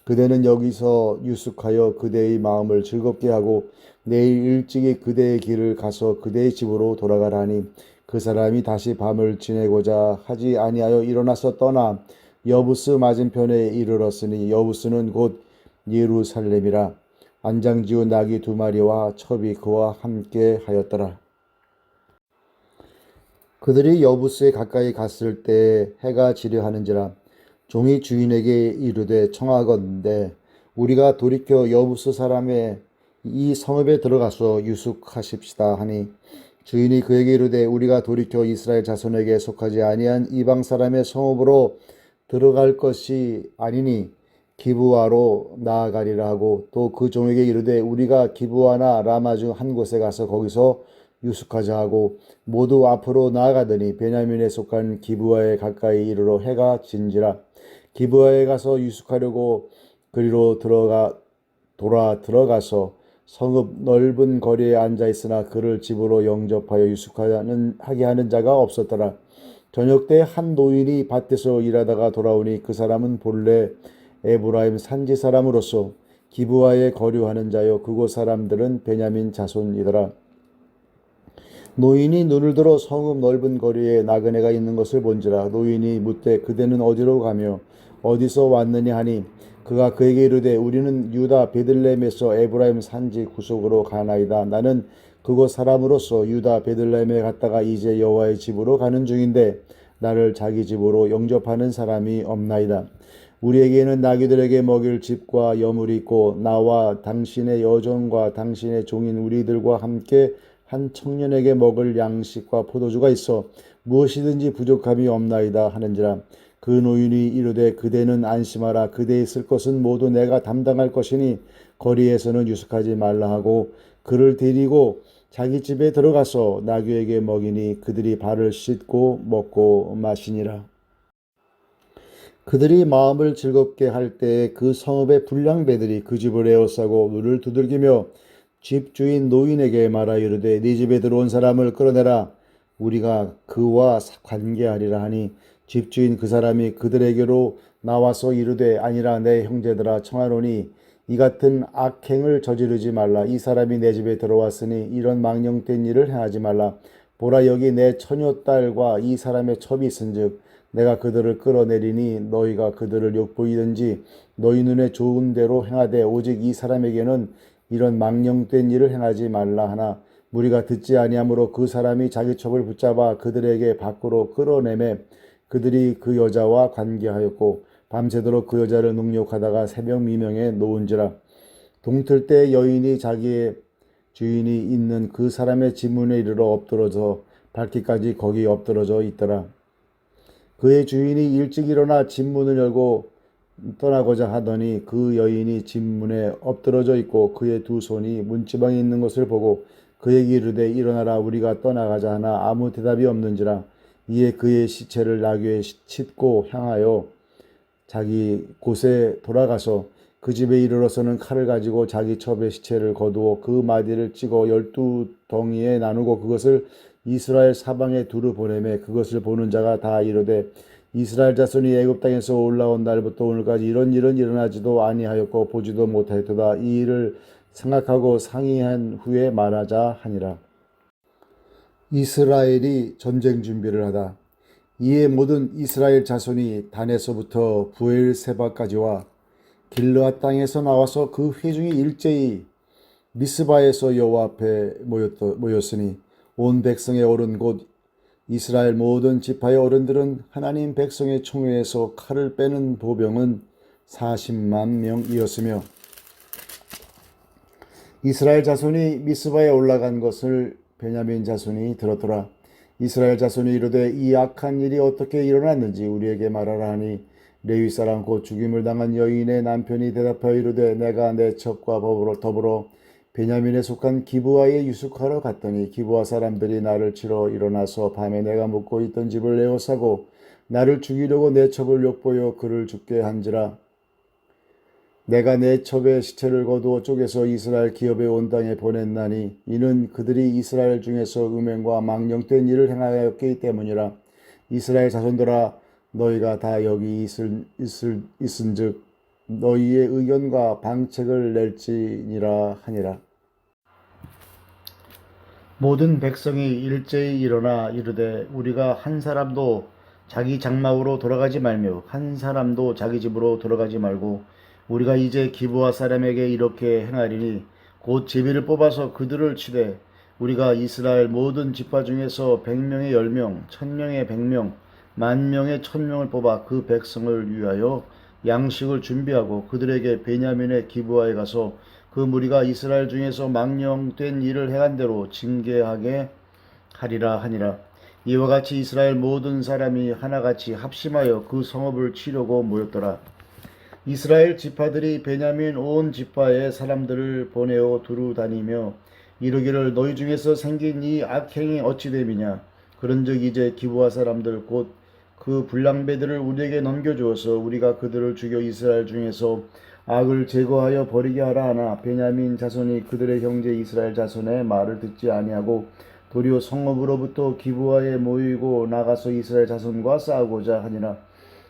그대는 여기서 유숙하여 그대의 마음을 즐겁게 하고 내일 일찍이 그대의 길을 가서 그대의 집으로 돌아가라니 그 사람이 다시 밤을 지내고자 하지 아니하여 일어나서 떠나 여부스 맞은편에 이르렀으니 여부스는 곧 예루살렘이라. 안장지운 나귀 2마리와 첩이 그와 함께 하였더라. 그들이 여부스에 가까이 갔을 때 해가 지려 하는지라. 종이 주인에게 이르되 청하건대 우리가 돌이켜 여부스 사람의 이 성읍에 들어가서 유숙하십시다 하니 주인이 그에게 이르되 우리가 돌이켜 이스라엘 자손에게 속하지 아니한 이방 사람의 성읍으로 들어갈 것이 아니니 기브아로 나아가리라 하고 또 그 종에게 이르되 우리가 기브아나 라마 중 한 곳에 가서 거기서 유숙하자 하고 모두 앞으로 나아가더니 베냐민에 속한 기브아에 가까이 이르러 해가 진지라. 기브아에 가서 유숙하려고 그리로 들어가서 성읍 넓은 거리에 앉아 있으나 그를 집으로 영접하여 유숙하게 하는 자가 없었더라. 저녁 때 한 노인이 밭에서 일하다가 돌아오니 그 사람은 본래 에브라임 산지 사람으로서 기브아에 거류하는 자요 그곳 사람들은 베냐민 자손이더라. 노인이 눈을 들어 성읍 넓은 거리에 나그네가 있는 것을 본지라. 노인이 묻되 그대는 어디로 가며 어디서 왔느냐 하니 그가 그에게 이르되 우리는 유다 베들레헴에서 에브라임 산지 구속으로 가나이다. 나는 그곳 사람으로서 유다 베들레헴에 갔다가 이제 여호와의 집으로 가는 중인데 나를 자기 집으로 영접하는 사람이 없나이다. 우리에게는 나귀들에게 먹일 집과 여물이 있고 나와 당신의 여종과 당신의 종인 우리들과 함께 한 청년에게 먹을 양식과 포도주가 있어 무엇이든지 부족함이 없나이다 하는지라. 그 노인이 이르되 그대는 안심하라. 그대의 쓸 것은 모두 내가 담당할 것이니 거리에서는 유숙하지 말라 하고 그를 데리고 자기 집에 들어가서 나귀에게 먹이니 그들이 발을 씻고 먹고 마시니라. 그들이 마음을 즐겁게 할 때에 그 성읍의 불량배들이 그 집을 에워싸고 문을 두들기며 집주인 노인에게 말하 이르되 네 집에 들어온 사람을 끌어내라. 우리가 그와 관계하리라 하니 집주인 그 사람이 그들에게로 나와서 이르되 아니라 내 형제들아 청하노니 이 같은 악행을 저지르지 말라. 이 사람이 내 집에 들어왔으니 이런 망령된 일을 행하지 말라. 보라 여기 내 처녀딸과 이 사람의 첩이 있은즉 내가 그들을 끌어내리니 너희가 그들을 욕보이든지 너희 눈에 좋은 대로 행하되 오직 이 사람에게는 이런 망령된 일을 행하지 말라 하나 무리가 듣지 아니하므로 그 사람이 자기 첩을 붙잡아 그들에게 밖으로 끌어내매 그들이 그 여자와 관계하였고 밤새도록 그 여자를 능욕하다가 새벽 미명에 놓은지라. 동틀 때 여인이 자기의 주인이 있는 그 사람의 집 문에 이르러 엎드러져 밝기까지 거기 엎드러져 있더라. 그의 주인이 일찍 일어나 집 문을 열고 떠나고자 하더니 그 여인이 집 문에 엎드러져 있고 그의 두 손이 문지방에 있는 것을 보고 그에게 이르되 일어나라 우리가 떠나가자 하나 아무 대답이 없는지라. 이에 그의 시체를 나귀에 싣고 향하여 자기 곳에 돌아가서 그 집에 이르러서는 칼을 가지고 자기 첩의 시체를 거두어 그 마디를 찍어 12덩이에 나누고 그것을 이스라엘 사방에 두루 보내매 그것을 보는 자가 다 이르되 이스라엘 자손이 애굽 땅에서 올라온 날부터 오늘까지 이런 일은 일어나지도 아니하였고 보지도 못하였도다. 이 일을 생각하고 상의한 후에 말하자 하니라. 이스라엘이 전쟁 준비를 하다. 이에 모든 이스라엘 자손이 단에서부터 부엘세바까지와 길르앗 땅에서 나와서 그 회중이 일제히 미스바에서 여호와 앞에 모였으니 온 백성의 어른 곧 이스라엘 모든 지파의 어른들은 하나님 백성의 총회에서 칼을 빼는 보병은 40만 명이었으며 이스라엘 자손이 미스바에 올라간 것을 베냐민 자손이 들었더라. 이스라엘 자손이 이르되 이 악한 일이 어떻게 일어났는지 우리에게 말하라 하니 레위 사람 곧 죽임을 당한 여인의 남편이 대답하여 이르되 내가 내 첩과 더불어 베냐민에 속한 기브아에 유숙하러 갔더니 기브아 사람들이 나를 치러 일어나서 밤에 내가 묵고 있던 집을 에워싸고 나를 죽이려고 내 첩을 욕보여 그를 죽게 한지라. 내가 내 첩의 시체를 거두어 쪼개서 이스라엘 기업에 온 땅에 보냈나니 이는 그들이 이스라엘 중에서 음행과 망령된 일을 행하였기 때문이라. 이스라엘 자손들아 너희가 다 여기 있은즉 너희의 의견과 방책을 낼지니라 하니라. 모든 백성이 일제히 일어나 이르되 우리가 한 사람도 자기 장막으로 돌아가지 말며 한 사람도 자기 집으로 돌아가지 말고 우리가 이제 기브아 사람에게 이렇게 행하리니 곧 제비를 뽑아서 그들을 치되 우리가 이스라엘 모든 지파 중에서 100명의 10명, 1000명의 100명, 10,000명의 1000명을 뽑아 그 백성을 위하여 양식을 준비하고 그들에게 베냐민의 기브아에 가서 그 무리가 이스라엘 중에서 망령된 일을 행한 대로 징계하게 하리라 하니라. 이와 같이 이스라엘 모든 사람이 하나같이 합심하여 그 성읍을 치려고 모였더라. 이스라엘 지파들이 베냐민 온 지파의 사람들을 보내어 두루 다니며 이르기를 너희 중에서 생긴 이 악행이 어찌 됨이냐. 그런즉 이제 기브아 사람들 곧 그 불량배들을 우리에게 넘겨주어서 우리가 그들을 죽여 이스라엘 중에서 악을 제거하여 버리게 하라 하나 베냐민 자손이 그들의 형제 이스라엘 자손의 말을 듣지 아니하고 도리어 성읍으로부터 기브아에 모이고 나가서 이스라엘 자손과 싸우고자 하니라.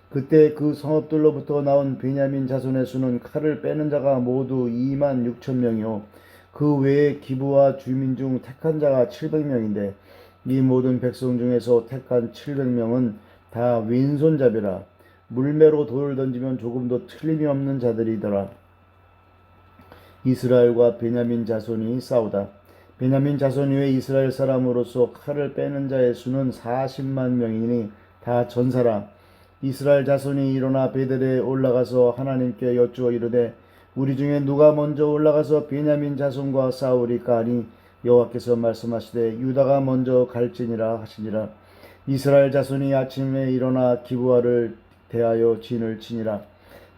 그때 그 성읍들로부터 나온 베냐민 자손의 수는 칼을 빼는 자가 모두 2만 6천 명이요 그 외에 기브아 주민 중 택한 자가 700명인데 이 모든 백성 중에서 택한 700명은 다 왼손잡이라. 물매로 돌을 던지면 조금도 틀림이 없는 자들이더라. 이스라엘과 베냐민 자손이 싸우다. 베냐민 자손 외에 이스라엘 사람으로서 칼을 빼는 자의 수는 40만 명이니 다 전사라. 이스라엘 자손이 일어나 베델에 올라가서 하나님께 여쭈어 이르되 우리 중에 누가 먼저 올라가서 베냐민 자손과 싸우리까 하니 여호와께서 말씀하시되 유다가 먼저 갈지니라 하시니라. 이스라엘 자손이 아침에 일어나 기브아를 대하여 진을 치니라.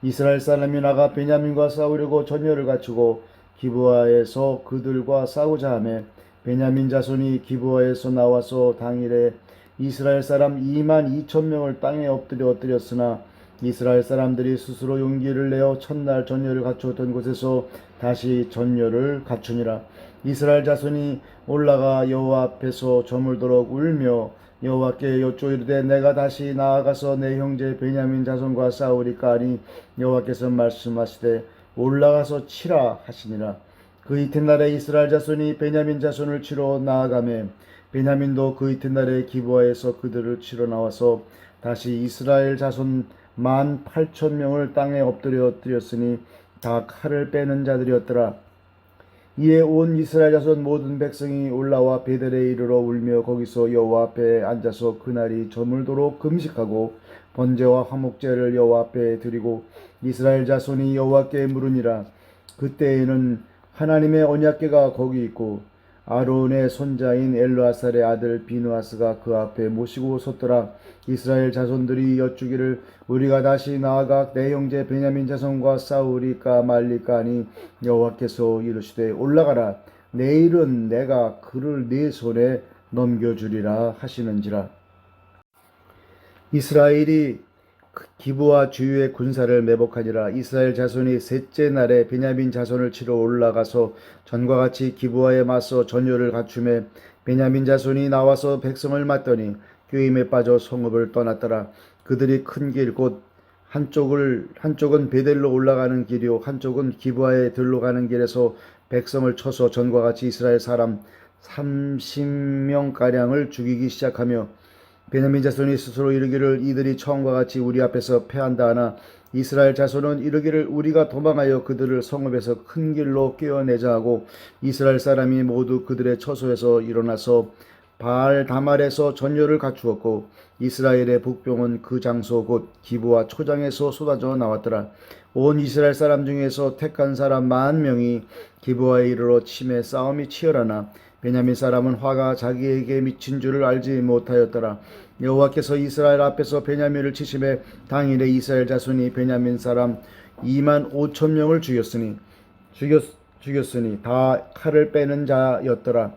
이스라엘 사람이 나가 베냐민과 싸우려고 전열을 갖추고 기브아에서 그들과 싸우자 하매 베냐민 자손이 기브아에서 나와서 당일에 이스라엘 사람 2만 2천 명을 땅에 엎드렸으나 이스라엘 사람들이 스스로 용기를 내어 첫날 전열을 갖추었던 곳에서 다시 전열을 갖추니라. 이스라엘 자손이 올라가 여호와 앞에서 저물도록 울며 여호와께 여쭈어 이르되 내가 다시 나아가서 내 형제 베냐민 자손과 싸우리까 하니 여호와께서 말씀하시되 올라가서 치라 하시니라. 그 이튿날에 이스라엘 자손이 베냐민 자손을 치러 나아가매 베냐민도 그 이튿날에 기브아에서 그들을 치러 나와서 다시 이스라엘 자손 18,000명을 땅에 엎드렸으니 다 칼을 빼는 자들이었더라. 이에 온 이스라엘 자손 모든 백성이 올라와 베델에 이르러 울며 거기서 여호와 앞에 앉아서 그날이 저물도록 금식하고 번제와 화목제를 여호와 앞에 드리고 이스라엘 자손이 여호와께 물으니라. 그때에는 하나님의 언약궤가 거기 있고 아론의 손자인 엘르아살의 아들 비누아스가 그 앞에 모시고 섰더라. 이스라엘 자손들이 여쭈기를 우리가 다시 나아가 내 형제 베냐민 자손과 싸우리까 말리까 하니 여호와께서 이르시되 올라가라. 내일은 내가 그를 네 손에 넘겨주리라 하시는지라. 이스라엘이 기브아 주위의 군사를 매복하니라. 이스라엘 자손이 셋째 날에 베냐민 자손을 치러 올라가서 전과 같이 기브아에 맞서 전열을 갖추매 베냐민 자손이 나와서 백성을 맞더니 꾀임에 빠져 성읍을 떠났더라. 그들이 큰 길 곧 한쪽은 베델로 올라가는 길이요 한쪽은 기브아에 들러가는 길에서 백성을 쳐서 전과 같이 이스라엘 사람 30명가량을 죽이기 시작하며 베냐민 자손이 스스로 이르기를 이들이 처음과 같이 우리 앞에서 패한다 하나 이스라엘 자손은 이르기를 우리가 도망하여 그들을 성읍에서 큰 길로 꿰어내자 하고 이스라엘 사람이 모두 그들의 처소에서 일어나서 바알 다말에서 전열을 갖추었고 이스라엘의 북병은 그 장소 곧 기브아 초장에서 쏟아져 나왔더라. 온 이스라엘 사람 중에서 택한 사람 10,000명이 기브아에 이르러 침에 싸움이 치열하나 베냐민 사람은 화가 자기에게 미친 줄을 알지 못하였더라. 여호와께서 이스라엘 앞에서 베냐민을 치심에 당일에 이스라엘 자손이 베냐민 사람 2만 5천 명을 죽였으니 다 칼을 빼는 자였더라.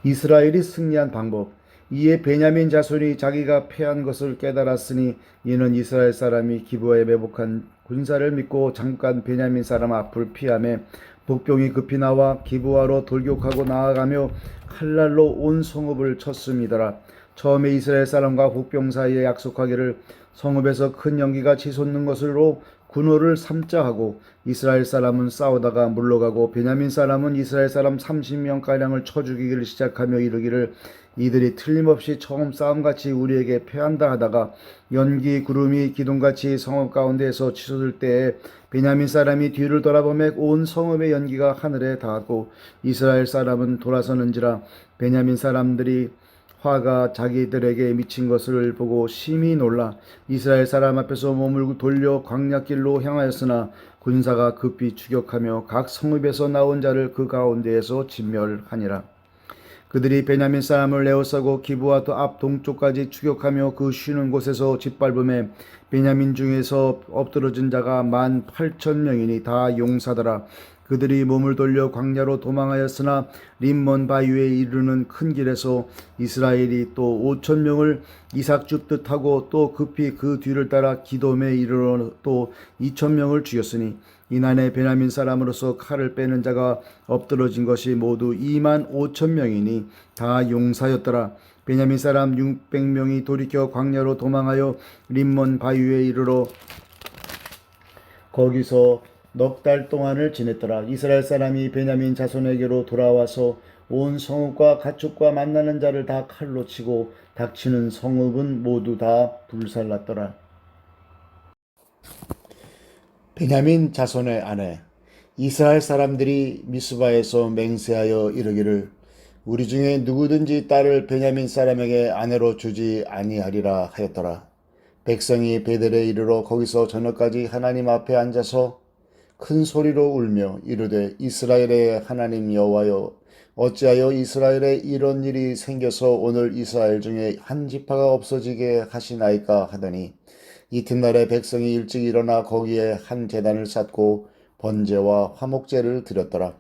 이스라엘이 승리한 방법. 이에 베냐민 자손이 자기가 패한 것을 깨달았으니 이는 이스라엘 사람이 기브아에 매복한 군사를 믿고 잠깐 베냐민 사람 앞을 피하며 북병이 급히 나와 기브아로 돌격하고 나아가며 칼날로 온 성읍을 쳤음이더라. 처음에 이스라엘 사람과 북병 사이에 약속하기를 성읍에서 큰 연기가 치솟는 것으로 군호를 삼자 하고 이스라엘 사람은 싸우다가 물러가고 베냐민 사람은 이스라엘 사람 30명가량을 쳐 죽이기를 시작하며 이르기를 이들이 틀림없이 처음 싸움같이 우리에게 패한다 하다가 연기 구름이 기둥같이 성읍 가운데에서 치솟을 때에 베냐민 사람이 뒤를 돌아보매 온 성읍의 연기가 하늘에 닿았고 이스라엘 사람은 돌아서는지라. 베냐민 사람들이 화가 자기들에게 미친 것을 보고 심히 놀라 이스라엘 사람 앞에서 몸을 돌려 광야길로 향하였으나 군사가 급히 추격하며 각 성읍에서 나온 자를 그 가운데에서 진멸하니라. 그들이 베냐민 사람을 에워싸고 기브와 앞 동쪽까지 추격하며 그 쉬는 곳에서 짓밟음에 베냐민 중에서 엎드러진 자가 18,000명이니 다 용사더라. 그들이 몸을 돌려 광야로 도망하였으나 림몬 바위에 이르는 큰 길에서 이스라엘이 또 5,000명을 이삭 줍듯 하고 또 급히 그 뒤를 따라 기돔에 이르러 또 2,000명을 죽였으니 이난에 베냐민 사람으로서 칼을 빼는 자가 엎드러진 것이 모두 25,000명이니 다 용사였더라. 베냐민 사람 600명이 돌이켜 광야로 도망하여 림몬 바위에 이르러 거기서 넉 달 동안을 지냈더라. 이스라엘 사람이 베냐민 자손에게로 돌아와서 온 성읍과 가축과 만나는 자를 다 칼로 치고 닥치는 성읍은 모두 다 불살랐더라. 베냐민 자손의 아내 이스라엘 사람들이 미스바에서 맹세하여 이르기를 우리 중에 누구든지 딸을 베냐민 사람에게 아내로 주지 아니하리라 하였더라. 백성이 베델에 이르러 거기서 저녁까지 하나님 앞에 앉아서 큰 소리로 울며 이르되 이스라엘의 하나님 여호와여 어찌하여 이스라엘에 이런 일이 생겨서 오늘 이스라엘 중에 한 지파가 없어지게 하시나이까 하더니 이튿날에 백성이 일찍 일어나 거기에 한 제단을 쌓고 번제와 화목제를 드렸더라.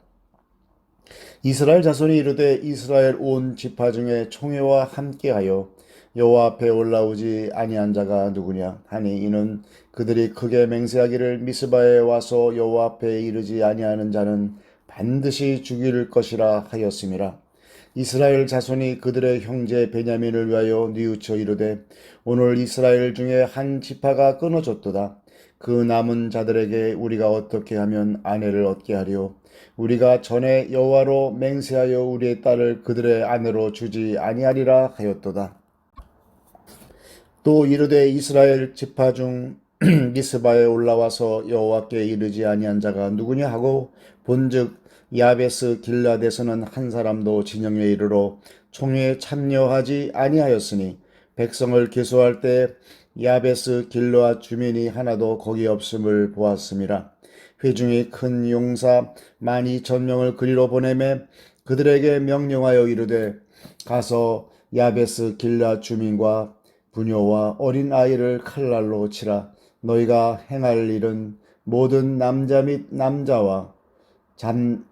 이스라엘 자손이 이르되 이스라엘 온 지파 중에 총회와 함께하여 여호와 앞에 올라오지 아니한 자가 누구냐 하니 이는 그들이 크게 맹세하기를 미스바에 와서 여호와 앞에 이르지 아니하는 자는 반드시 죽일 것이라 하였음이라. 이스라엘 자손이 그들의 형제 베냐민을 위하여 뉘우쳐 이르되 오늘 이스라엘 중에 한 지파가 끊어졌도다. 그 남은 자들에게 우리가 어떻게 하면 아내를 얻게 하리요? 우리가 전에 여호와로 맹세하여 우리의 딸을 그들의 아내로 주지 아니하리라 하였도다. 또 이르되 이스라엘 지파 중 미스바에 올라와서 여호와께 이르지 아니한 자가 누구냐 하고 본즉 야베스 길라데서는 한 사람도 진영에 이르러 총회에 참여하지 아니하였으니 백성을 계수할 때 야베스 길르앗 주민이 하나도 거기 없음을 보았음이라. 회중이 큰 용사 12,000명을 그리로 보내매 그들에게 명령하여 이르되 가서 야베스 길르앗 주민과 부녀와 어린 아이를 칼날로 치라. 너희가 행할 일은 모든 남자 및 남자와 잔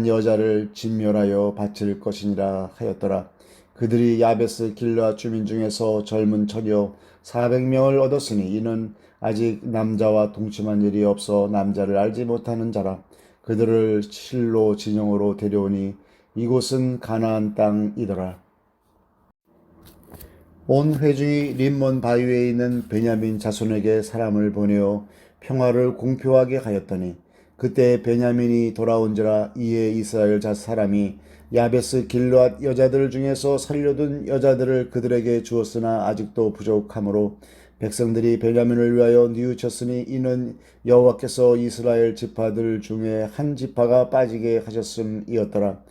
여자를 진멸하여 바칠 것이니라 하였더라. 그들이 야베스 길르앗 주민 중에서 젊은 처녀 400명을 얻었으니 이는 아직 남자와 동침한 일이 없어 남자를 알지 못하는 자라. 그들을 실로 진영으로 데려오니 이곳은 가나안 땅이더라. 온 회중이 림몬 바위에 있는 베냐민 자손에게 사람을 보내어 평화를 공표하게 하였더니 그때 베냐민이 돌아온지라. 이에 이스라엘 사람이 야베스 길르앗 여자들 중에서 살려둔 여자들을 그들에게 주었으나 아직도 부족하므로 백성들이 베냐민을 위하여 뉘우쳤으니 이는 여호와께서 이스라엘 지파들 중에 한 지파가 빠지게 하셨음이었더라.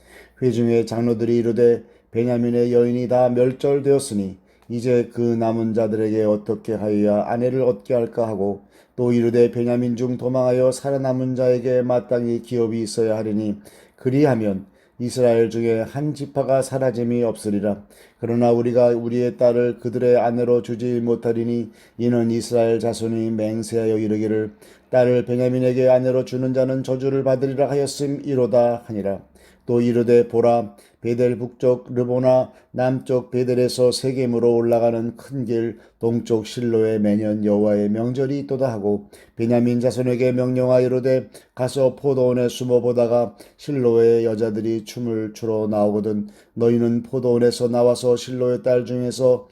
회중의 장로들이 이르되 베냐민의 여인이 다 멸절되었으니 이제 그 남은 자들에게 어떻게 하여야 아내를 얻게 할까 하고 또 이르되 베냐민 중 도망하여 살아남은 자에게 마땅히 기업이 있어야 하리니 그리하면 이스라엘 중에 한 지파가 사라짐이 없으리라. 그러나 우리가 우리의 딸을 그들의 아내로 주지 못하리니 이는 이스라엘 자손이 맹세하여 이르기를 딸을 베냐민에게 아내로 주는 자는 저주를 받으리라 하였음이로다 하니라. 또 이르되 보라 베델 북쪽 르보나 남쪽 베델에서 세겜으로 올라가는 큰 길 동쪽 실로에 매년 여호와의 명절이 있도다 하고 베냐민 자손에게 명령하여 이르되 가서 포도원에 숨어 보다가 실로의 여자들이 춤을 추러 나오거든 너희는 포도원에서 나와서 실로의 딸 중에서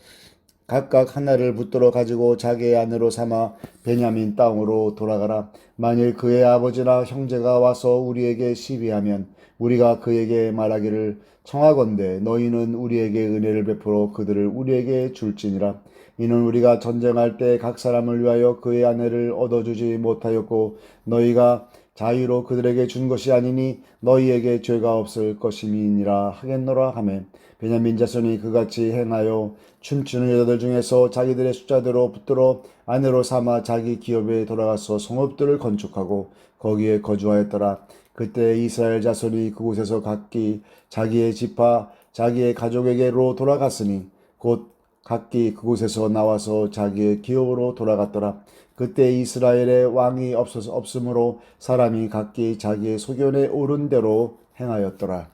각각 하나를 붙들어 가지고 자기의 아내로 삼아 베냐민 땅으로 돌아가라. 만일 그의 아버지나 형제가 와서 우리에게 시비하면 우리가 그에게 말하기를 청하건대 너희는 우리에게 은혜를 베풀어 그들을 우리에게 줄지니라. 이는 우리가 전쟁할 때 각 사람을 위하여 그의 아내를 얻어주지 못하였고 너희가 자유로 그들에게 준 것이 아니니 너희에게 죄가 없을 것임이니라 하겠노라 하며 베냐민 자손이 그같이 행하여 춤추는 여자들 중에서 자기들의 숫자대로 붙들어 아내로 삼아 자기 기업에 돌아가서 성읍들을 건축하고 거기에 거주하였더라. 그때 이스라엘 자손이 그곳에서 각기 자기의 지파 자기의 가족에게로 돌아갔으니 곧 각기 그곳에서 나와서 자기의 기업으로 돌아갔더라. 그때 이스라엘의 왕이 없으므로 사람이 각기 자기의 소견에 오른 대로 행하였더라.